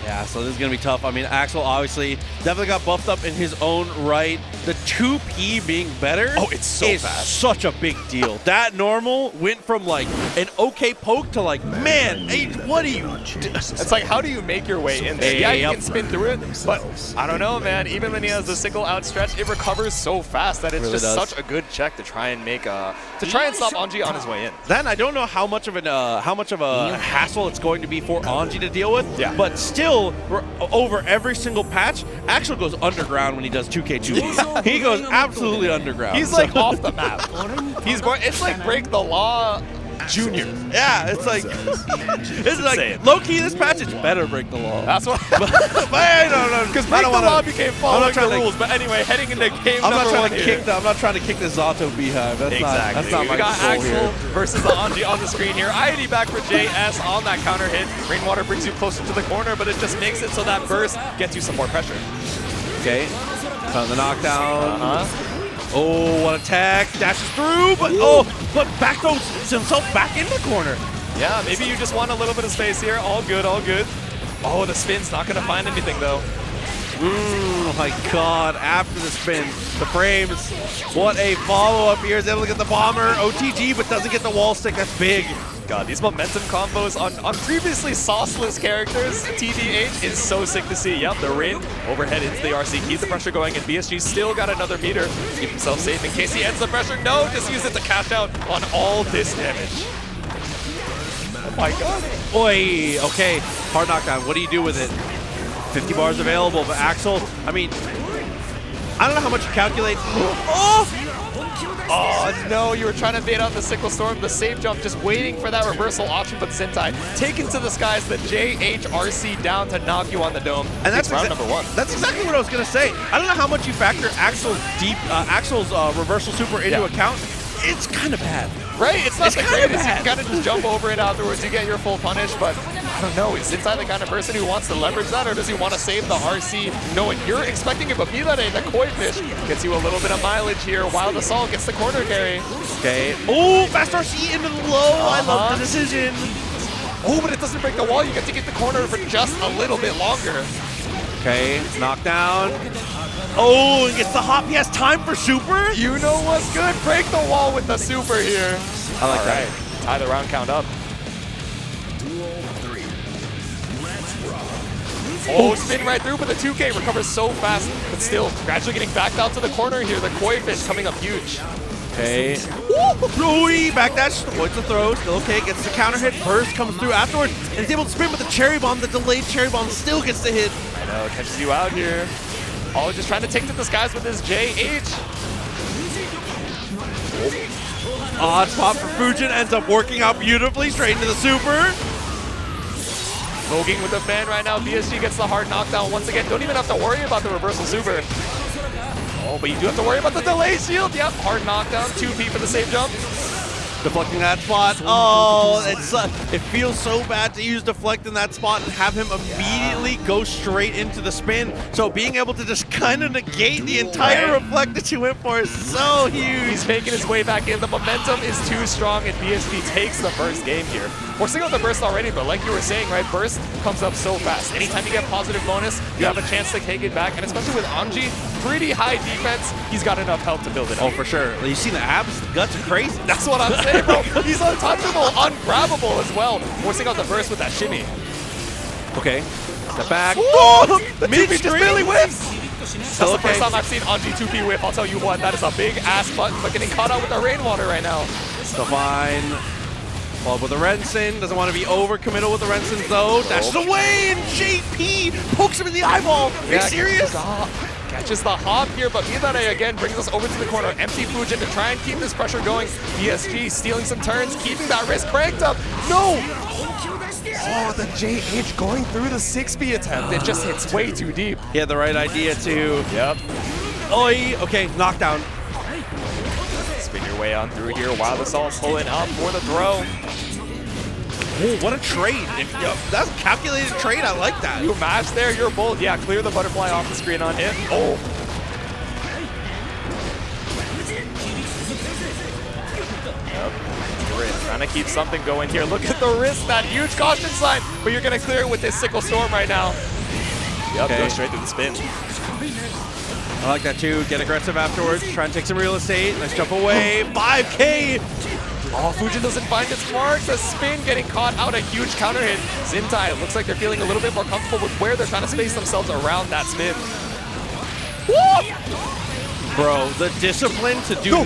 Yeah, so this is going to be tough. I mean, Axel obviously definitely got buffed up in his own right. The 2P being better it's so fast. Such a big deal. That normal went from like an okay poke to like, man, hey, what do you do? It's like, how do you make your way in there? Yeah, you can spin through it, but I don't know, man. Even when he has the sickle outstretched, it recovers so fast that it's really just such a good check to try and make to try and stop Anji on his way in. Then I don't know how much of a hassle it's going to be for Anji to deal with. Yeah. But still, over every single patch, Axel goes underground when he does 2K2. He goes absolutely underground. He's like off the map. It's like Break the Law Junior. Yeah, it's like low key. This patch is better Break the Law. That's what. but no, because Break the Law became following the rules. But anyway, heading into game number 1 here. I'm not trying to kick the Zato beehive. That's not my We got goal Axel here. versus the Anji on the screen here. ID back for JS on that counter hit. Rainwater brings you closer to the corner, but it just makes it so that burst gets you some more pressure. Okay, found the knockdown. Oh, what attack! Dashes through, but back throws himself back in the corner. Yeah, maybe you just want a little bit of space here. All good, all good. Oh, the spin's not gonna find anything though. Oh my god, after the spin, the frames. What a follow-up here. Is able to get the bomber, OTG, but doesn't get the wall stick. That's big. God, these momentum combos on previously sauceless characters, TBH, is so sick to see. Yep, the rain overhead into the RC. Keep the pressure going, and BSG still got another meter. Keep himself safe in case he ends the pressure. No, just use it to cash out on all this damage. Oh my god. Oi, okay, hard knockdown. What do you do with it? 50 bars available, but Axel, I mean, I don't know how much you calculate. Oh no, you were trying to bait out the Sickle Storm, the safe jump, just waiting for that reversal option, but Zintai taken to the skies, the JHRC down to knock you on the dome. And that's round number 1. That's exactly what I was going to say. I don't know how much you factor Axel's reversal super into account. It's kind of bad. Right? It's not the greatest. You can kind of just jump over it afterwards. You get your full punish, but I don't know. Is Zintai the kind of person who wants to leverage that, or does he want to save the RC knowing you're expecting it? But Milare, the koi fish, gets you a little bit of mileage here. Wild Assault gets the corner carry. Okay. Oh, fast RC into the low. I love the decision. Oh, but it doesn't break the wall. You get to get the corner for just a little bit longer. Okay, knockdown. Oh, and gets the hop. He has time for super. You know what's good. Break the wall with the super here. I like that. Right. Tie the round count up. Oh, spin right through, but the 2K recovers so fast, but still gradually getting backed out to the corner here. The koi fish coming up huge. Okay. Woo! Back dash, avoids the throw, still okay, gets the counter hit, burst comes through afterwards, and he's able to spin with the cherry bomb. The delayed cherry bomb still gets the hit. I know, catches you out here. Oh, just trying to take to the skies with his JH. Odd spot for Fujin, ends up working out beautifully, straight into the super. Voguing with the fan right now. BSG gets the hard knockdown once again. Don't even have to worry about the reversal super. Oh, but you do have to worry about the delay shield. Yep, hard knockdown. 2P for the safe jump. Deflecting that spot. Oh, it feels so bad to use deflect in that spot and have him immediately go straight into the spin. So being able to just kind of negate the entire reflect that you went for is so huge. He's making his way back in. The momentum is too strong, and BSG takes the first game here. Forcing out the burst already, but like you were saying, right, burst comes up so fast. Anytime you get positive bonus, you have a chance to take it back, and especially with Anji, pretty high defense, he's got enough health to build it up. Oh, for sure. You see the abs, the guts are crazy. That's what I'm saying, bro. He's untouchable, ungrabbable as well. Forcing out the burst with that shimmy. Okay. Step back. Oh, the 2P just barely whiffs. That's the first time I've seen Anji 2P whiff. I'll tell you what, that is a big ass button, but getting caught out with the rainwater right now. So fine. Well, with the Renson, doesn't want to be overcommittal with the Rensons though. Dashes away, and JP pokes him in the eyeball. Are you serious? Catches the hop here, but Midare again brings us over to the corner. Empty Fujin to try and keep this pressure going. PSG stealing some turns, keeping that wrist cranked up. No! Oh, the JH going through the 6B attempt. It just hits way too deep. He had the right idea too. Yep. Oi! Okay, knockdown. Spin your way on through here. Wild Assault pulling up for the throw. Oh, what a trade. That's a calculated trade. I like that. You match there, you're bold. Yeah, clear the butterfly off the screen on him. Oh. Yep. Trying to keep something going here. Look at the wrist, that huge caution sign. But you're going to clear it with this Sickle Storm right now. Yep, go straight through the spin. I like that too. Get aggressive afterwards. Try and take some real estate. Nice jump away. 5K. Oh, Fujin doesn't find its mark. The spin getting caught out. A huge counter hit. Zintai, looks like they're feeling a little bit more comfortable with where they're trying to space themselves around that spin. Woo! Bro, the discipline to do...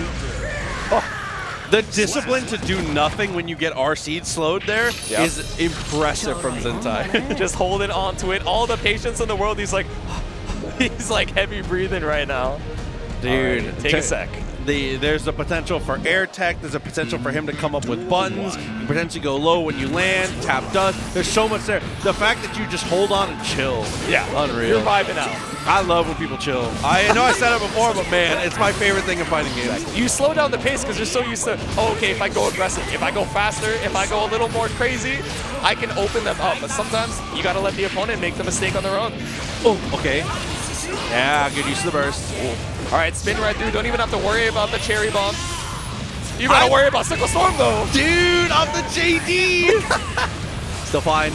The discipline to do nothing when you get RC'd slowed there is impressive from Zintai. Just holding on to it. All the patience in the world. He's like heavy breathing right now. Dude, right, take a sec. There's the potential for air tech. There's a potential for him to come up with buttons. You potentially go low when you land, tap dust. There's so much there. The fact that you just hold on and chill. Yeah, unreal. You're vibing out. I love when people chill. I know I said it before, but man, it's my favorite thing in fighting games. You slow down the pace because you're so used to, oh, okay, if I go aggressive, if I go faster, if I go a little more crazy, I can open them up. But sometimes you got to let the opponent make the mistake on their own. Oh, okay. Yeah, good use of the burst. Ooh. All right, spin right through. Don't even have to worry about the cherry bomb. You gotta worry about Sickle Storm though. Dude, I'm the JD. Still fine.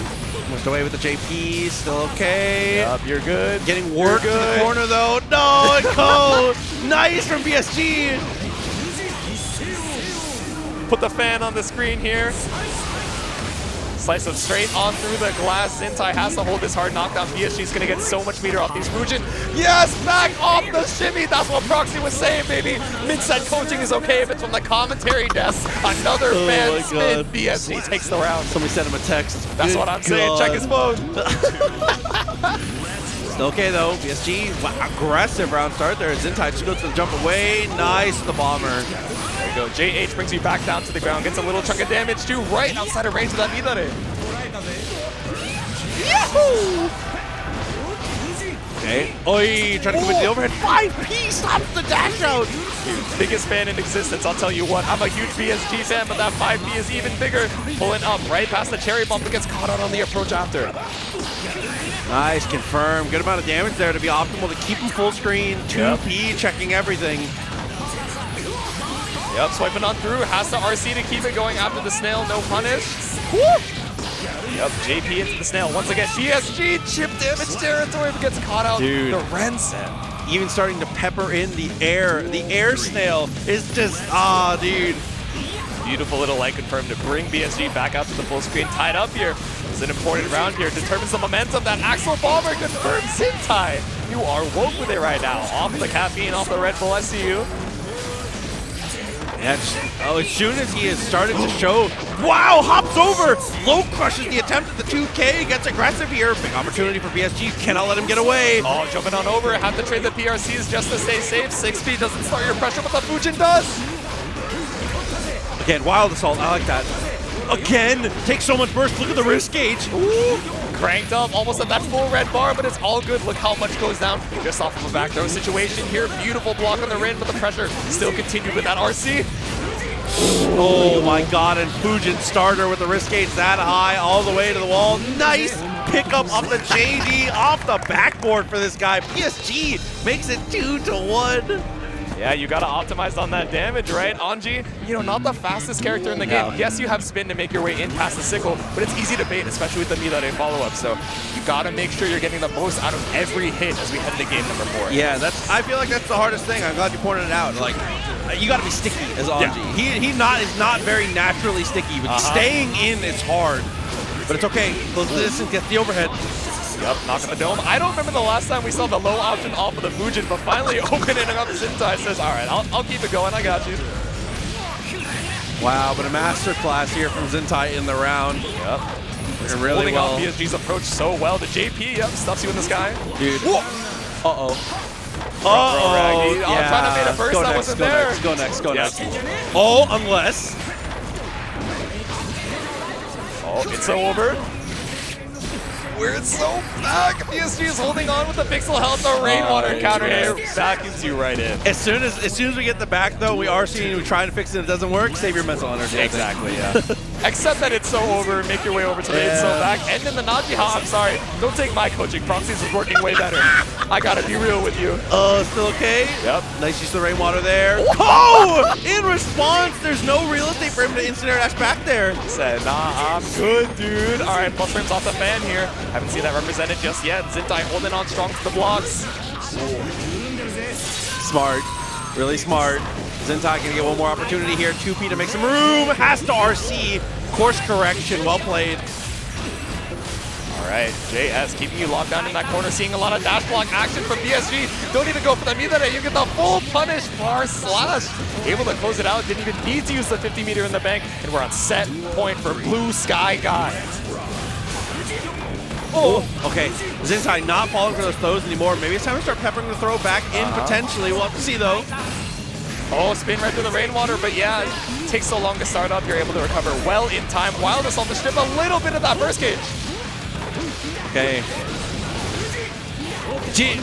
Pushed away with the JP. Still okay. Yep, you're good. Getting worked to the corner though. No, and Ko. Nice from BSG. Put the fan on the screen here. Slice him straight on through the glass. Zintai has to hold this hard knockdown. BSG's gonna get so much meter off these Fujin. Yes, back off the shimmy. That's what Proxy was saying, baby. Mid-set coaching is okay if it's from the commentary desk. Another fan spin. BSG takes the round. Somebody sent him a text. That's what I'm saying. Check his phone. Still okay though. BSG, wow, aggressive round start there. Zintai just goes to the jump away. Nice, the bomber. There you go. JH brings you back down to the ground. Gets a little chunk of damage too, right outside of range of that Midare. Yahoo! Okay. Oi, trying to come into the overhead. 5P stops the dash out. Dude, biggest fan in existence, I'll tell you what. I'm a huge BSG fan, but that 5P is even bigger. Pulling up right past the cherry bump, but gets caught out on the approach after. Nice, confirm. Good amount of damage there to be optimal to keep him full screen. 2P checking everything. Yep, swiping on through. Has to RC to keep it going after the snail. No punish. Woo! Yep, JP into the snail. Once again, BSG chip damage territory, but gets caught out. Dude. The Renson. Even starting to pepper in the air. The air snail is just, dude. Beautiful little light confirm to bring BSG back out to the full screen. Tied up here. It's an important round here. Determines the momentum. That Axel Bomber confirms Zintai. You are woke with it right now. Off the caffeine, off the Red Bull, I see you. Yeah, as soon as he has started to show, wow, hops over, low crushes the attempt at the 2K, gets aggressive here. Big opportunity for BSG, cannot let him get away. Oh, jumping on over, have to trade the PRCs just to stay safe. 6P doesn't start your pressure, but the Fujin does. Again, wild assault, I like that. Again, takes so much burst, look at the wrist gauge. Ooh. Cranked up, almost at that full red bar, but it's all good. Look how much goes down just off of a back throw situation here. Beautiful block on the rim, but the pressure still continued with that RC. Oh my god, and Fujin starter with the wrist gauge that high all the way to the wall. Nice pickup off the JD, off the backboard for this guy. PSG makes it 2-1. Yeah, you gotta optimize on that damage, right? Anji, you know, not the fastest character in the game. Yes, you have spin to make your way in past the sickle, but it's easy to bait, especially with the Midare follow-up. So you gotta make sure you're getting the most out of every hit as we head into game number 4. Yeah, I feel like that's the hardest thing. I'm glad you pointed it out. Like, you gotta be sticky as Anji. Yeah. He is not very naturally sticky, but staying in is hard. But it's okay. Close the distance, get the overhead. Yep, knocking the dome. I don't remember the last time we saw the low option off of the Fujin, but finally opening up Zintai says, all right, I'll keep it going, I got you. Wow, but a masterclass here from Zintai in the round. Yep. Really holding well. off BSG's approach so well. The JP, yep, stuffs you in the sky. Dude. Whoa. Uh-oh. Oh, trying to make a burst that wasn't there. Go next. Oh, unless. Oh, it's so over. We're so back. BSG is holding on with the pixel health. The rainwater counter here vacuums you right in. As soon as we get the back, though, we are seeing you trying to fix it. It doesn't work. Save your mental energy. Exactly, yeah. Except that it's so over. Make your way over to the it's so back. And in the Naji, I'm sorry. Don't take my coaching. Proxies is working way better. I gotta be real with you. Still okay? Yep. Nice use of the rainwater there. Oh! In response, there's no real estate for him to incinerator dash back there. Said, nah, I'm good, dude. All right, plus frames off the fan here. Haven't seen that represented just yet. Zintai holding on strong to the blocks. Smart. Really smart. Zintai gonna get one more opportunity here. 2P to make some room. Has to RC. Course correction. Well played. All right, JS keeping you locked down in that corner, seeing a lot of dash block action from BSG. Don't even go for them either. You get the full punish bar slash. Able to close it out. Didn't even need to use the 50 meter in the bank. And we're on set point for Blue Sky Guy. Oh, okay. Zintai not falling for those throws anymore. Maybe it's time to start peppering the throw back in potentially. We'll have to see though. Oh, spin right through the rainwater, but yeah, it takes so long to start up. You're able to recover well in time. Wild Assault to strip a little bit of that burst gauge. Okay.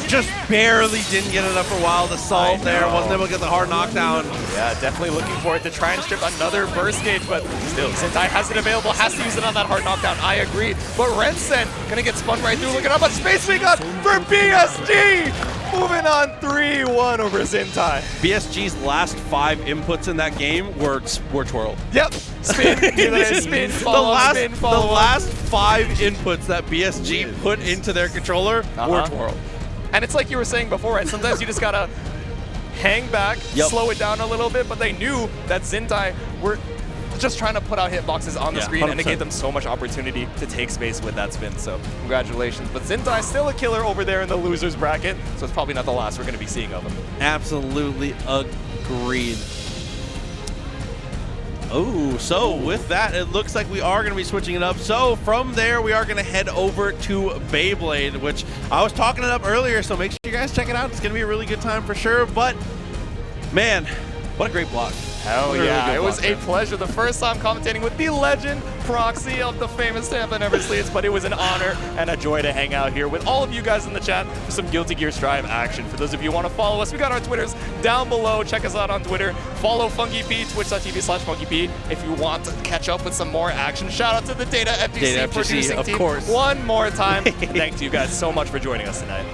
Just barely didn't get enough for Wild Assault there. Wasn't able to get the hard knockdown. Yeah, definitely looking for it to try and strip another burst gauge, but still, Zintai has it available, has to use it on that hard knockdown. I agree. But Rensen gonna get spun right through. Look at how much space we got for BSG! Moving on 3-1 over Zintai. BSG's last 5 inputs in that game were twirl. Yep. Spin, spin, follow up, spin, follow The last 5 inputs that BSG put into their controller were twirl. And it's like you were saying before, right? Sometimes you just gotta hang back, slow it down a little bit, but they knew that Zintai were just trying to put out hitboxes on the screen, 100%. And it gave them so much opportunity to take space with that spin, so congratulations. But Zintai still a killer over there in the losers bracket, so it's probably not the last we're going to be seeing of him. Absolutely agreed. Oh, so with that, it looks like we are going to be switching it up. So from there, we are going to head over to Beyblade, which I was talking it up earlier, so make sure you guys check it out. It's going to be a really good time for sure, but man, what a great block. Hell yeah, it was a pleasure. The first time commentating with the legend Proxy of the famous Tampa Never Sleeps, but it was an honor and a joy to hang out here with all of you guys in the chat for some Guilty Gear Strive action. For those of you who want to follow us, we got our Twitters down below. Check us out on Twitter. Follow FunkyP, twitch.tv/FunkyP if you want to catch up with some more action. Shout out to the Data FGC producing team. One more time. Thank you guys so much for joining us tonight.